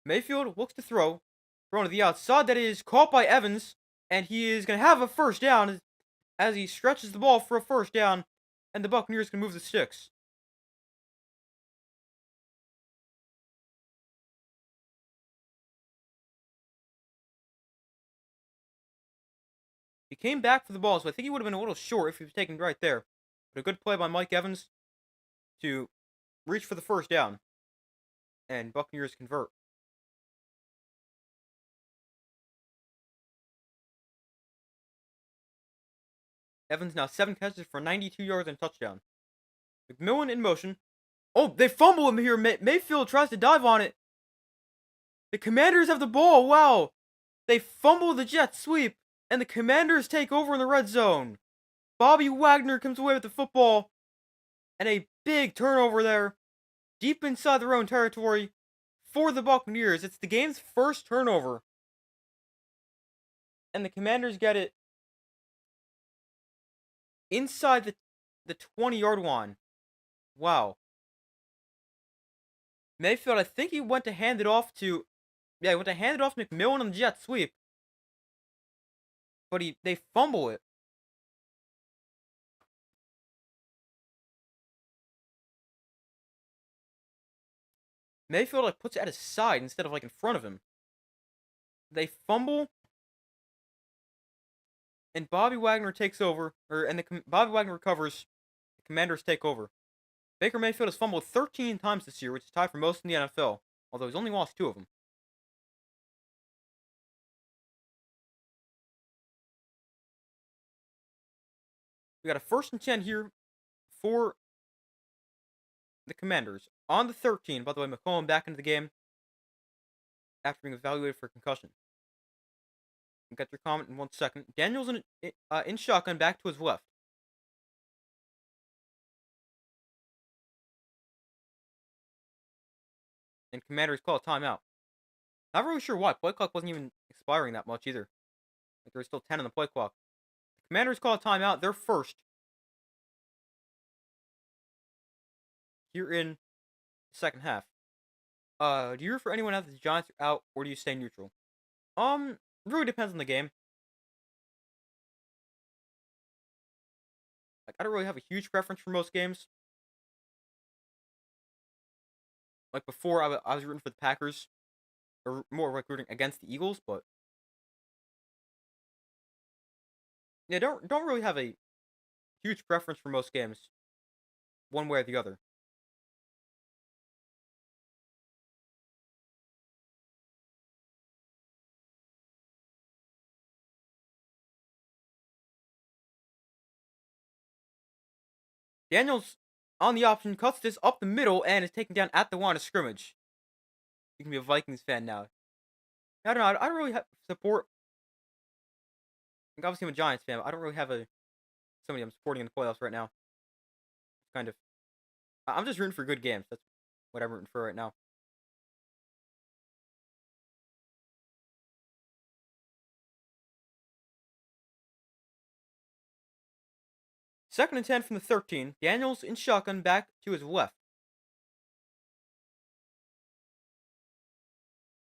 Mayfield looks to throw. Thrown to the outside. That is caught by Evans. And he is going to have a first down as he stretches the ball for a first down. And the Buccaneers can move the sticks. He came back for the ball, so I think he would have been a little short if he was taken right there. But a good play by Mike Evans to reach for the first down. And Buccaneers convert. Evans now 7 catches for 92 yards and a touchdown. McMillan in motion. Oh, they fumble him here. Mayfield tries to dive on it. The Commanders have the ball. Wow. They fumble the jet sweep, and the Commanders take over in the red zone. Bobby Wagner comes away with the football, and a big turnover there, deep inside their own territory for the Buccaneers. It's the game's first turnover, and the Commanders get it inside the 20-yard line. Wow. Mayfield, I think he went to hand it off to, he went to hand it off to McMillan on the jet sweep, but they fumble it. Mayfield puts it at his side instead of in front of him. They fumble, and Bobby Wagner takes over, Bobby Wagner recovers. The Commanders take over. Baker Mayfield has fumbled 13 times this year, which is tied for most in the NFL, although he's only lost 2 of them. We got a 1st and 10 here for the Commanders. On the 13, by the way, McCollum back into the game after being evaluated for concussion. We'll get your comment in 1 second. Daniels in shotgun back to his left. And Commanders call a timeout. Not really sure why. Play clock wasn't even expiring that much either. There was still 10 on the play clock. The Commanders call a timeout. They're first. Here in the second half. Do you root for anyone out that the Giants are out, or do you stay neutral? Really depends on the game. I don't really have a huge preference for most games. Before, I was rooting for the Packers, or more rooting against the Eagles, but yeah, don't really have a huge preference for most games, one way or the other. Daniels on the option cuts this up the middle and is taken down at the line of scrimmage. You can be a Vikings fan now. I don't know. I don't really have support. Obviously, I'm a Giants fan. But I don't really have somebody I'm supporting in the playoffs right now. Kind of. I'm just rooting for good games. That's what I'm rooting for right now. Second and 10 from the 13. Daniels in shotgun back to his left.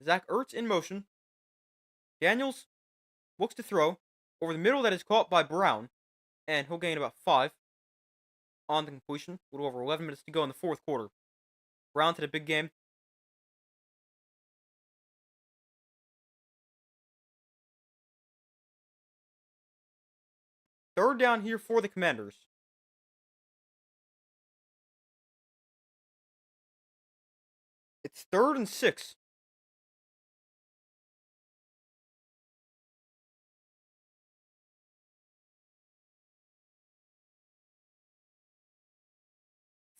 Zach Ertz in motion. Daniels looks to throw over the middle, that is caught by Brown. and he'll gain about 5 on the completion. A little over 11 minutes to go in the fourth quarter. Round to the big game. Third down here for the Commanders. It's 3rd and 6.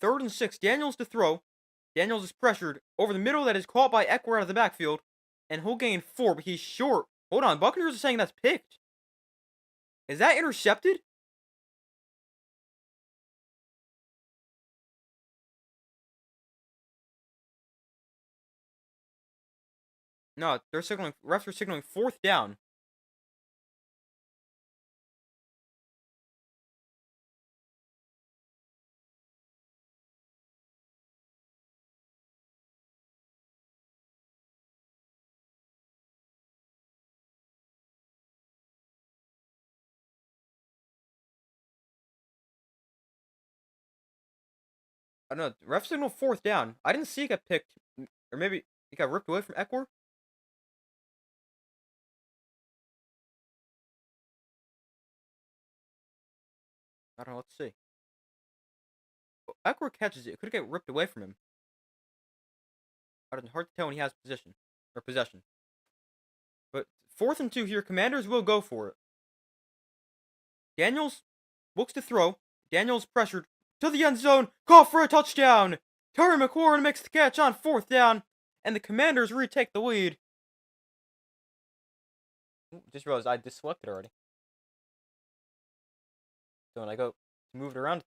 Third and 6. Daniels to throw. Daniels is pressured over the middle. That is caught by Eckler out of the backfield. And he'll gain 4, but he's short. Hold on. Buccaneers are saying that's picked. Is that intercepted? No, they're signaling. Refs are signaling 4th down. I don't know. Ref signal 4th down. I didn't see it get picked. Or maybe it got ripped away from Eckler. I don't know. Let's see. Well, Eckler catches it. It could get ripped away from him. It's hard to tell when he has position or possession. But 4th and 2 here. Commanders will go for it. Daniels looks to throw. Daniels pressured to the end zone. Call for a touchdown. Terry McLaurin makes the catch on 4th down. And the Commanders retake the lead. Just realized I deselected already. So when I go to move it around,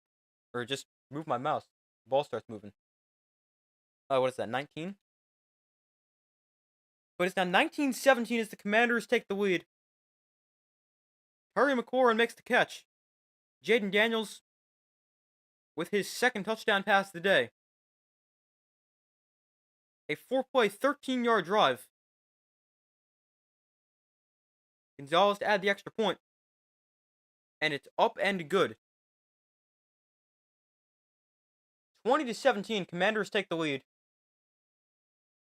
or just move my mouse, the ball starts moving. Oh, what is that, 19? But it's now 19-17 as the Commanders take the lead. Terry McLaurin makes the catch. Jaden Daniels with his 2nd touchdown pass of the day. A 4-play, 13-yard drive. Gonzalez to add the extra point. And it's up and good. 20-17, Commanders take the lead.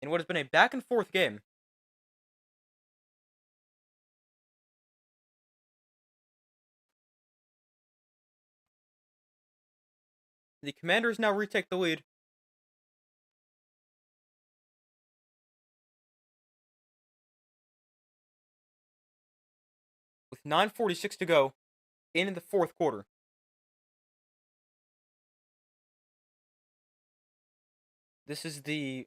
In what has been a back-and-forth game. The Commanders now retake the lead. With 9:46 to go in the fourth quarter. This is the...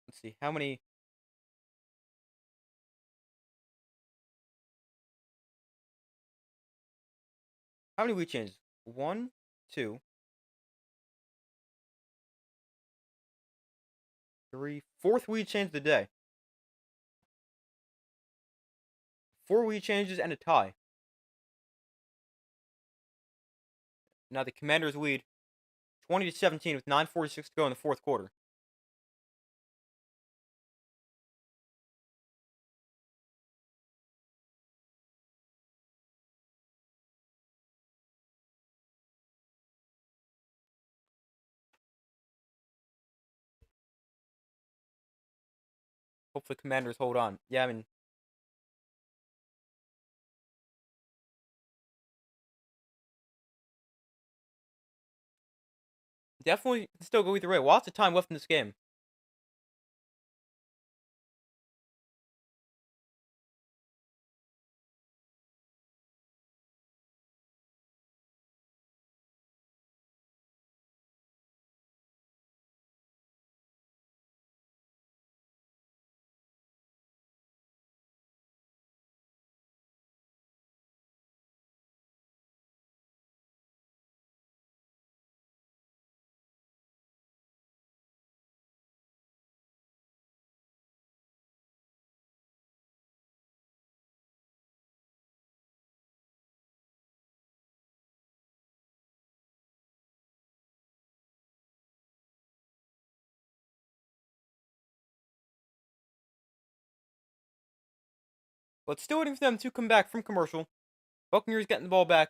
Let's see, how many... How many lead changes? 1, 2, 3, 4th lead change of the day. 4 lead changes and a tie. Now the Commanders lead 20-17 with 9:46 to go in the fourth quarter. Hopefully Commanders hold on. Yeah, I mean... Definitely can still go either way. Lots of time left in this game. But still waiting for them to come back from commercial. Buccaneers getting the ball back.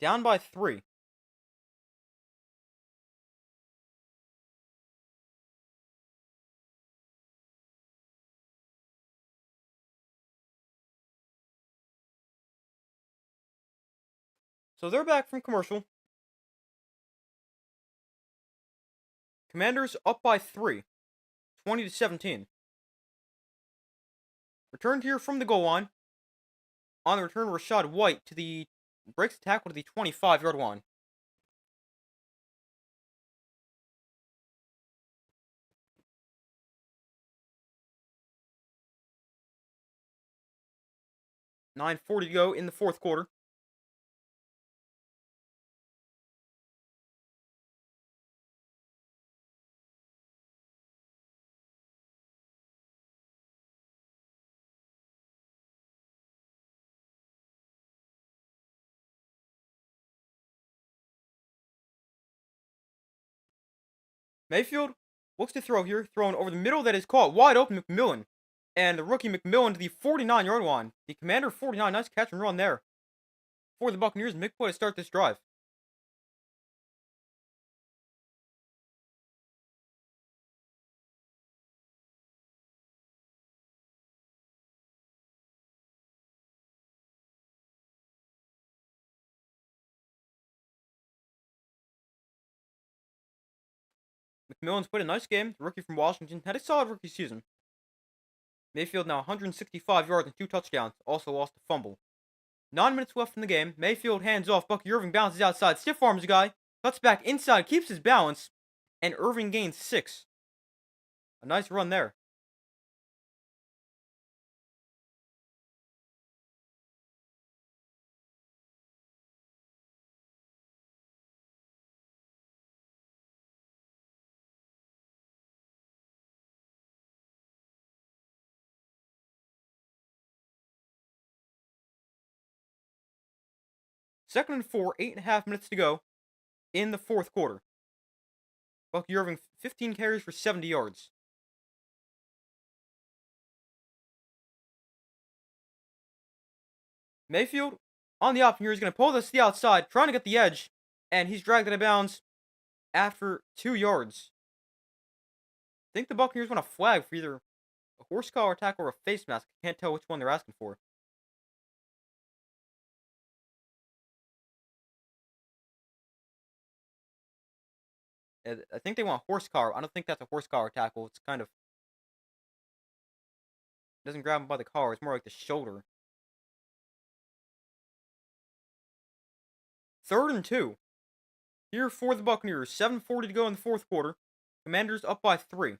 Down by 3. So they're back from commercial. Commanders up by 3. 20-17. Returned here from the goal line. On the return, Rashad White breaks the tackle to the 25-yard line. $9:40 to go in the fourth quarter. Mayfield looks to throw here, throwing over the middle that is caught wide open McMillan. And the rookie McMillan to the 49-yard line. The Commander 49, nice catch and run there. For the Buccaneers, big play to start this drive. McMillan's played a nice game. The rookie from Washington had a solid rookie season. Mayfield now 165 yards and 2 touchdowns. Also lost a fumble. 9 minutes left in the game. Mayfield hands off. Bucky Irving bounces outside. Stiff arms a guy. Cuts back inside. Keeps his balance. And Irving gains 6. A nice run there. Second and 4. 8.5 minutes to go in the fourth quarter. Bucky Irving 15 carries for 70 yards. Mayfield on the option here. He's going to pull this to the outside, trying to get the edge, and he's dragged out of bounds after 2 yards. I think the Buccaneers want a flag for either a horse collar tackle or a face mask. I can't tell which one they're asking for. I think they want horse collar. I don't think that's a horse collar tackle. It's kind of doesn't grab him by the collar. It's more like the shoulder. 3rd and 2. Here for the Buccaneers. 7:40 to go in the fourth quarter. Commanders up by 3.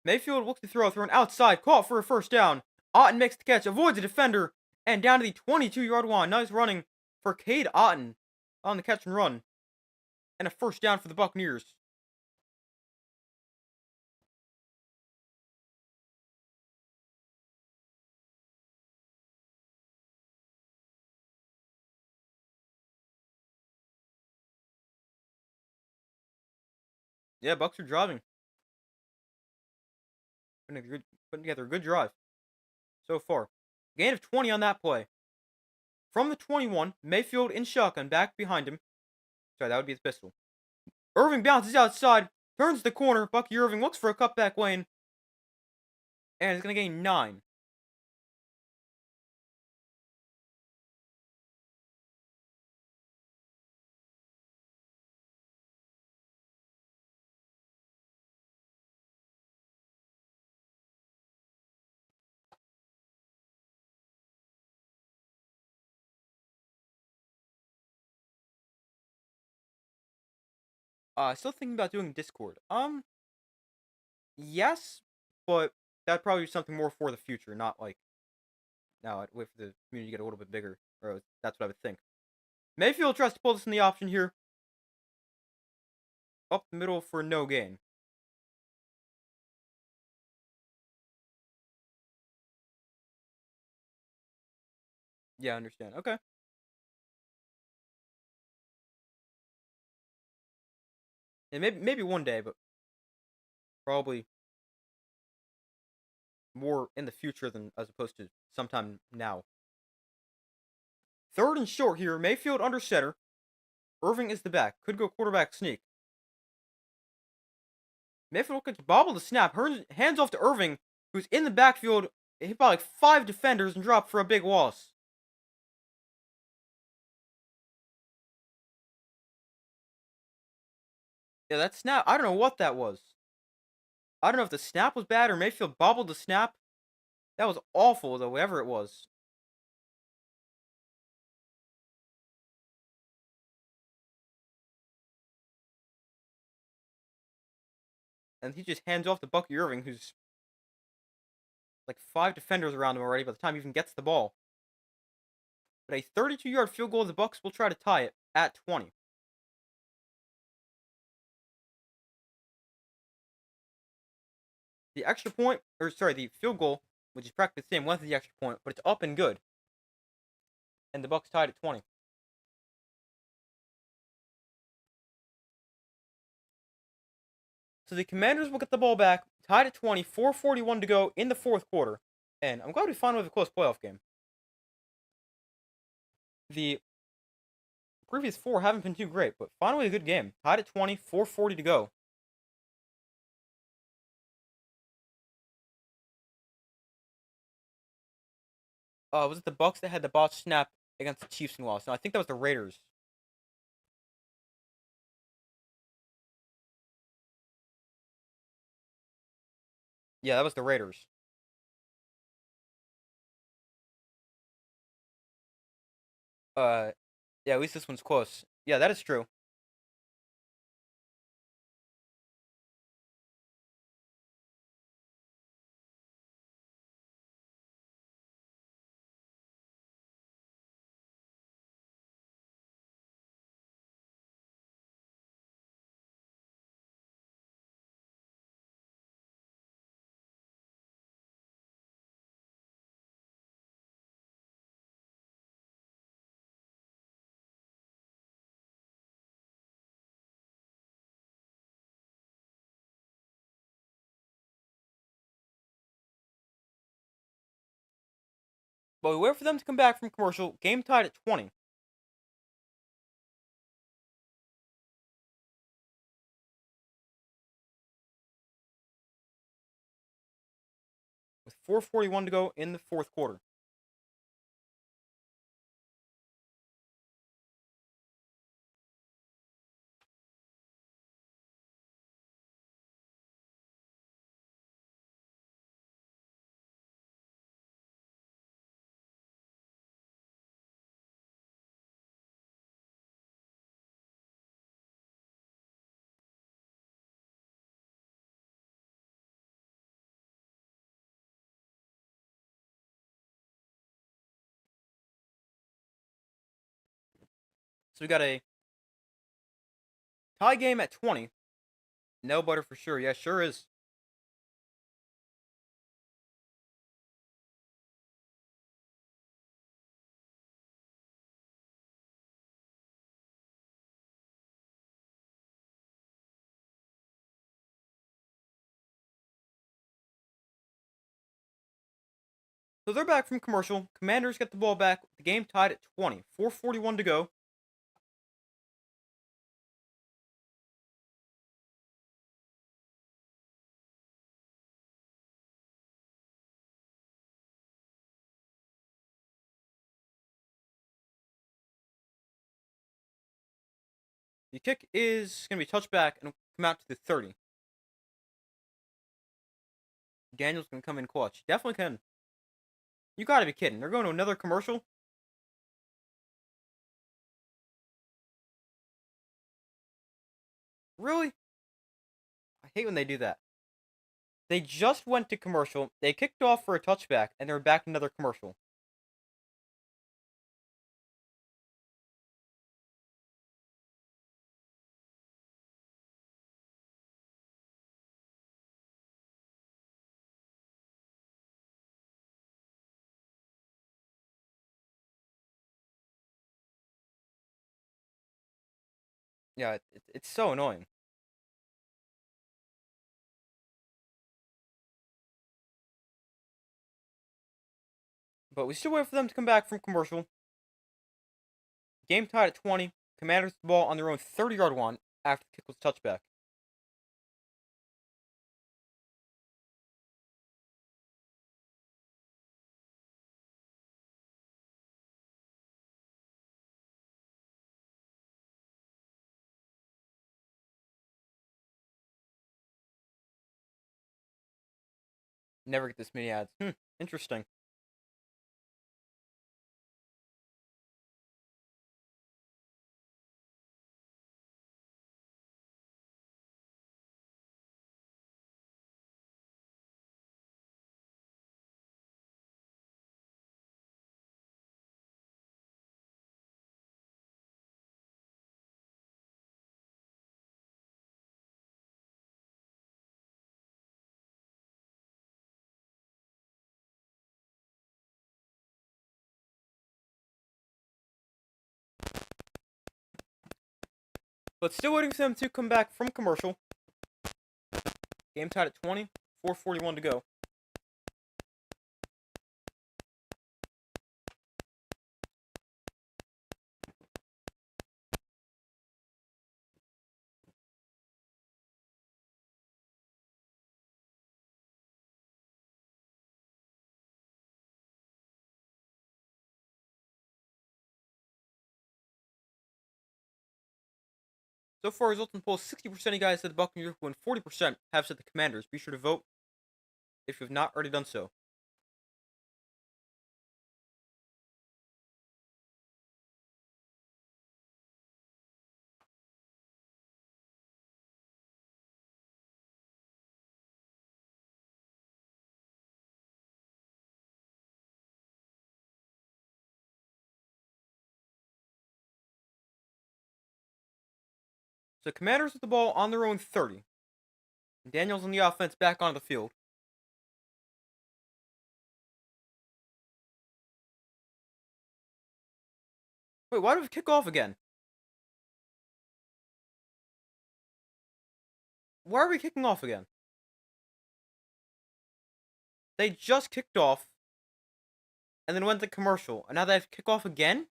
Mayfield looks to thrown outside, caught for a first down. Otten makes the catch, avoids a defender, and down to the 22-yard line. Nice running for Cade Otten on the catch and run. And a first down for the Buccaneers. Yeah, Bucks are driving. Putting together a good drive so far. Gain of 20 on that play. From the 21, Mayfield in shotgun, back behind him. Sorry, that would be his pistol. Irving bounces outside, turns the corner. Bucky Irving looks for a cutback lane, and is going to gain 9. Still thinking about doing Discord. Yes, but that'd probably be something more for the future, not like now. I'd wait for the community to get a little bit bigger, or that's what I would think. Mayfield tries to pull this in the option here. Up the middle for no gain. Yeah, I understand. Okay. And maybe one day, but probably more in the future than as opposed to sometime now. Third and short here. Mayfield under center. Irving is the back. Could go quarterback sneak. Mayfield gets bobbled the snap. Hands off to Irving, who's in the backfield, hit by like 5 defenders and dropped for a big loss. Yeah, that snap, I don't know what that was. I don't know if the snap was bad or Mayfield bobbled the snap. That was awful, though, whatever it was. And he just hands off to Bucky Irving, who's like 5 defenders around him already by the time he even gets the ball. But a 32-yard field goal, the Bucks will try to tie it at 20. The extra point, or sorry, the field goal, which is practically the same length as the extra point, but it's up and good. And the Bucks tied at 20. So the Commanders will get the ball back, tied at 20, 4:41 to go in the fourth quarter. And I'm glad we finally have a close playoff game. The previous 4 haven't been too great, but finally a good game. Tied at 20, 4:40 to go. Was it the Bucks that had the botch snap against the Chiefs and lost? No, I think that was the Raiders. Yeah, that was the Raiders. Uh, yeah, at least this one's close. Yeah, that is true. But we wait for them to come back from commercial. Game tied at 20. With 4:41 to go in the fourth quarter. So we got a tie game at 20. No butter for sure. Yeah, sure is. So they're back from commercial. Commanders get the ball back. The game tied at 20. 4:41 to go. The kick is going to be touched back and come out to the 30. Daniel's going to come in clutch. Definitely can. You got to be kidding. They're going to another commercial? Really? I hate when they do that. They just went to commercial. They kicked off for a touchback, and they're back in another commercial. Yeah, it's so annoying. But we still wait for them to come back from commercial. Game tied at 20. Commanders the ball on their own 30-yard line after the kick was touchback. Never get this many ads. Interesting. But still waiting for them to come back from commercial. Game tied at 20. 4:41 to go. So far, results in the poll, 60% of you guys said the Buccaneers will win, 40% have said the Commanders. Be sure to vote if you have not already done so. So Commanders with the ball on their own 30. Daniels on the offense back onto the field. Wait, why did we kick off again? Why are we kicking off again? They just kicked off and then went to commercial, and now they have to kick off again?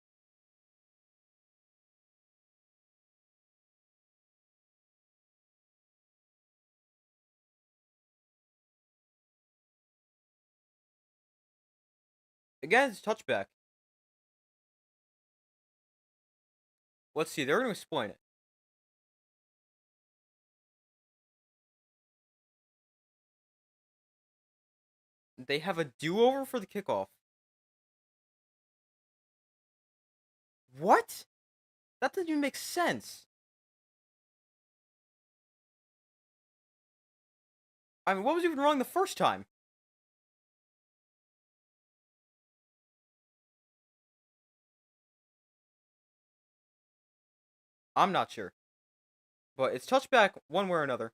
Again, it's touchback. Let's see, they're going to explain it. They have a do-over for the kickoff. What? That doesn't even make sense. I mean, what was even wrong the first time? I'm not sure. But it's touchback one way or another.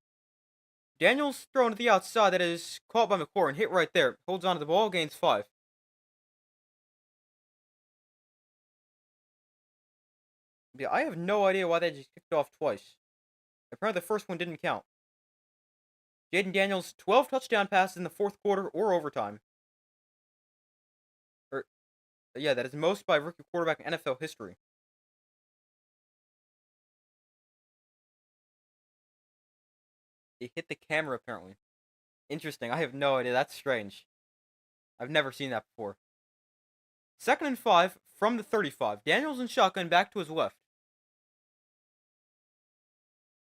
Daniels thrown to the outside that is caught by McCord and hit right there. Holds on to the ball, gains 5. Yeah, I have no idea why they just kicked off twice. Apparently the first one didn't count. Jaden Daniels, 12 touchdown passes in the fourth quarter or overtime. Yeah, that is most by a rookie quarterback in NFL history. He hit the camera, apparently. Interesting. I have no idea. That's strange. I've never seen that before. 2nd and 5 from the 35. Daniels in shotgun back to his left.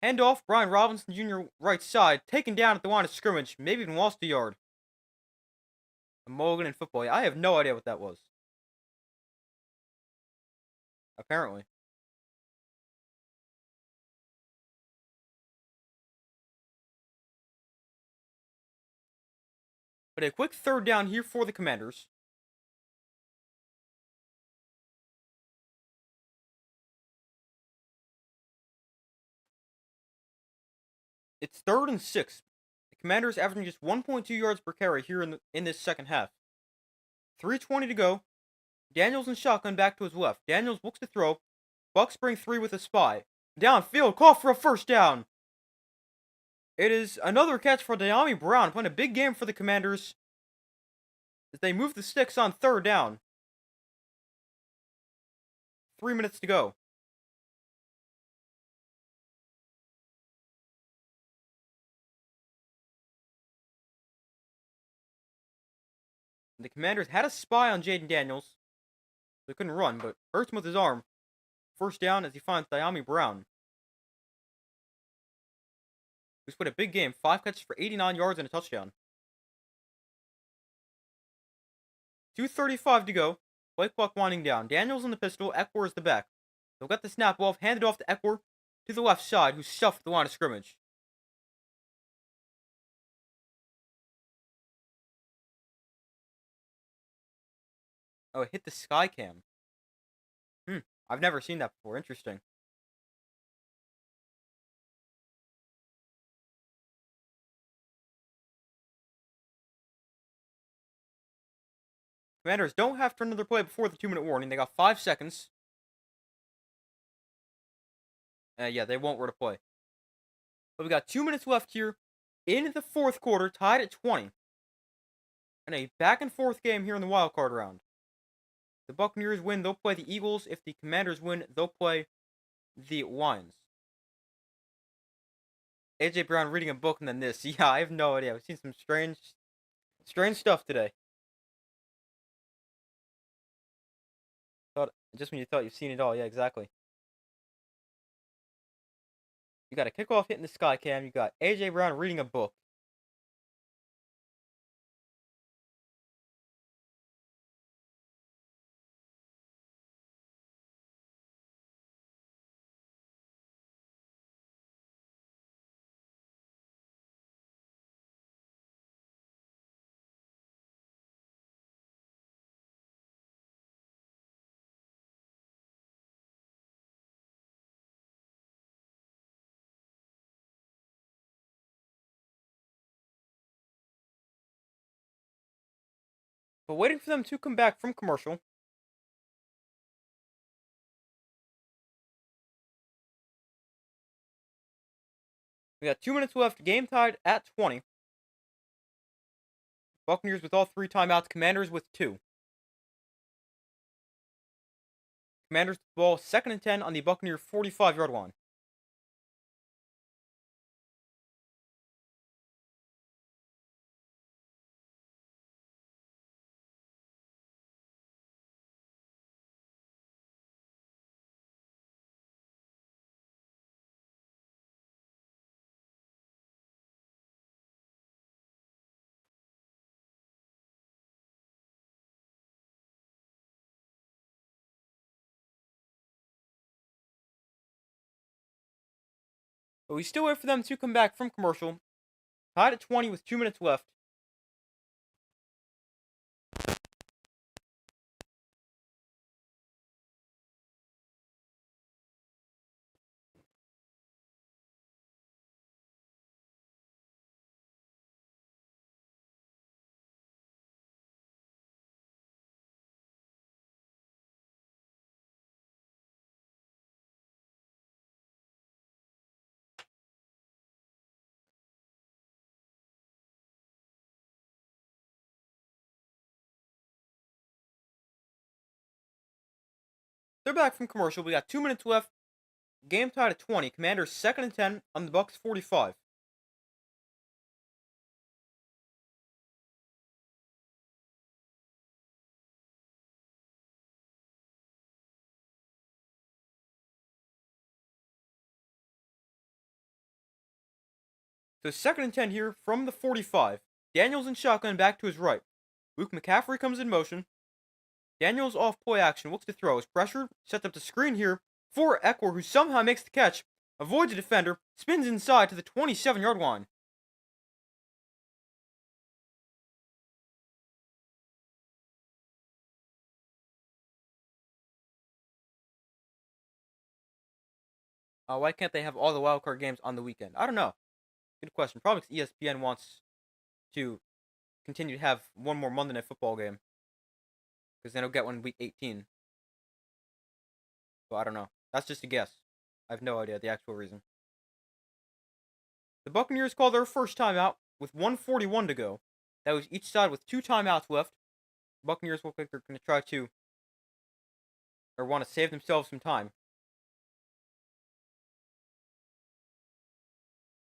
Handoff, Brian Robinson Jr. right side. Taken down at the line of scrimmage. Maybe even lost a yard. A mulligan in football. I have no idea what that was. Apparently. But a quick 3rd down here for the Commanders. It's 3rd and 6. The Commanders averaging just 1.2 yards per carry here in this second half. 3:20 to go. Daniels in shotgun back to his left. Daniels looks to throw. Bucks bring 3 with a spy. Downfield, call for a first down. It is another catch for Dyami Brown, playing a big game for the Commanders. as they move the sticks on third down. 3 minutes to go. And the Commanders had a spy on Jaden Daniels. They couldn't run, but hurts him with his arm. First down as he finds Diami Brown, who's put a big game. 5 catches for 89 yards and a touchdown. 2:35 to go. Play clock winding down. Daniels in the pistol. Eckler is the back. They'll get the snap off, handed off to Eckler to the left side, who stuffed the line of scrimmage. Oh, it hit the sky cam. I've never seen that before. Interesting. Commanders don't have to run another play before the 2-minute warning. They got 5 seconds. Yeah, they won't run a play. But we got 2 minutes left here in the fourth quarter, tied at 20. And a back and forth game here in the wild card round. The Buccaneers win, they'll play the Eagles. If the Commanders win, they'll play the Lions. AJ Brown reading a book and then this. Yeah, I have no idea. I've seen some strange stuff today. Just when you thought you've seen it all. Yeah, exactly. You got a kickoff hitting the sky cam. You got AJ Brown reading a book. But waiting for them to come back from commercial. We got 2 minutes left. Game tied at 20. Buccaneers with all 3 timeouts. Commanders with 2. Commanders with the ball 2nd and 10 on the Buccaneer 45-yard line. But we still wait for them to come back from commercial. Tied at 20 with 2 minutes left. They're back from commercial. We got 2 minutes left. Game tied at 20. Commanders 2nd and 10 on the Bucs 45. So 2nd and 10 here from the 45. Daniels in shotgun back to his right. Luke McCaffrey comes in motion. Daniels off play action, looks to throw, is pressured, sets up the screen here for Eckler, who somehow makes the catch, avoids a defender, spins inside to the 27-yard line. Why can't they have all the wildcard games on the weekend? I don't know. Good question. Probably because ESPN wants to continue to have one more Monday Night Football game. Because then they'll get one in week 18. So I don't know. That's just a guess. I have no idea the actual reason. The Buccaneers call their first timeout with 1:41 to go. That was each side with 2 timeouts left. Buccaneers look like they're going to try to, or want to save themselves some time.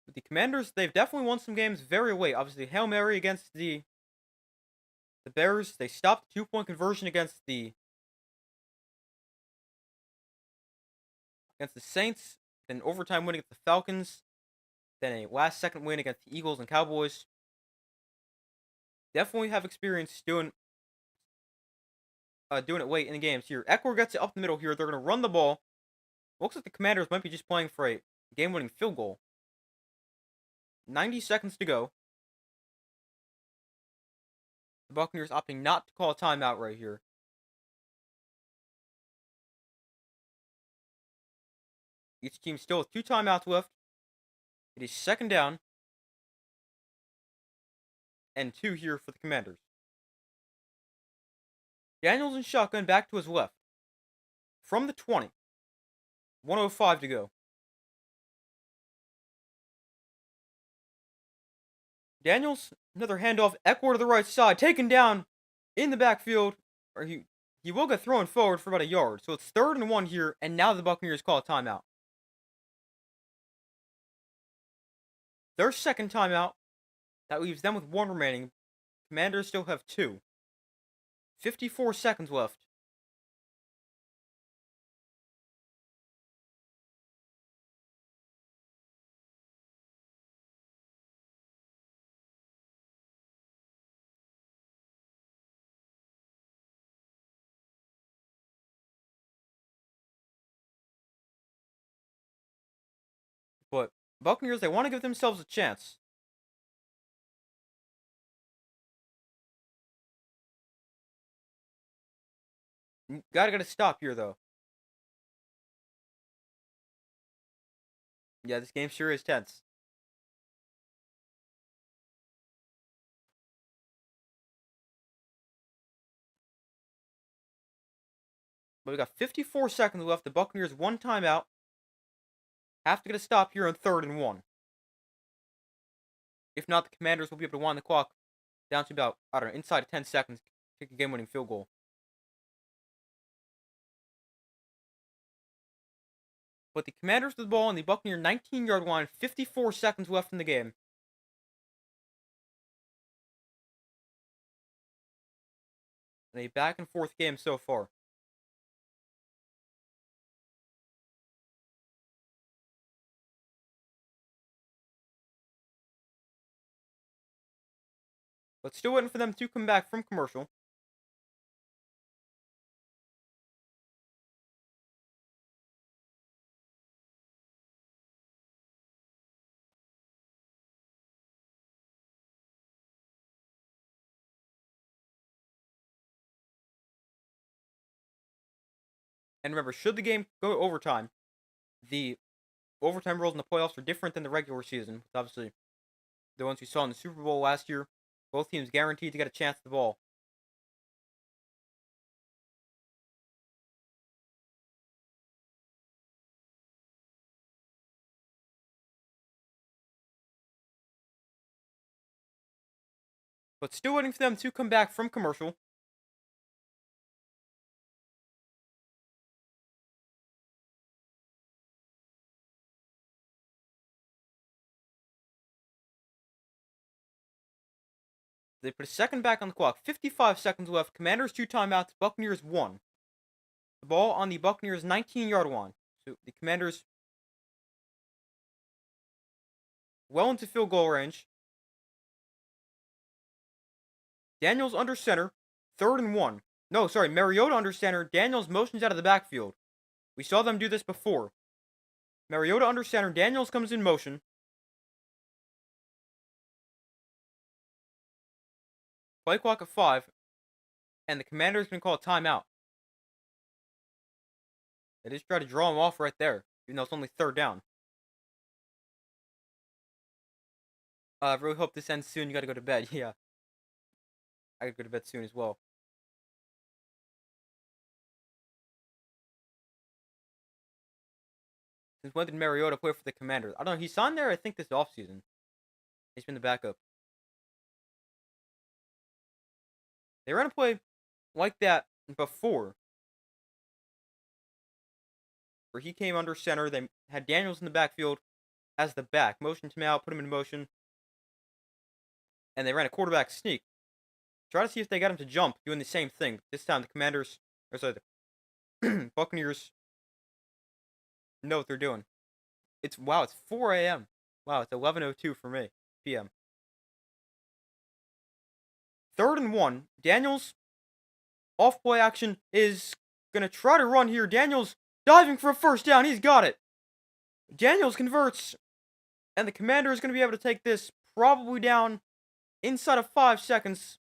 But the Commanders, they've definitely won some games very late. Obviously, Hail Mary against the Bears. They stopped the 2-point conversion against the Saints. Then overtime win against the Falcons. Then a last-second win against the Eagles and Cowboys. Definitely have experience doing it late in the games here. Eckler gets it up the middle here. They're going to run the ball. Looks like the Commanders might be just playing for a game-winning field goal. 90 seconds to go. The Buccaneers opting not to call a timeout right here. Each team still with 2 timeouts left. It is second down and 2 here for the Commanders. Daniels in shotgun back to his left. From the 20. 1:05 to go. Daniels, another handoff. Eckler to the right side. Taken down in the backfield. Or he will get thrown forward for about a yard. So it's 3rd and 1 here. And now the Buccaneers call a timeout. Their second timeout. That leaves them with 1 remaining. Commanders still have 2. 54 seconds left. But Buccaneers, they want to give themselves a chance. Gotta get a stop here, though. Yeah, this game sure is tense. But we got 54 seconds left. The Buccaneers 1 timeout. Have to get a stop here on 3rd and 1. If not, the Commanders will be able to wind the clock down to about, I don't know, inside of 10 seconds. Kick a game-winning field goal. But the Commanders with the ball on the Buccaneer 19-yard line. 54 seconds left in the game. And a back-and-forth game so far. But still waiting for them to come back from commercial. And remember, should the game go to overtime, the overtime rules in the playoffs are different than the regular season. Obviously, the ones we saw in the Super Bowl last year, both teams guaranteed to get a chance at the ball. But still waiting for them to come back from commercial. They put a second back on the clock. 55 seconds left. Commanders 2 timeouts. Buccaneers 1. The ball on the Buccaneers 19-yard line. So the Commanders well into field goal range. Daniels under center. 3rd and 1. No, sorry. Mariota under center. Daniels motions out of the backfield. We saw them do this before. Mariota under center. Daniels comes in motion. Play clock at 5. And the Commanders can call a timeout. They just try to draw him off right there, even though it's only 3rd down. I really hope this ends soon. You gotta go to bed. Yeah. I gotta go to bed soon as well. Since when did Mariota play for the Commanders? I don't know. He signed there, I think, this offseason. He's been the backup. They ran a play like that before, where he came under center. They had Daniels in the backfield as the back, motioned him out, put him in motion, and they ran a quarterback sneak. Try to see if they got him to jump, doing the same thing. This time the Commanders, or sorry, the Buccaneers know what they're doing. It's 4 a.m. Wow, it's 11:02 for me p.m. 3rd and 1. Daniels off play action is gonna try to run here. Daniels diving for a first down. He's got it. Daniels converts, and the Commander is gonna be able to take this probably down inside of 5 seconds,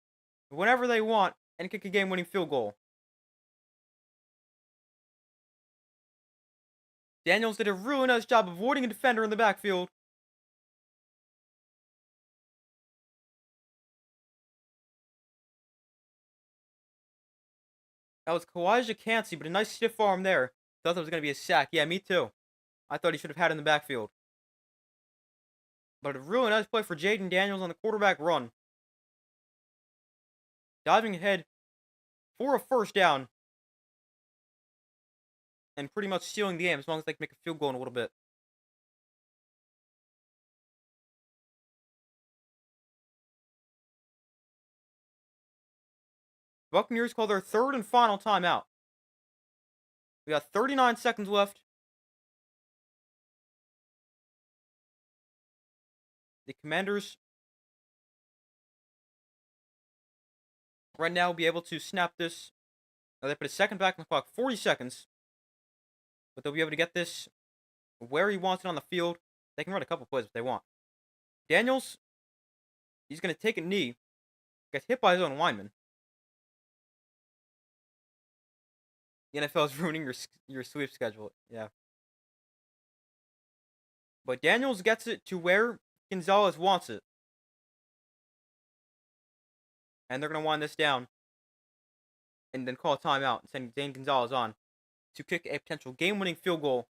whenever they want, and kick a game-winning field goal. Daniels did a really nice job avoiding a defender in the backfield. That was Kalijah Cansey, but a nice stiff arm there. Thought that was going to be a sack. Yeah, me too. I thought he should have had it in the backfield. But a really nice play for Jaden Daniels on the quarterback run. Diving ahead for a first down. And pretty much stealing the game as long as they can make a field goal in a little bit. Buccaneers call their 3rd and final timeout. We got 39 seconds left. The Commanders right now will be able to snap this. Now they put a second back on the clock, 40 seconds. But they'll be able to get this where he wants it on the field. They can run a couple plays if they want. Daniels, he's going to take a knee. Gets hit by his own lineman. The NFL is ruining your sweep schedule. Yeah. But Daniels gets it to where Gonzalez wants it. And they're going to wind this down. And then call a timeout and send Zane Gonzalez on to kick a potential game-winning field goal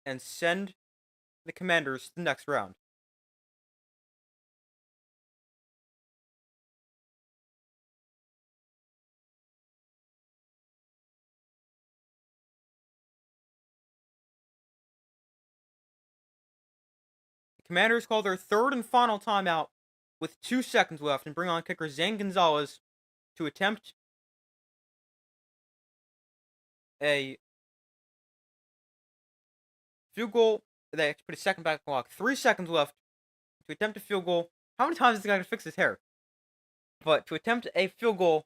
and send the Commanders to the next round. The Commanders call their 3rd and final timeout with 2 seconds left and bring on kicker Zane Gonzalez to attempt a field goal. They put a second back clock. 3 seconds left to attempt a field goal. How many times is the guy going to fix his hair? But to attempt a field goal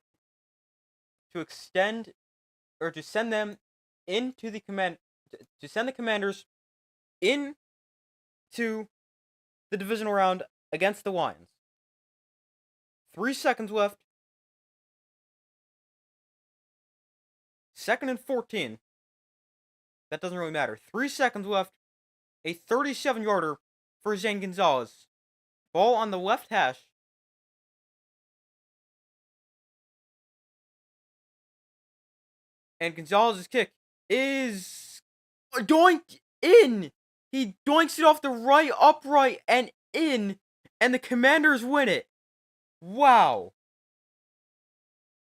to extend or to send them into the to send the Commanders into the divisional round against the Lions. 3 seconds left. 2nd and 14. That doesn't really matter. 3 seconds left. A 37-yarder for Zane Gonzalez. Ball on the left hash. And Gonzalez's kick is doinked in. He doinks it off the right upright and in, and the Commanders win it. Wow.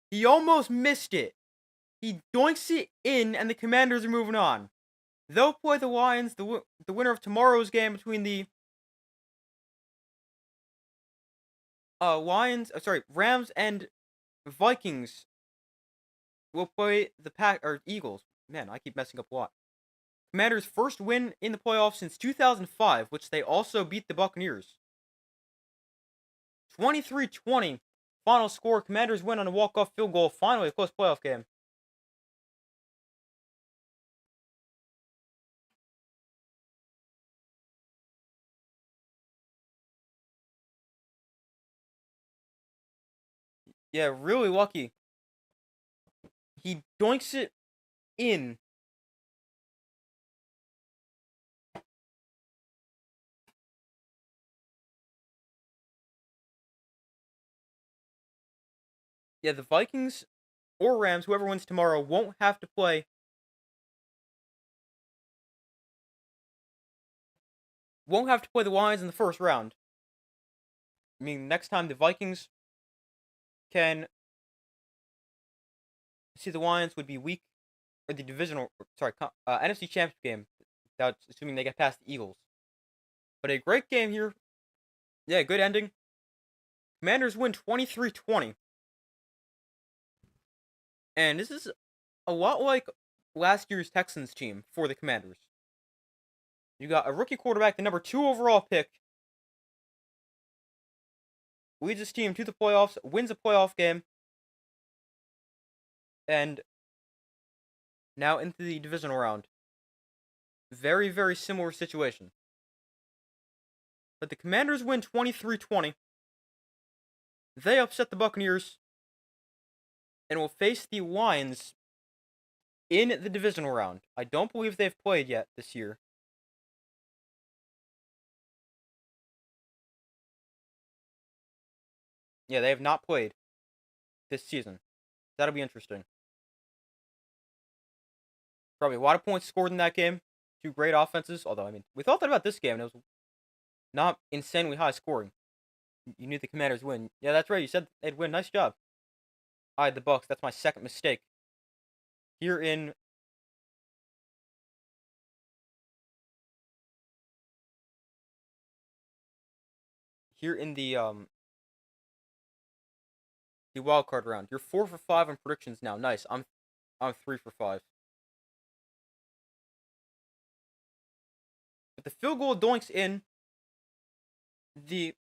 He almost missed it. He doinks it in, and the Commanders are moving on. They'll play the Lions, the winner of tomorrow's game between the Rams and Vikings. Will play the Eagles. Man, I keep messing up a lot. Commanders' first win in the playoffs since 2005, which they also beat the Buccaneers. 23-20 final score. Commanders win on a walk-off field goal. Finally, a close playoff game. Yeah, really lucky. He doinks it in. Yeah, the Vikings or Rams, whoever wins tomorrow, won't have to play the Lions in the first round. I mean, next time the Vikings can See, the Lions would be weak, or the NFC Championship game. That's assuming they get past the Eagles. But a great game here. Yeah, good ending. Commanders win 23-20. And this is a lot like last year's Texans team for the Commanders. You got a rookie quarterback, the number 2 overall pick, leads his team to the playoffs, wins a playoff game, and now into the divisional round. Very, very similar situation. But the Commanders win 23-20. They upset the Buccaneers and will face the Lions in the divisional round. I don't believe they've played yet this year. Yeah, they have not played this season. That'll be interesting. Probably a lot of points scored in that game. 2 great offenses. Although, I mean, we thought that about this game, and it was not insanely high scoring. You knew the Commanders win. Yeah, that's right. You said they'd win. Nice job. I had the Bucks. That's my second mistake. Here in the wild card round. You're 4 for 5 on predictions now. Nice. I'm 3 for 5. But the field goal doinks in. The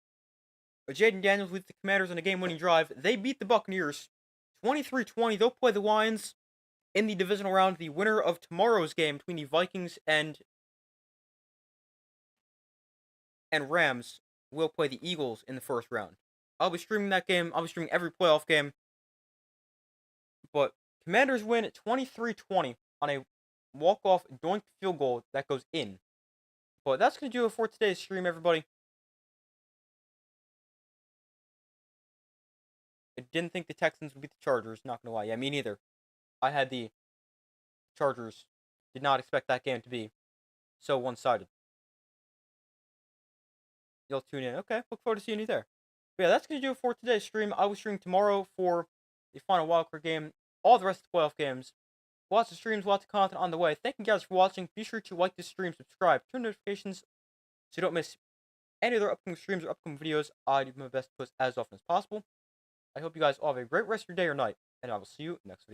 Jaden Daniels leads the Commanders on a game-winning drive. They beat the Buccaneers 23-20. They'll play the Lions in the divisional round. The winner of tomorrow's game between the Vikings and Rams will play the Eagles in the first round. I'll be streaming that game. I'll be streaming every playoff game. But Commanders win 23-20 on a walk-off doink field goal that goes in. But that's going to do it for today's stream, everybody. I didn't think the Texans would beat the Chargers, not going to lie. Yeah, me neither. I had the Chargers. Did not expect that game to be so one-sided. You'll tune in. Okay, look forward to seeing you there. But yeah, that's going to do it for today's stream. I will stream tomorrow for the final wildcard game. All the rest of the playoff games. Lots of streams, lots of content on the way. Thank you guys for watching. Be sure to like this stream, subscribe, turn notifications so you don't miss any other upcoming streams or upcoming videos. I do my best to post as often as possible. I hope you guys all have a great rest of your day or night, and I will see you next video.